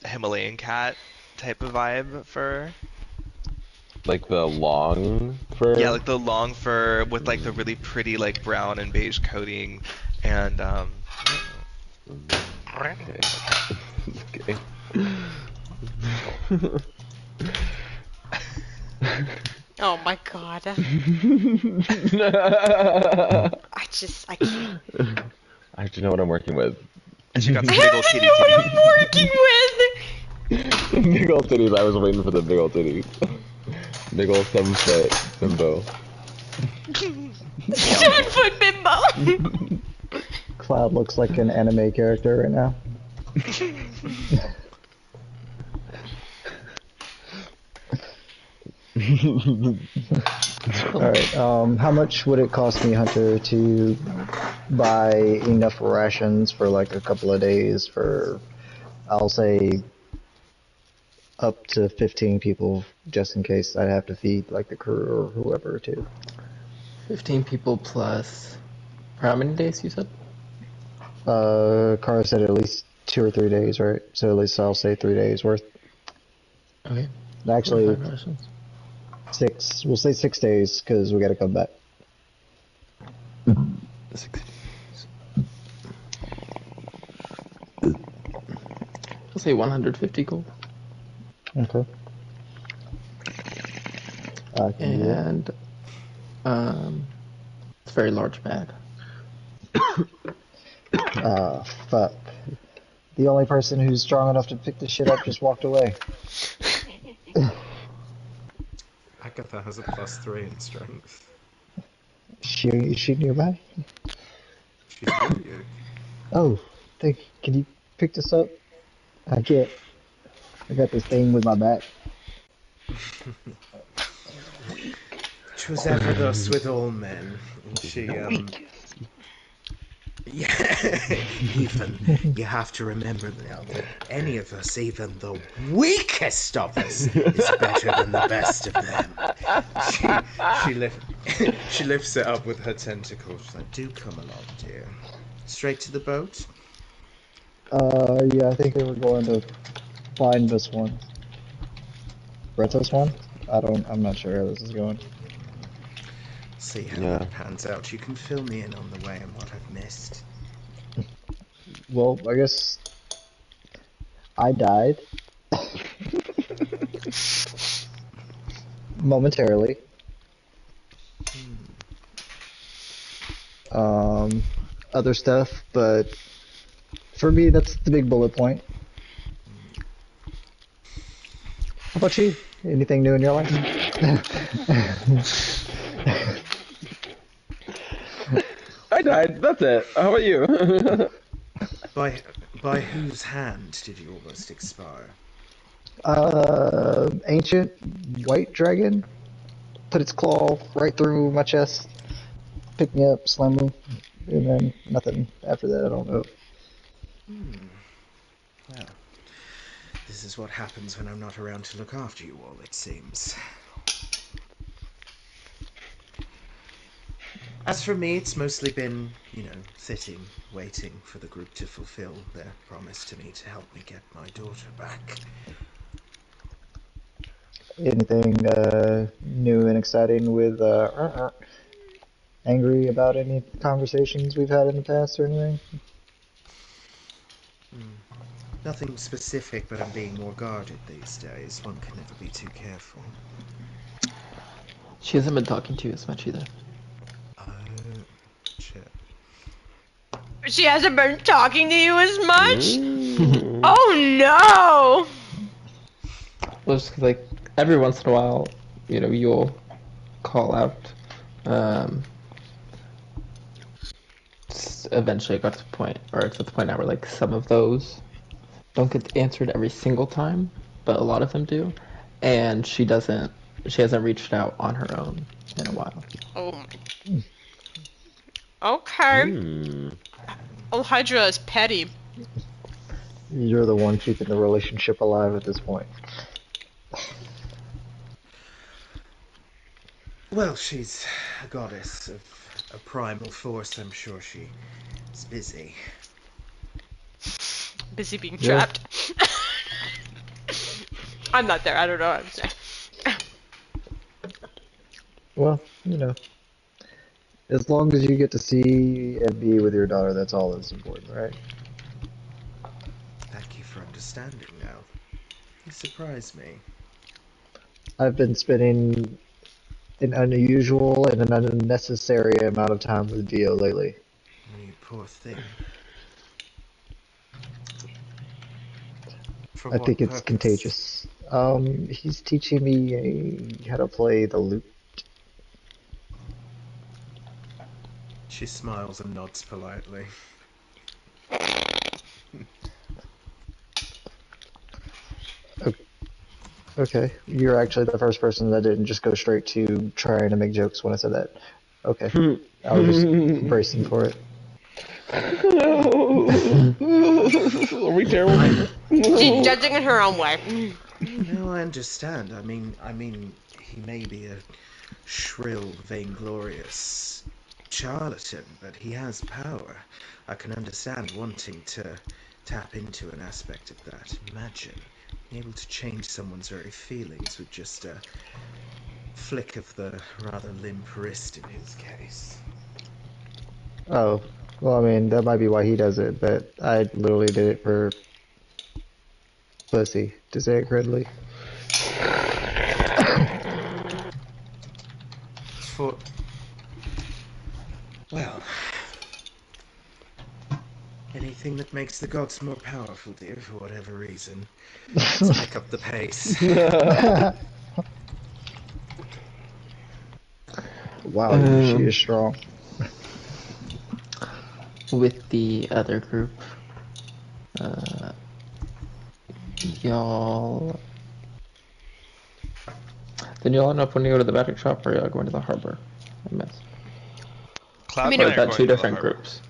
E: Himalayan cat type of vibe fur.
A: Like the long fur?
E: Yeah, like the long fur with like the really pretty like brown and beige coating, and
A: Okay. Okay.
B: Oh my god. I can't.
A: I have to know what I'm working with.
E: and she got some
B: I
E: big
B: have
E: old
B: to
E: kitty
B: know what
E: titties.
B: I'm working with!
A: Big old titties. I was waiting for the big old titties. Big old 7-foot bimbo.
B: 7-foot bimbo!
D: Cloud looks like an anime character right now. Alright, how much would it cost me, Hunter, to buy enough rations for like a couple of days for, I'll say, up to 15 people, just in case I have to feed like the crew or whoever too?
C: 15 people plus. For how many days you said?
D: Kara said at least 2 or 3 days, right? So at least I'll say 3 days worth.
C: Okay.
D: Actually,
C: 5 rations.
D: 6. We'll say 6 days because we got to come back.
C: 6 days. I'll say 150 gold.
D: Okay. I can do that.
C: And it's a very large bag.
D: Fuck. The only person who's strong enough to pick this shit up just walked away.
F: Agatha has a +3 in strength.
D: Is she nearby?
F: She's with you.
D: Oh, can you pick this up? I can't. I got this thing with my back.
F: 'Twas ever thus with all men. And she, yeah, even, you have to remember now that any of us, even the weakest of us, is better than the best of them. She lifts it up with her tentacles. She's like, do come along, dear. Straight to the boat?
D: Yeah, I think they were going to find this one. Bretos one? I'm not sure how this is going.
F: See how
A: Yeah.
F: that pans out. You can fill me in on the way and what I've missed.
D: Well, I guess I died. Momentarily. Other stuff, but for me, that's the big bullet point. How about you? Anything new in your life?
A: I died. That's it. How about you?
F: By whose hand did you almost expire?
D: Ancient white dragon put its claw right through my chest, picked me up, slammed me, and then nothing after that. I don't know.
F: Well, this is what happens when I'm not around to look after you all, it seems. As for me, it's mostly been, sitting, waiting for the group to fulfill their promise to me to help me get my daughter back.
D: Anything new and exciting with angry about any conversations we've had in the past or anything?
F: Nothing specific, but I'm being more guarded these days. One can never be too careful.
C: She hasn't been talking to you as much either.
F: Oh, shit.
B: She hasn't been talking to you as much?
A: Mm.
B: Oh no!
C: Well, just 'cause, like, every once in a while, you'll call out. Eventually it got to the point, or it's at the point now where, like, some of those don't get answered every single time, but a lot of them do. And she hasn't reached out on her own in a while.
B: Oh my. Okay.
A: Mm.
B: Oh, Hydra is petty.
D: You're the one keeping the relationship alive at this point.
F: Well, she's a goddess of a primal force. I'm sure she is busy.
B: Busy being
D: Yeah.
B: trapped. I'm not there. I don't know what I'm saying.
D: Well, as long as you get to see and be with your daughter, that's all that's important, right?
F: Thank you for understanding now. You surprise me.
D: I've been spending an unusual and an unnecessary amount of time with Dio lately.
F: You poor thing. For
D: I
F: what
D: think it's
F: purpose?
D: contagious. He's teaching me how to play the lute.
F: She smiles and nods politely.
D: Okay, you're actually the first person that didn't just go straight to trying to make jokes when I said that. Okay, I was just bracing for it.
A: Are we terrible?
B: She's judging in her own way.
F: No, I understand. I mean, he may be a shrill, vainglorious charlatan, but he has power. I can understand wanting to tap into an aspect of that. Imagine being able to change someone's very feelings with just a flick of the rather limp wrist in his case.
D: Oh, well, I mean, that might be why he does it, but I literally did it for pussy, to say it crudely.
F: For... well... anything that makes the gods more powerful, dear, for whatever reason. Let's pick up the pace.
D: Wow, she is strong.
C: With the other group, y'all... Then y'all end up when you go to the magic shop, or y'all going to the harbor? I missed.
E: Cloud
B: I mean,
E: and
C: Or
E: I
C: is
E: are
C: that
E: going
C: two
E: to the
C: different
E: harbor.
C: groups?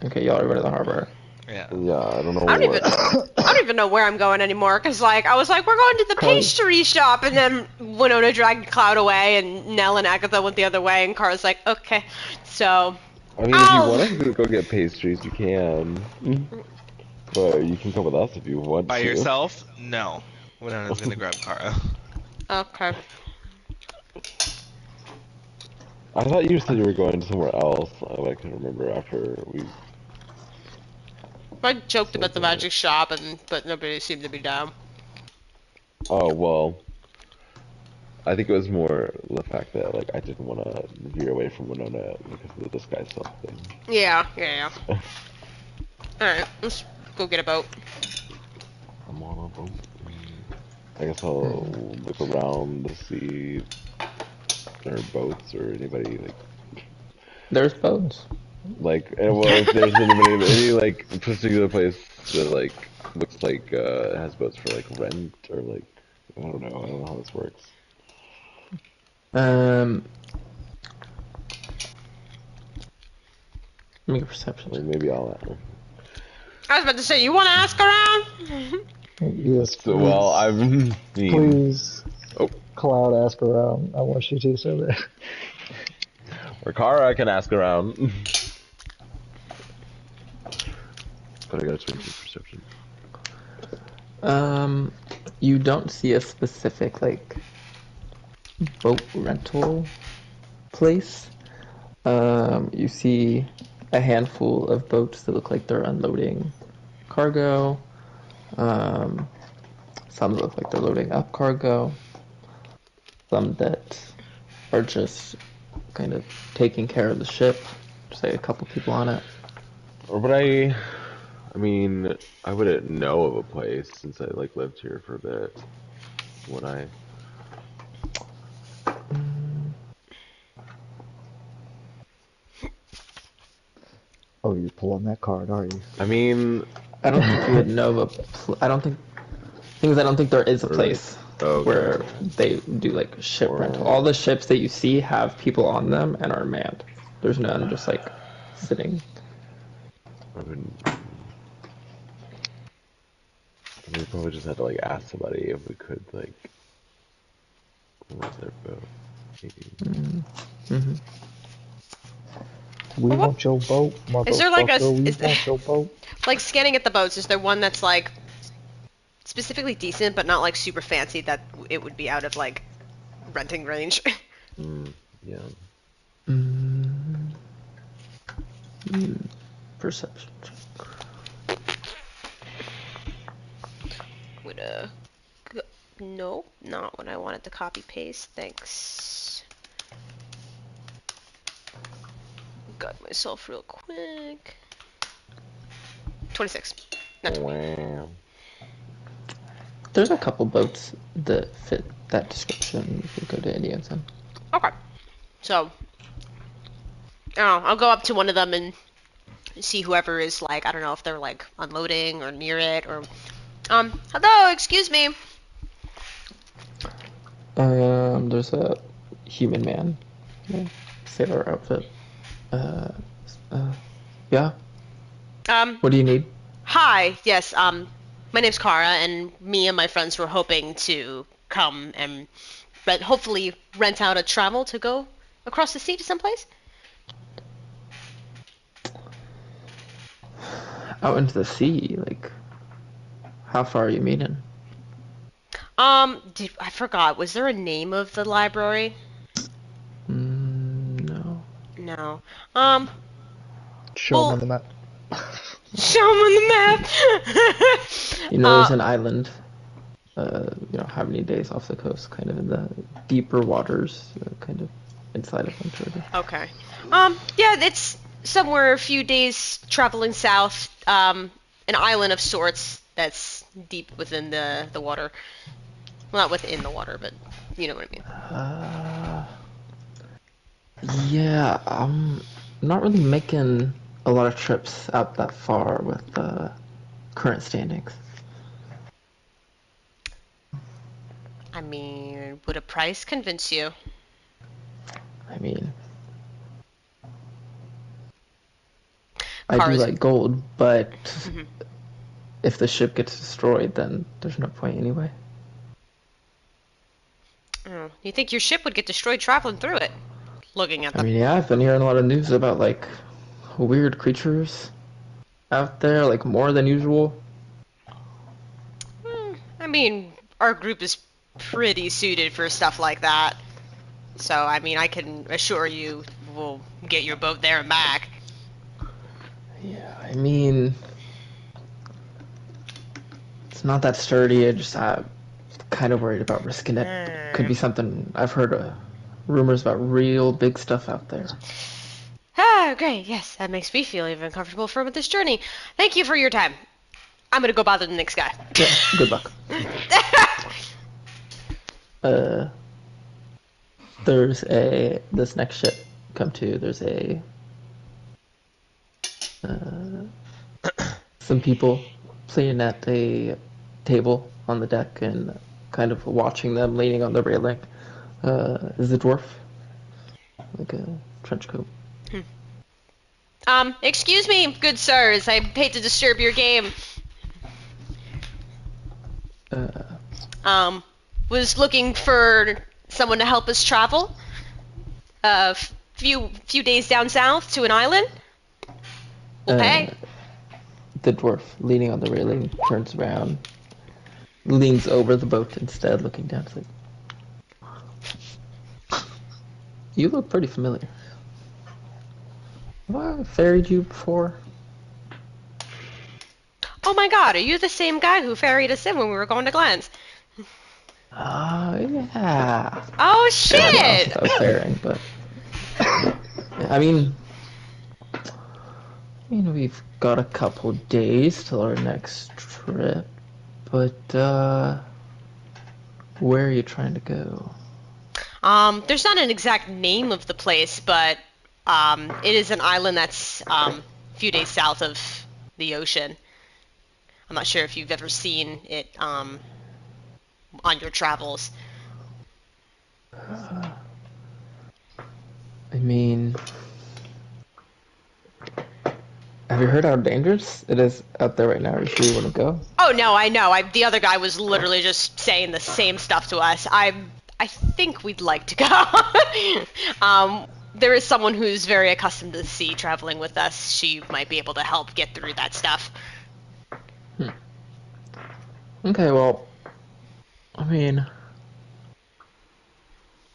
C: Okay, y'all are going to the harbor.
E: Yeah.
A: Yeah, I don't know
B: I
A: what.
B: don't even know where I'm going anymore. Cause like I was like, we're going to the pastry shop, and then Winona dragged Cloud away, and Nell and Agatha went the other way, and Cara's like, okay, so.
A: I mean, if you want to go get pastries, you can. But you can come with us if you want
E: By
A: to.
E: yourself? No. Winona's gonna grab Kara.
B: Okay.
A: I thought you said you were going somewhere else. I couldn't remember after we.
B: I joked about the magic shop, but nobody seemed to be down.
A: Oh well. I think it was more the fact that like I didn't want to veer away from Winona because of the disguise self thing.
B: Yeah. All right, let's go get a boat.
A: I'm on a boat. I guess I'll look around to see if there are boats or anybody
C: There's boats.
A: well, if there's any like particular place that like looks like has boats for like rent or like I don't know how this works.
C: Make a perception.
A: Or maybe I'll.
B: I was about to say, you want to ask around?
D: Yes,
A: So well, I'm.
D: please.
A: Oh,
D: Cloud, ask around. I want you to so that.
A: or Kara can ask around. But I gotta switch to perception.
C: You don't see a specific like boat rental place. You see a handful of boats that look like they're unloading cargo. Some look like they're loading up cargo. Some that are just kind of taking care of the ship. Say a couple people on it.
A: Or would I mean, I wouldn't know of a place since I like lived here for a bit. Would I?
D: Oh, you're pulling that card, are you?
A: I mean,
C: I don't think you would know of I don't think there is a place where they do like ship rental. All the ships that you see have people on them and are manned. There's none just like sitting.
A: We probably just had to like ask somebody if we could like rent their boat.
C: Mm-hmm.
D: We want your boat, motherfucker.
B: Is there like
D: we want your boat.
B: Like scanning at the boats, is there one that's like specifically decent but not like super fancy that it would be out of like renting range?
A: Yeah.
C: Perception.
B: No, not what I wanted to copy paste. Thanks. Got myself real quick. 26. Not 20.
A: Wow.
C: There's a couple boats that fit that description if you go to any of them.
B: Okay. So, I'll go up to one of them and see whoever is like, I don't know if they're like unloading or near it or, hello, excuse me.
C: There's a human man, sailor outfit. Yeah. What do you need?
B: Hi. Yes. My name's Kara, and me and my friends were hoping to come and hopefully rent out a travel to go across the sea to someplace.
C: Out into the sea, like, how far are you meaning?
B: I forgot. Was there a name of the library?
C: No.
B: No.
D: Show them on the map.
B: Show them on the map.
C: You know, there's an island. How many days off the coast, kind of in the deeper waters, kind of inside of Ontario.
B: Okay. Yeah, it's somewhere a few days traveling south. An island of sorts that's deep within the water. Well, not within the water, but you know what I mean.
C: Yeah, I'm not really making a lot of trips out that far with current standings.
B: I mean, would a price convince you?
C: I mean, I do like gold, but if the ship gets destroyed, then there's no point anyway.
B: Oh, you think your ship would get destroyed traveling through it? Looking at them.
C: I mean, yeah, I've been hearing a lot of news about, like, weird creatures out there, like, more than usual.
B: I mean, our group is pretty suited for stuff like that. So, I mean, I can assure you we'll get your boat there and back.
C: Yeah, I mean, it's not that sturdy. I'm kind of worried about risking it. Could be something. I've heard rumors about real big stuff out there.
B: Ah, great. Yes, that makes me feel even comfortable for this journey. Thank you for your time. I'm gonna go bother the next guy.
C: Yeah, good luck. there's this next ship come to. There's some people sitting at a table on the deck and kind of watching them, leaning on the railing. Is a dwarf, like a trench coat.
B: Excuse me, good sirs. I hate to disturb your game. Was looking for someone to help us travel. Few days down south to an island. We'll pay.
C: The dwarf, leaning on the railing, turns around, leans over the boat instead, looking down. It's like, you look pretty familiar. Have I ferried you before?
B: Oh my god, are you the same guy who ferried us in when we were going to Glenn's?
C: Yeah.
B: Oh
C: I
B: shit!
C: was ferrying, but I mean, we've got a couple days till our next trip, but where are you trying to go?
B: There's not an exact name of the place, but it is an island that's a few days south of the ocean. I'm not sure if you've ever seen it on your travels.
C: I mean, have you heard how dangerous it is out there right now? Are you sure you want to go?
B: Oh no, I know. The other guy was literally just saying the same stuff to us. I think we'd like to go. There is someone who's very accustomed to the sea traveling with us. She might be able to help get through that stuff.
C: Okay, well, I mean,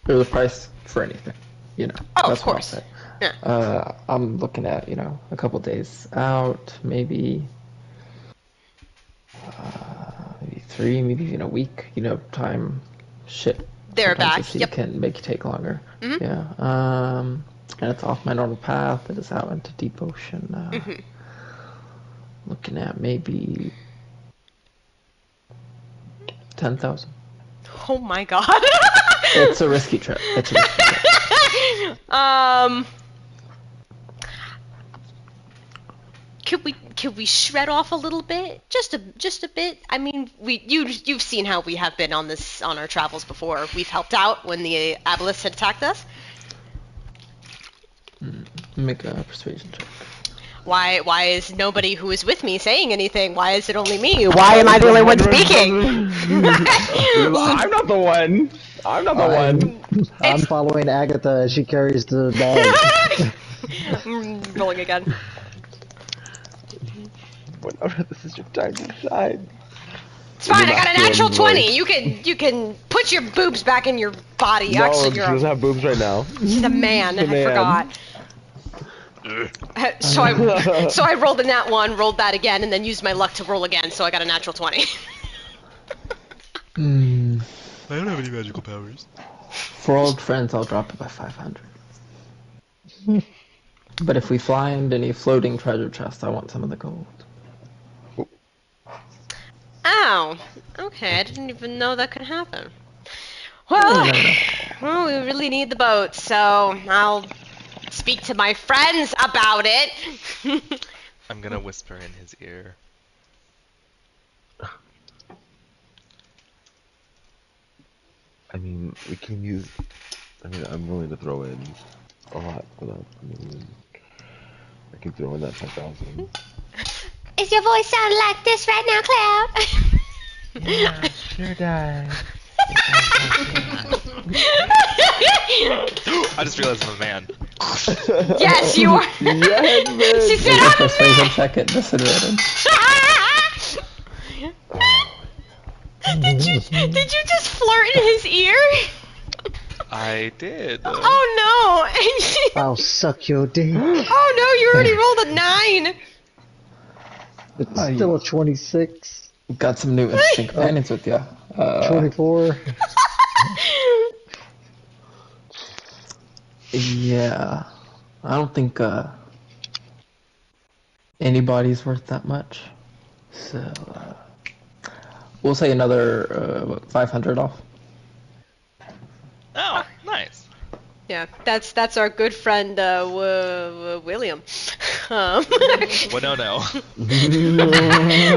C: there's a price for anything,
B: Oh,
C: That's
B: of course.
C: what I'll say.
B: Yeah.
C: I'm looking at, a couple days out, maybe 3, maybe even a week, time shit.
B: They're
C: Sometimes
B: back.
C: the sea
B: Yep.
C: can make it take longer.
B: Mhm.
C: Yeah. And it's off my normal path. It is out into deep ocean. Looking at maybe 10,000.
B: Oh my god.
C: It's a risky trip.
B: Could we shred off a little bit? Just a bit. I mean, you've seen how we have been on our travels before. We've helped out when the aboleths had attacked us.
C: Make a persuasion check.
B: Why is nobody who is with me saying anything? Why is it only me? Why am I the only one speaking?
A: I'm not the one. I'm not the one.
D: I'm following Agatha as she carries the bag.
B: Rolling again.
A: Whenever this is your time to shine.
B: It's fine. I got a natural
A: masculine
B: 20. You can put your boobs back in your body.
A: No,
B: Actually,
A: she doesn't have boobs right now.
B: she's a man. I forgot. So I rolled a nat 1, rolled that again, and then used my luck to roll again. So I got a natural 20.
E: I don't have any magical powers.
C: For old friends, I'll drop it by 500. But if we find any floating treasure chests, I want some of the gold.
B: Oh, okay. I didn't even know that could happen. Well, we really need the boat, so I'll speak to my friends about it.
E: I'm gonna whisper in his ear.
A: I mean, we can use. I mean, I'm willing to throw in a lot for that. I can throw in that 5,000.
B: Is your voice sound like this right now, Cloud?
C: Yeah, sure does.
E: I just realized I'm a man.
B: Yes, you are.
A: Yes, man.
B: She said,
C: Make a
B: "I'm
C: persuasion check at disadvantage.
B: Did you just flirt in his ear?
E: I did.
B: Oh no!
D: I'll suck your dick.
B: Oh no! You already rolled a 9.
D: It's still a 26.
C: Got some new interesting companions with you.
D: 24.
C: Yeah, I don't think anybody's worth that much. So we'll say another 500 off.
E: Oh, nice.
B: Yeah, that's our good friend William.
E: Well, no.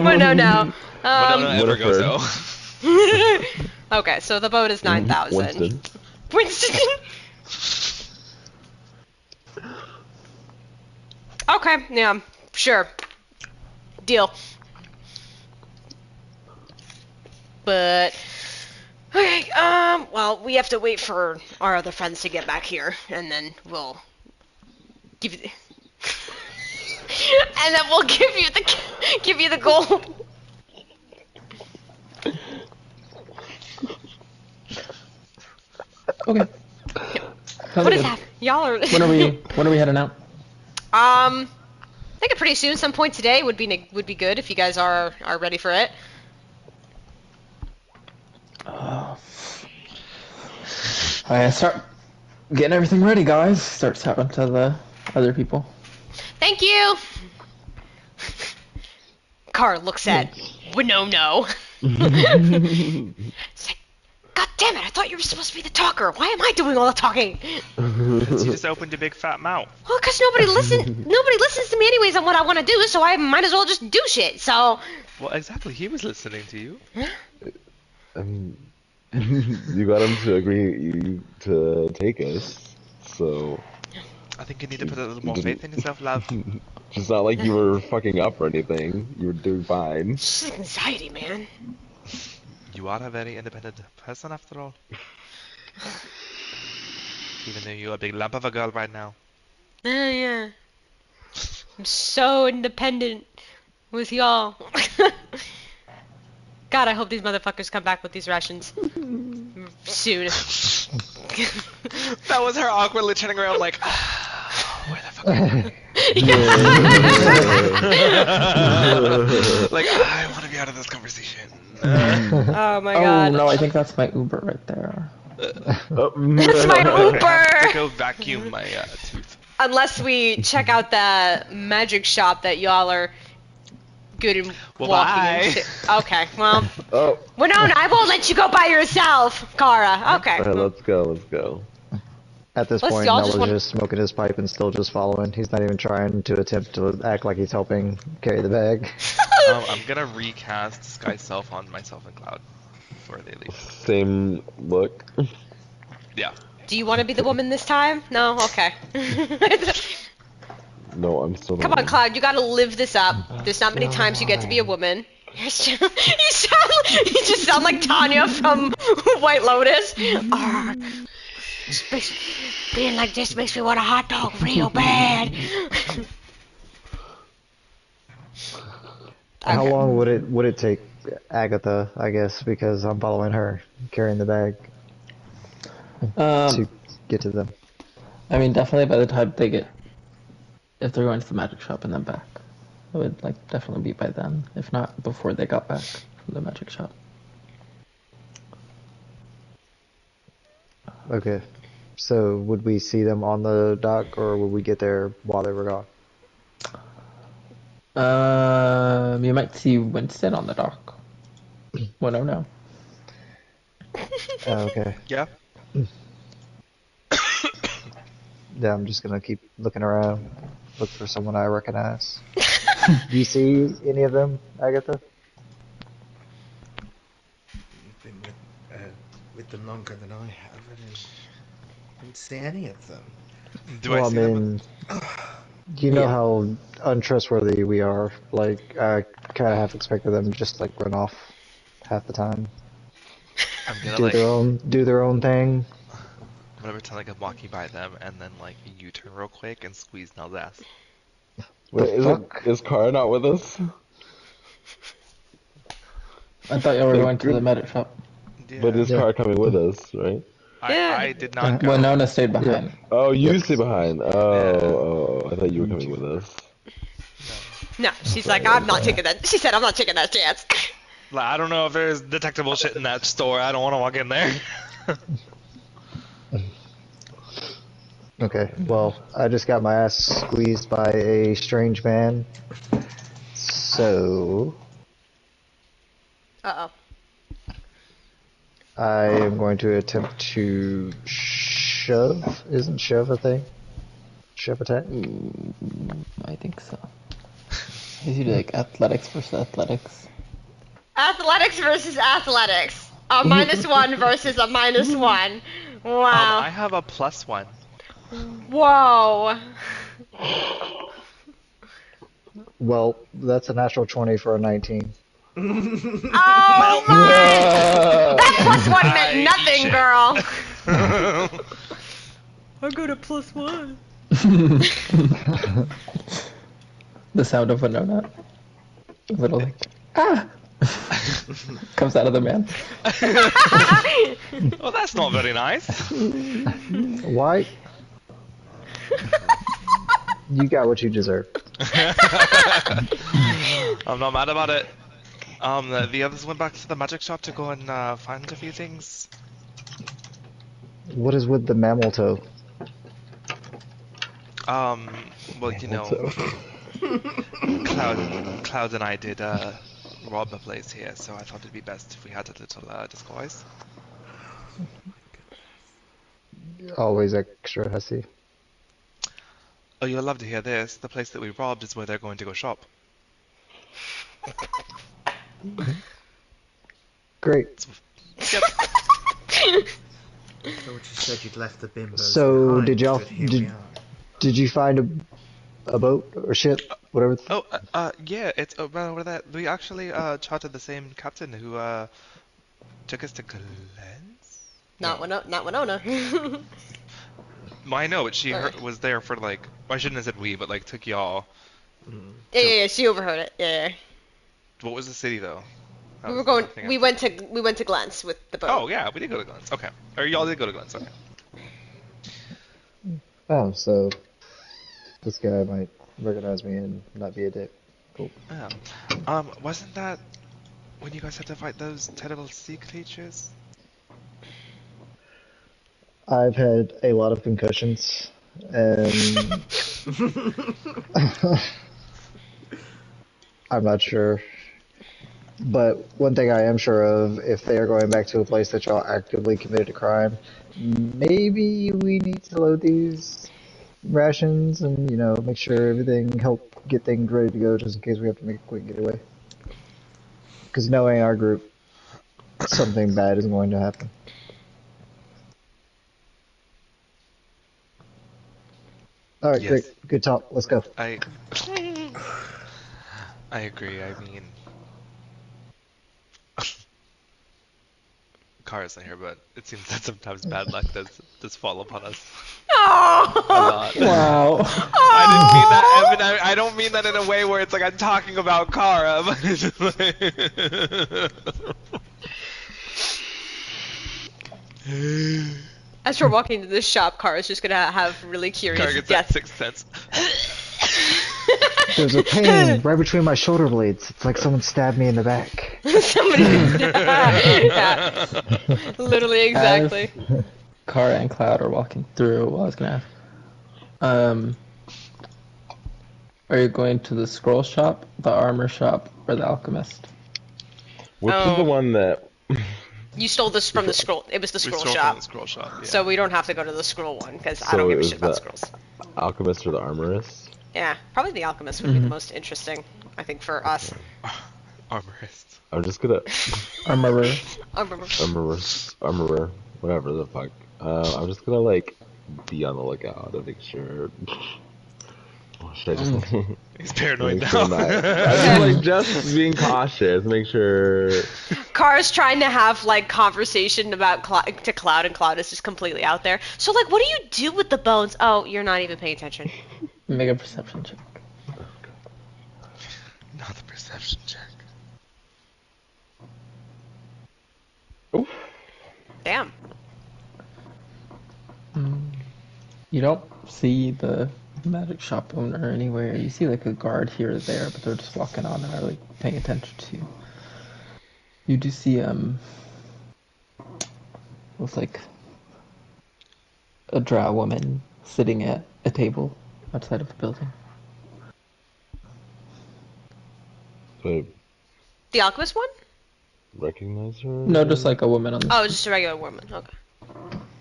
B: Well, no.
E: Well, no, ever go
A: Winifred.
E: so.
B: Okay, so the boat is 9,000.
A: Winston.
B: Winston. Okay, yeah, sure. Deal. But okay, well, we have to wait for our other friends to get back here, and then we'll give you and then we'll give you the gold.
C: Okay.
B: What is that? Y'all are
C: When are we heading out?
B: I think pretty soon, some point today would be good if you guys are ready for it.
C: I start getting everything ready, guys. Start talking to the other people.
B: Thank you. Car looks at Winona. It's like, God damn it! I thought you were supposed to be the talker. Why am I doing all the talking?
E: Because you just opened a big fat mouth.
B: Well, because nobody listens to me anyways on what I want to do, so I might as well just do shit. So.
E: Well, exactly. He was listening to you.
A: You got him to agree to take us, so...
E: I think you need to put a little more faith in yourself, love.
A: It's not like you were fucking up or anything. You were doing fine.
B: It's just anxiety, man.
E: You are a very independent person, after all. Even though you're a big lump of a girl right now.
B: Yeah. I'm so independent with y'all. God, I hope these motherfuckers come back with these rations soon.
E: That was her awkwardly turning around like, where the fuck are Like, I want to be out of this conversation.
B: Oh my god.
C: Oh no, I think that's my Uber right there.
B: That's my
E: To
B: Uber!
E: go vacuum my tooth.
B: Unless we check out the magic shop that y'all are good in
E: Well,
B: walking
E: bye.
B: into. Okay, well.
A: Oh,
B: Winona, I won't let you go by yourself, Kara. Okay.
A: alright, let's go.
D: At this
B: Unless
D: point,
B: y'all
D: Nell
B: just
D: is
B: wanna-
D: just smoking his pipe and still just following. He's not even trying to attempt to act like he's helping carry the bag.
E: I'm gonna recast Sky Self on myself and Cloud before they leave.
A: Same look.
E: Yeah.
B: Do you want to be the woman this time? No? Okay.
A: No, I'm still
B: Come on, Cloud, you gotta live this up. There's not many times you get to be a woman. You just sound like Tanya from White Lotus. Being like this makes me want a hot dog real bad.
D: How
B: Okay.
D: long would it take Agatha, I guess, because I'm following her, carrying the bag to get to them?
C: I mean, definitely by the time they get, if they're going to the magic shop and then back, it would definitely be by then. If not, before they got back from the magic shop.
D: Okay. So would we see them on the dock, or would we get there while they were gone?
C: You might see Winston on the dock. Well, no.
D: Okay.
E: Yeah.
D: Yeah, I'm just gonna keep looking around, look for someone I recognize. Do you see any of them, Agatha?
F: You've been with them longer than I have, and didn't see any of them.
E: Do
D: Well,
E: I see them?
D: You know
C: Yeah.
D: how untrustworthy we are. Like, I kind of half expected them to just run off half the time,
E: I'm gonna
D: do their own thing.
E: I'm gonna pretend like I'm walking by them and then U-turn real quick and squeeze Nell's ass.
A: Wait, is Kara not with us?
C: I thought y'all were
A: Like,
C: going to the medic shop.
E: Yeah.
A: But is Kara coming with us, right?
E: I did not go.
C: Winona stayed behind.
A: Oh, you stay behind. Oh, I thought you were coming with us.
B: No, she's like, I'm not taking that. She said, I'm not taking that chance.
E: I don't know if there's detectable shit in that store. I don't want to walk in there.
D: Okay, well, I just got my ass squeezed by a strange man. So,
B: Uh-oh.
D: I am going to attempt to shove. Isn't shove a thing? Shove attack?
C: I think so. Is you like athletics versus athletics?
B: Athletics versus athletics. A -1 versus a -1. Wow.
E: I have a +1.
B: Whoa.
D: Well, that's a natural 20 for a 19.
B: Oh my! That +1 meant nothing, girl. I got a +1.
C: The sound of Winona. A little like, comes out of the man.
E: Well, that's not very nice.
D: Why? You got what you deserve.
E: I'm not mad about it. The others went back to the magic shop to go and find a few things.
D: What is with the mammal toe?
E: Well, you know, Cloud and I did rob a place here, so I thought it'd be best if we had a little disguise.
D: Always extra hussy.
E: Oh, you'll love to hear this. The place that we robbed is where they're going to go shop.
D: Great.
E: Yep.
F: I thought you said you'd left the bimbos
D: So,
F: behind,
D: did y'all-
F: but here we are.
D: Did you find a boat or ship? Whatever.
E: Oh, yeah, it's over there. We actually chartered the same captain who took us to Glenn's?
B: Not Winona.
E: I know, but she was there for like, I shouldn't have said we, but like took y'all.
B: Yeah, she overheard it. Yeah.
E: What was the city though? That
B: We
E: was
B: were
E: the
B: going.
E: thing I
B: We went to Glenn's with the boat.
E: Oh yeah, we did go to Glenn's. Okay, or y'all did go to Glenn's. Okay.
D: Oh, so this guy might recognize me and not be a dick. Cool.
E: Yeah. Wasn't that when you guys had to fight those terrible sea creatures?
D: I've had a lot of concussions, and I'm not sure. But one thing I am sure of, if they are going back to a place that y'all actively committed a crime, maybe we need to load these rations and, make sure everything, help get things ready to go just in case we have to make a quick getaway. Because knowing our group, something bad is going to happen. Alright,
E: Yes.
D: great. Good talk. Let's go.
E: I agree. I mean, Kara's not here, but it seems that sometimes bad luck does fall upon us a
B: Oh.
E: lot.
C: Wow.
E: I didn't mean that, Evan. I don't mean that in a way where it's like I'm talking about Kara, but it's just like...
B: As we're walking to this shop, Kara's just gonna have really curious
E: Kara gets that
B: death.
E: sixth sense.
D: There's a pain right between my shoulder blades. It's like someone stabbed me in the back.
B: Somebody. Yeah. Literally, exactly.
C: Kara and Cloud are walking through. Well, I was gonna ask. Are you going to the scroll shop, the armor shop, or the alchemist?
A: Which is the one that...
B: You stole this from the scroll. It was the
E: We
B: scroll
E: stole
B: shop.
E: from the scroll shop. Yeah.
B: So we don't have to go to the scroll one because I
A: So
B: don't give a
A: it
B: shit about
A: was
B: scrolls.
A: Alchemist or the Armorist?
B: Yeah, probably the alchemist would be the most interesting, I think, for us.
E: Armorist.
A: I'm just gonna...
C: Armorer.
A: Armorer, whatever the fuck. I'm just gonna, like, be on the lookout to make sure... Oh, should I just...
E: He's paranoid
A: make
E: now.
A: sure I'm just being cautious, make sure...
B: Kara's trying to have like conversation about to Cloud, and Cloud is just completely out there. So like, what do you do with the bones? Oh, you're not even paying attention.
C: Make a perception check.
E: Not the perception check.
B: Damn.
C: You don't see the magic shop owner anywhere. You see like a guard here or there, but they're just walking on and not really paying attention to you. You do see looks like a drow woman sitting at a table outside of the building.
A: But,
B: The alchemist one?
A: recognize her?
C: No, just like a woman on the
B: Oh, just a regular woman. Okay.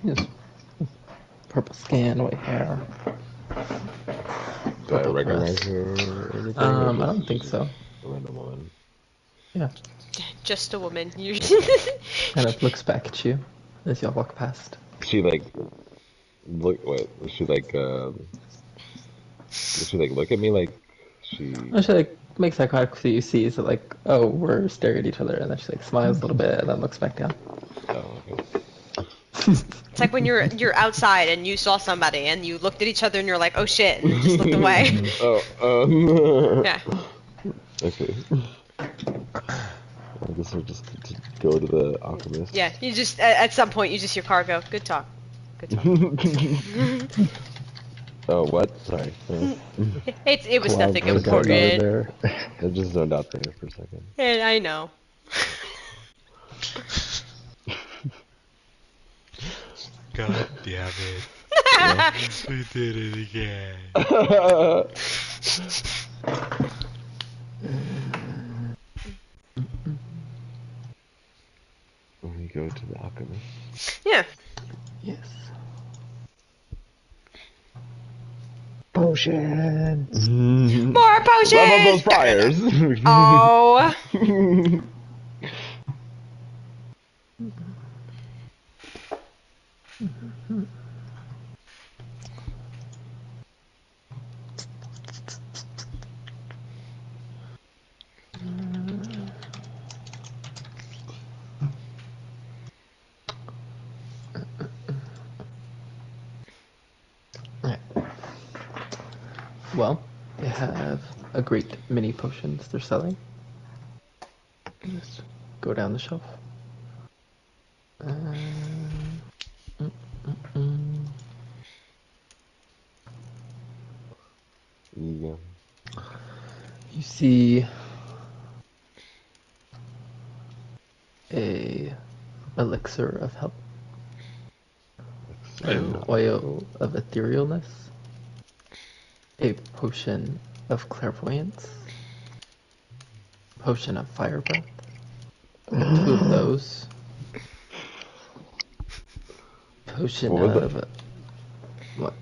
C: yes. Purple skin, white hair.
A: Do I
C: Purple
A: recognize
C: dress.
A: her or anything?
C: I don't think so.
A: A random woman.
C: Yeah.
B: Just a woman.
C: Kind of looks back at you as y'all walk past.
A: She like look. What? Was she like? Did she like look at me like she?
C: And she like makes eye contact with you, sees that like, oh, we're staring at each other, and then she like smiles a little bit and then looks back down.
A: Oh, okay.
B: It's like when you're outside and you saw somebody and you looked at each other and you're like, oh shit, and just looked away.
A: Oh,
B: Yeah.
A: Okay. I guess I'll just go to the alchemist.
B: Yeah. You just at some point you just hear cargo. Good talk. Good talk.
A: Oh, what? Sorry.
B: It was
D: Cloud
B: nothing
D: goes down over
B: important.
D: there.
A: I just zoned out there for a second.
B: And I know.
E: God damn it. We did it again.
A: Let me go to the alchemist.
B: Yeah.
C: Yes.
D: Potions!
B: More potions!
A: Love of those fires!
B: Oh.
C: Alright. Well, they have a great many potions they're selling. Just go down the shelf. Mm, mm.
A: Yeah.
C: You see a elixir of health, an oil of etherealness, a potion of clairvoyance, potion of fire breath, 2 of those, potion
A: What was
C: of what?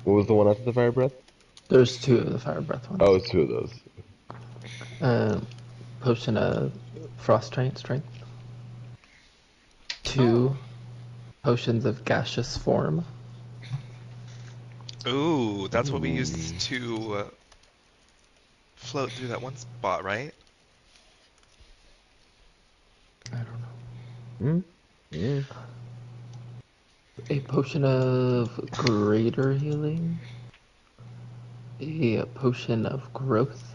A: What was the one after the fire breath?
C: There's 2 of the fire breath ones.
A: Oh, it's 2 of those.
C: Potion of frost strength. 2 potions of gaseous form.
E: Ooh, that's what we used to float through that one spot, right?
C: I don't know.
A: Yeah.
C: A potion of greater healing. A potion of growth.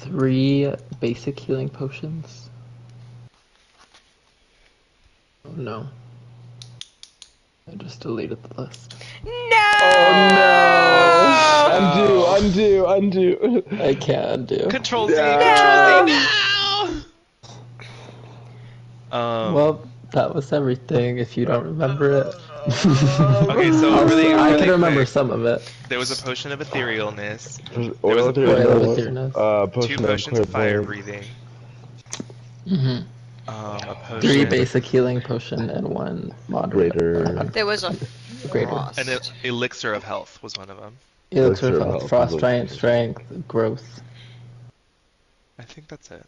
C: 3 basic healing potions. Oh no. I just deleted the list.
B: No!
A: Undo.
C: I can't undo.
E: Control Z,
A: Yeah.
E: Control Z now!
C: Well, that was everything if you don't remember it.
E: Okay, so really,
C: I
E: really
C: can remember
E: quick,
C: some of it.
E: there was a potion of etherealness,
A: Oil
E: was a
A: of
C: Oil of
A: etherealness,
C: etherealness.
E: 2
A: potion
E: potions of fire
A: clairvoyance.
E: breathing,
C: Mm-hmm.
E: a
C: 3
E: potion,
C: basic healing potion and 1 moderate.
A: Greater.
B: There was a
C: Greater.
B: frost.
E: an elixir of health was one of them.
C: Elixir of
A: Elixir of
C: health,
A: health
C: frost
A: is what-
C: strength, growth,
E: I think that's it.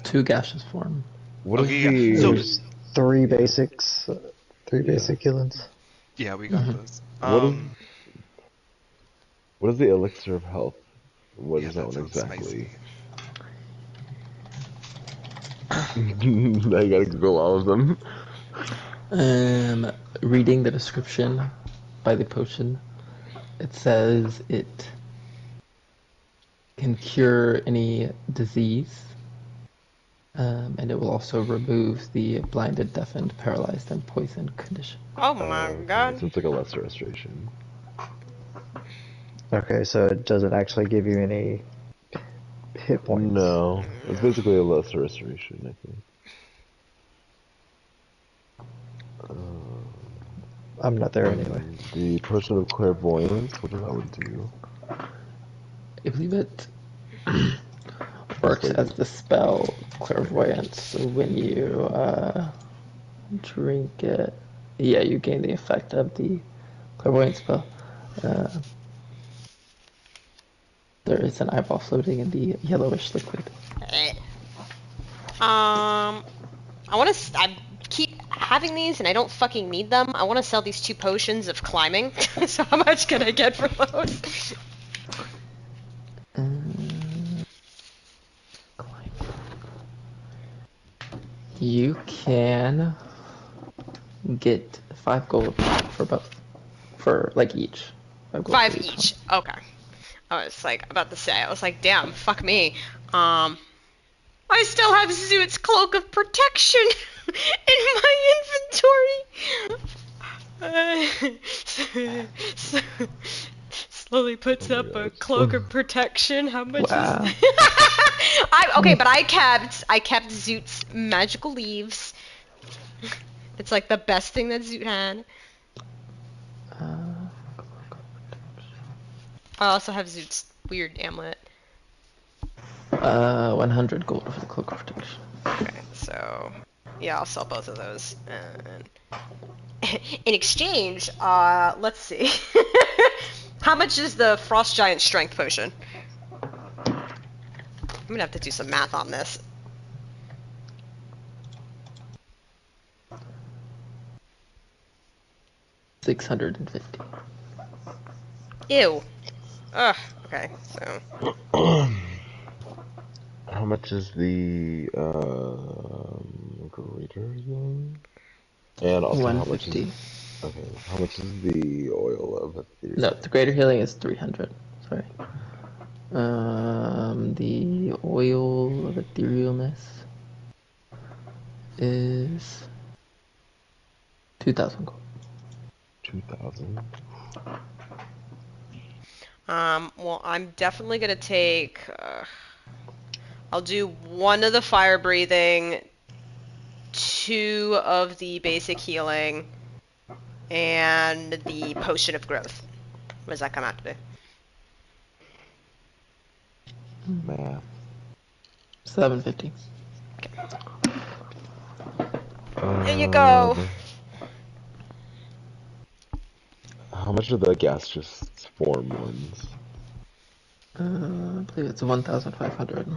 C: 2 gaseous form.
A: What is
E: Okay, yeah.
A: the...
E: So-
D: There's 3 basics. 3 basic healings.
E: Yeah, we got those.
A: What is the elixir of health? What
E: Yeah,
A: is that
E: that
A: one
E: sounds
A: exactly? I gotta Google all of them.
C: Reading the description by the potion, it says it can cure any disease, and it will also remove the blinded, deafened, paralyzed, and poisoned condition.
B: Oh my god.
A: So it's like a lesser restoration.
D: Okay, so it doesn't actually give you any hit points.
A: No, it's basically a lesser restoration, I think.
D: I'm not there anyway.
A: The potion of clairvoyance, what does that one do?
C: I believe it works as the spell clairvoyance. So when you drink it, yeah, you gain the effect of the clairvoyance spell. There is an eyeball floating in the yellowish liquid.
B: I keep having these and I don't fucking need them. I want to sell these 2 potions of climbing. So how much can I get for those?
C: You can get 5 gold for both. For like each. 5 gold
B: 5
C: for
B: each.
C: one.
B: Okay. I was like about to say. I was like, damn, fuck me. I still have Zoot's cloak of protection in my inventory. Slowly puts
A: Oh my
B: up a
A: gosh.
B: cloak of protection. How much
C: Wow.
B: is? But I kept Zoot's magical leaves. It's like the best thing that Zoot had. I also have Zoot's weird amulet.
C: 100 gold for the cloak of protection.
B: Okay, so yeah, I'll sell both of those. And in exchange, let's see. How much is the Frost Giant Strength Potion? I'm gonna have to do some math on this.
C: $650.
B: Ew. Ugh. Okay, so
A: How much is the greater healing? And also how much
C: 150.
A: is how much is the oil of ethereal?
C: No, the greater healing is 300. Sorry. The oil of etherealness is 2,000 gold.
A: 2,000.
B: well, I'm definitely gonna take. I'll do 1 of the fire breathing, 2 of the basic healing, and the potion of growth. What does that come out to be?
A: Math.
C: 750.
B: There you go.
A: How much are the gaseous form ones?
C: I believe it's 1,500.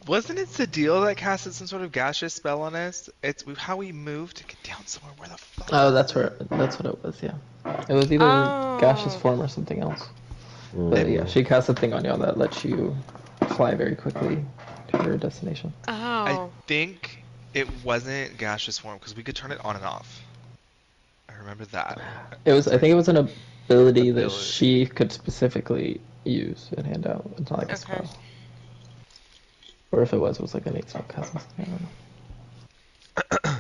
E: Wasn't it Sadil that casted some sort of gaseous spell on us? It's how we moved to get down somewhere. Where the fuck?
C: Oh, that's what it was, yeah. It was either gaseous form or something else. But yeah, she cast a thing on you that lets you fly very quickly to your destination.
E: I think it wasn't gaseous form because we could turn it on and off. I remember that.
C: I think it was an ability that she could specifically use and hand out. It's not like a spell. Or if it was like an 8 spell cast or something, I don't know.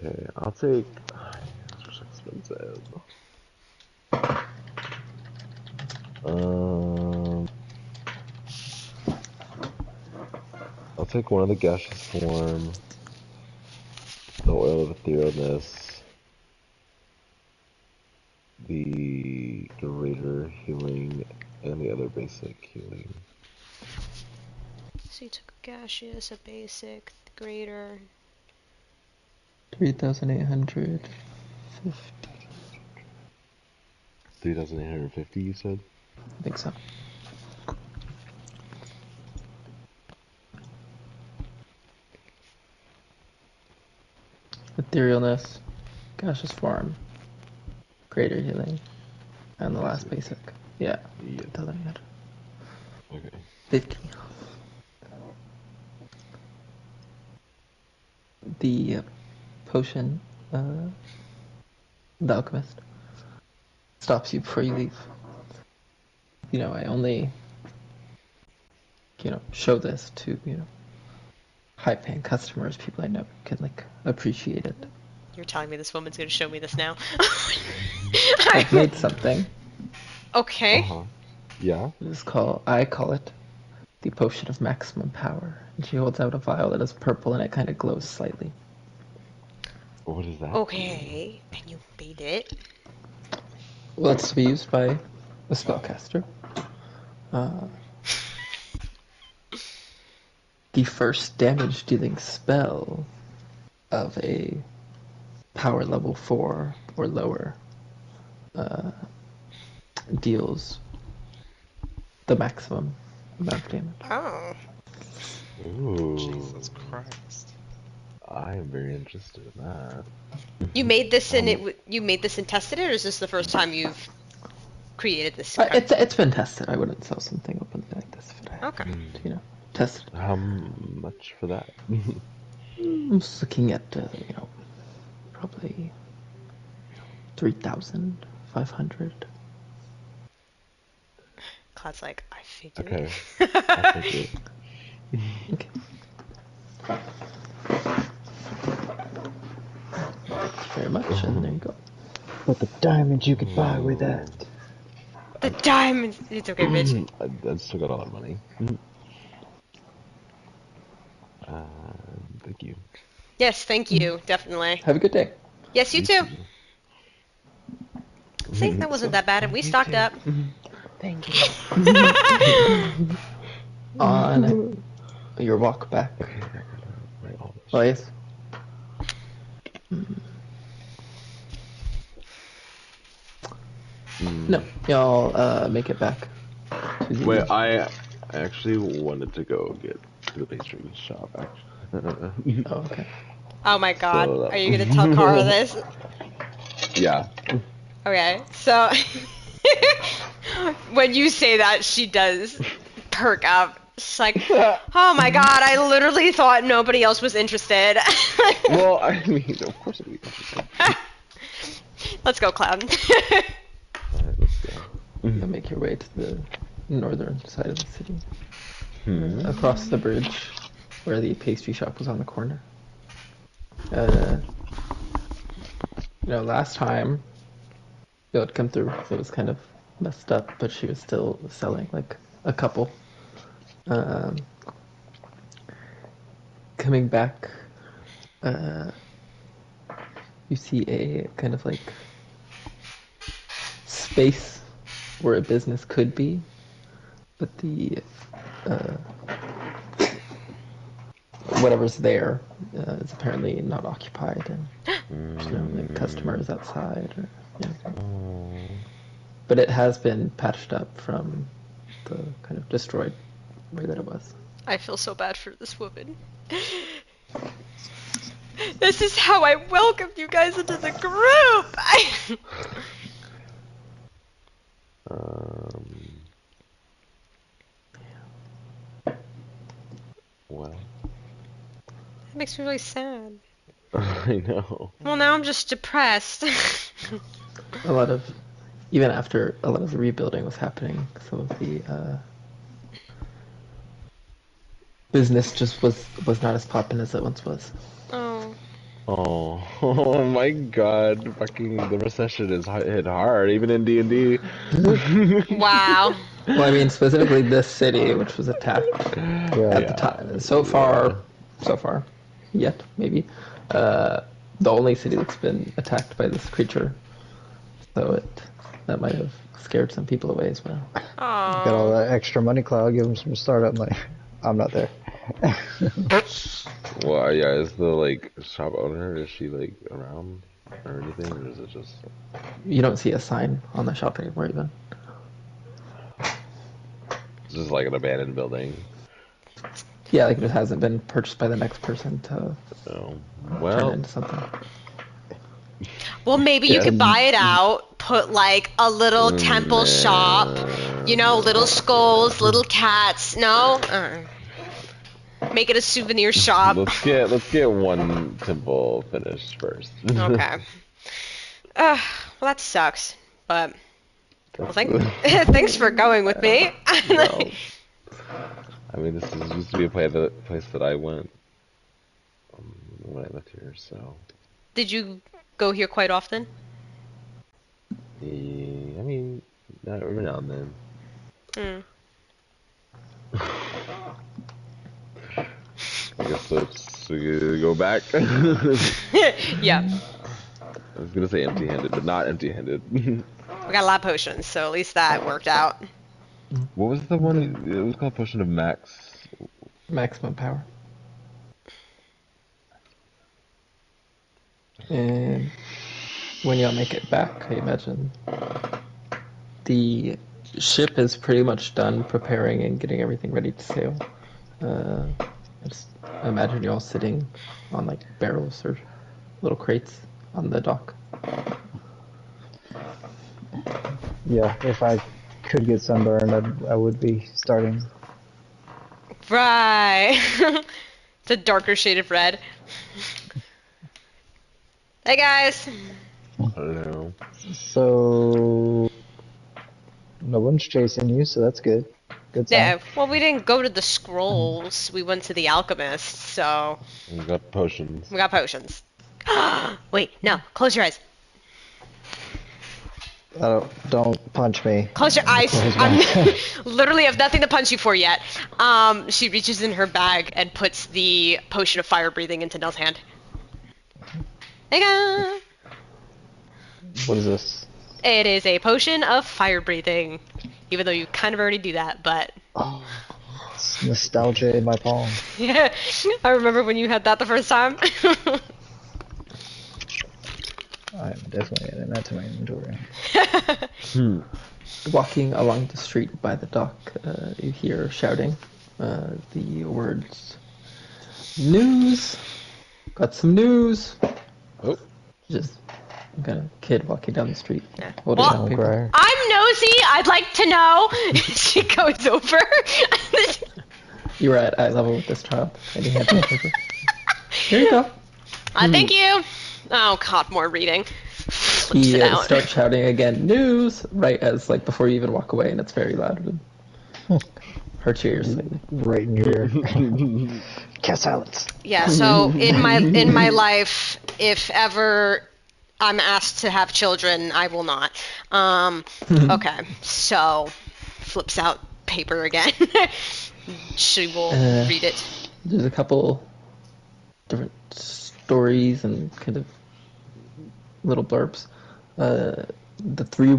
A: Okay, I'll take. It's expensive. I'll take 1 of the gaseous form, the oil of etherealness, the greater healing, and the other basic healing.
B: So you took a gaseous, a basic, the greater.
C: 3,850.
A: 3,850, you said?
C: I think so. Etherealness, gaseous form, greater healing, and the last basic. Yeah.
A: Okay.
C: 50. The potion, the alchemist, stops you before you leave. I only, show this to, high-paying customers, people I know can, appreciate it.
B: You're telling me this woman's gonna show me this now?
C: I've made something.
B: Okay.
A: Yeah?
C: I call it the potion of maximum power. And she holds out a vial that is purple and it kind of glows slightly.
A: What is that?
B: Okay, and you made it.
C: Well, it's to be used by a spellcaster. The first damage-dealing spell of a power level 4 or lower deals the maximum amount of damage.
B: Oh.
A: Ooh.
E: Jesus Christ.
A: I am very interested in that.
B: You made this and you made this and tested it, or is this the first time you've created this?
C: It's been tested. I wouldn't sell something openly like this if I
B: Okay.
C: hadn't, tested.
A: How much for that?
C: I'm just looking at, probably 3,500.
B: Cloud's like, I figured.
A: Okay. I'll take it.
C: Okay. Thank you very much, and there you go.
D: But the diamonds you could buy with that.
B: The diamonds. It's okay, bitch.
A: I still got a lot of money. Thank you.
B: Yes, thank you. Definitely.
C: Have a good day.
B: Yes, you too. See, that wasn't that bad, and we stocked up.
D: Thank you.
C: On your walk back. Oh, yes. No, y'all make it back to the...
A: Wait, I actually wanted to go get to the pastry shop, actually.
C: Oh, okay.
B: Oh my god.
A: So,
B: Are you gonna tell Kara this?
A: Yeah.
B: Okay, so when you say that, she does perk up. She's like, oh my god, I literally thought nobody else was interested.
A: Well, I mean, of course it'd be interesting.
B: Let's go, Cloud.
A: Alright, let's go.
C: You'll make your way to the northern side of the city. Across the bridge where the pastry shop was on the corner. Last time it would come through, so it was kind of messed up, but she was still selling like a couple. Coming back, you see a kind of like space where a business could be, but the whatever's there is apparently not occupied, and there's no like customers outside or anything. But it has been patched up from the kind of destroyed way that it was.
B: I feel so bad for this woman. This is how I welcomed you guys into the group!
A: Well.
B: That makes me really sad.
A: I know.
B: Well, now I'm just depressed.
C: Even after a lot of the rebuilding was happening, some of the business just was not as poppin' as it once was.
B: Oh.
A: Oh my god, fucking the recession is hit hard, even in D&D.
B: Wow.
C: Well, I mean, specifically this city, which was attacked at the time. So far, yet, maybe, the only city that's been attacked by this creature. So that might have scared some people away as well.
D: Got all that extra money, Cloud. Give them some startup money. I'm not there.
A: Well, yeah, is the, shop owner, is she, around or anything, or is it just...
C: You don't see a sign on the shop anymore, even.
A: It's just like an abandoned building.
C: Yeah, like it hasn't been purchased by the next person to
A: Oh.
C: turn
A: Well,
C: into something.
B: Well, maybe you could buy it out, put a little temple shop, little skulls, little cats. No? Make it a souvenir shop.
A: let's get one temple finished first.
B: Okay. Well, that sucks, but well, thanks for going with me.
A: Well, I mean, this used to be a place that I went when I lived here, so...
B: Did you go here quite often?
A: Yeah, I mean, every now and then. guess let's go back.
B: Yeah.
A: I was gonna say empty-handed, but not empty-handed.
B: We got a lot of potions, so at least that worked out.
A: What was the one? It was called Potion of Max.
C: Maximum power. And when y'all make it back, I imagine the ship is pretty much done preparing and getting everything ready to sail. I just imagine y'all sitting on like barrels or little crates on the dock.
D: Yeah, if I could get sunburned, I would be starting.
B: Right. It's a darker shade of red. Hey guys.
A: I don't know.
D: So no one's chasing you, so that's good. Good sign.
B: Yeah, well, we didn't go to the scrolls. We went to the alchemist, so
A: We got potions.
B: we got potions. Wait, no. Close your eyes.
D: Don't punch me.
B: Close your eyes. I'm literally have nothing to punch you for yet. She reaches in her bag and puts the potion of fire breathing into Nell's hand. There you go.
D: What is this?
B: It is a potion of fire breathing. Even though you kind of already do that, but
D: Oh, it's nostalgia in my palm.
B: yeah, I remember when you had that the first time.
D: I'm definitely adding that to my inventory.
C: Walking along the street by the dock, you hear shouting the words, "News! Got some news!"
A: Oh.
C: Just kind of kid walking down the street.
B: Yeah.
C: Holding
B: Well,
C: out paper.
D: Briar.
B: I'm nosy. I'd like to know. She goes over.
C: You were at eye level with this child, and he had paper. Here you go.
B: Thank you. Oh God, more reading. Flips
C: He
B: it out.
C: starts shouting again, "News!" right as like before you even walk away, and it's very loud and hurts your ears slightly.
D: Right in your ear. Cast silence.
B: Yeah. So in my life, if ever I'm asked to have children, I will not. Okay. So flips out paper again. She will read it.
C: There's a couple different stories and kind of little blurbs. The three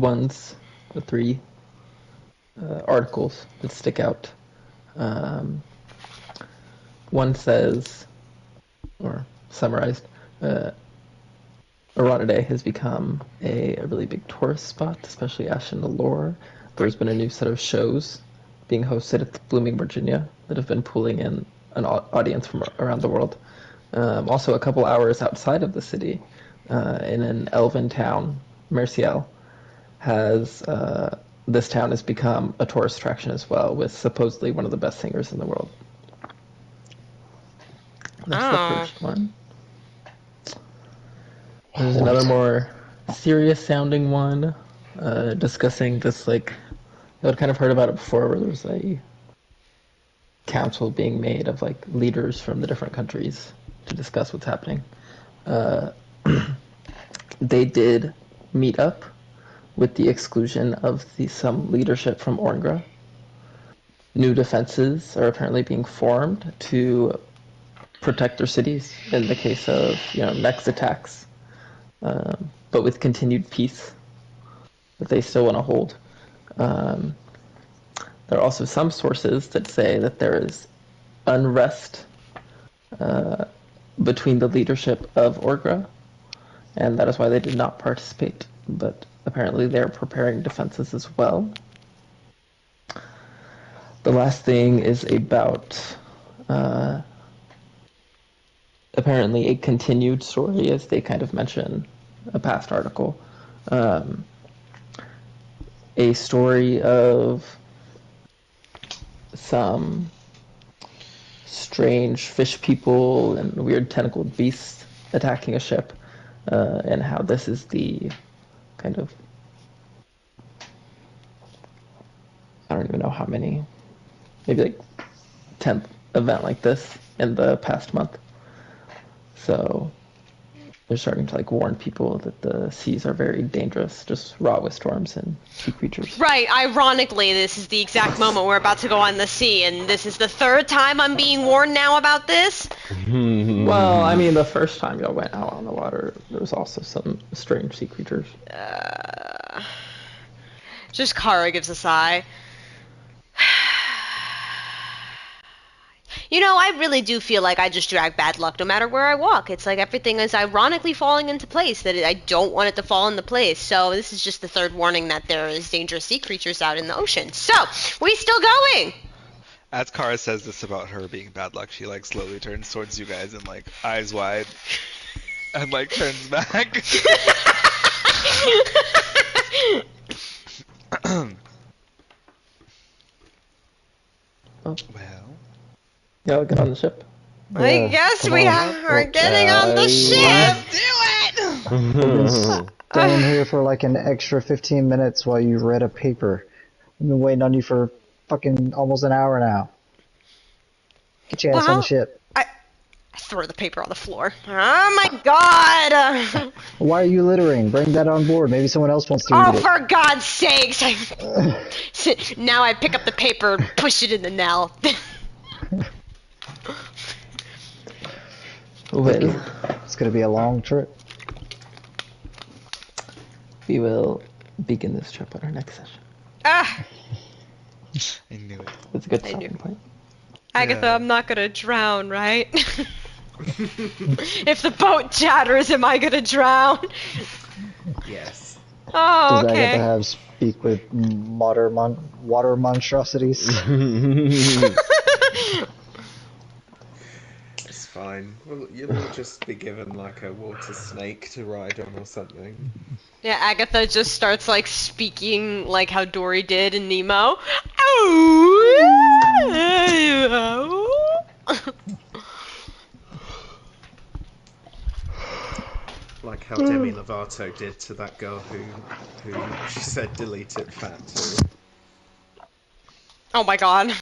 C: articles that stick out. One says, or summarized, Erodide has become a really big tourist spot, especially Ashen Allure. There's been a new set of shows being hosted at Blooming, Virginia, that have been pulling in an audience from around the world. Also, a couple hours outside of the city, in an elven town, Merciel, this town has become a tourist attraction as well, with supposedly one of the best singers in the world. That's the first one. There's another more serious sounding one, discussing this, like, I'd kind of heard about it before, where there was a council being made of like leaders from the different countries to discuss what's happening. They did meet up with the exclusion of some leadership from Orngra. New defenses are apparently being formed to protect their cities in the case of next attacks, but with continued peace that they still want to hold. There are also some sources that say that there is unrest between the leadership of Orgra, and that is why they did not participate. But apparently they're preparing defenses as well. The last thing is about apparently a continued story, as they kind of mention a past article. A story of some strange fish people and weird tentacled beasts attacking a ship, and how this is the kind of, I don't even know how many, maybe like 10th event like this in the past month. So they're starting to like warn people that the seas are very dangerous, just wrought with storms and sea creatures.
B: Right, ironically, this is the exact moment we're about to go on the sea, and this is the third time I'm being warned now about this?
C: Well, I mean, the first time y'all went out on the water, there was also some strange sea creatures.
B: Just Kara gives a sigh. You know, I really do feel like I just drag bad luck no matter where I walk. It's like everything is ironically falling into place, that I don't want it to fall into place. So this is just the third warning that there is dangerous sea creatures out in the ocean. So, we still going?
E: As Kara says this about her being bad luck, she like slowly turns towards you guys and like eyes wide and like turns back. Well,
C: Y'all get on the ship.
B: I guess
D: come
B: we
D: on.
B: are getting on the ship!
E: let's do it!
D: Staying here for like an extra 15 minutes while you read a paper. I've been waiting on you for fucking almost an hour now. Get your ass on the ship.
B: I throw the paper on the floor. Oh my god!
D: Why are you littering? Bring that on board. Maybe someone else wants to
B: Oh,
D: read it.
B: for God's sakes! Now I pick up the paper and push it in the Nell.
C: Well,
D: It's gonna be a long trip.
C: we will begin this trip on our next session.
B: Ah!
E: I knew it.
C: It's a good
B: I
C: stopping
B: knew.
C: point.
B: Agatha,
E: Yeah.
B: I'm not gonna drown, right? If the boat chatters, am I gonna drown?
F: Yes.
B: Oh,
D: Does
B: okay.
D: Agatha have speak with water monstrosities?
F: It's fine. Well, you'll just be given like a water snake to ride on or something.
B: Yeah, Agatha just starts like speaking like how Dory did in Nemo.
F: Like how Demi Lovato did to that girl who she said delete it fat to.
B: Oh my god.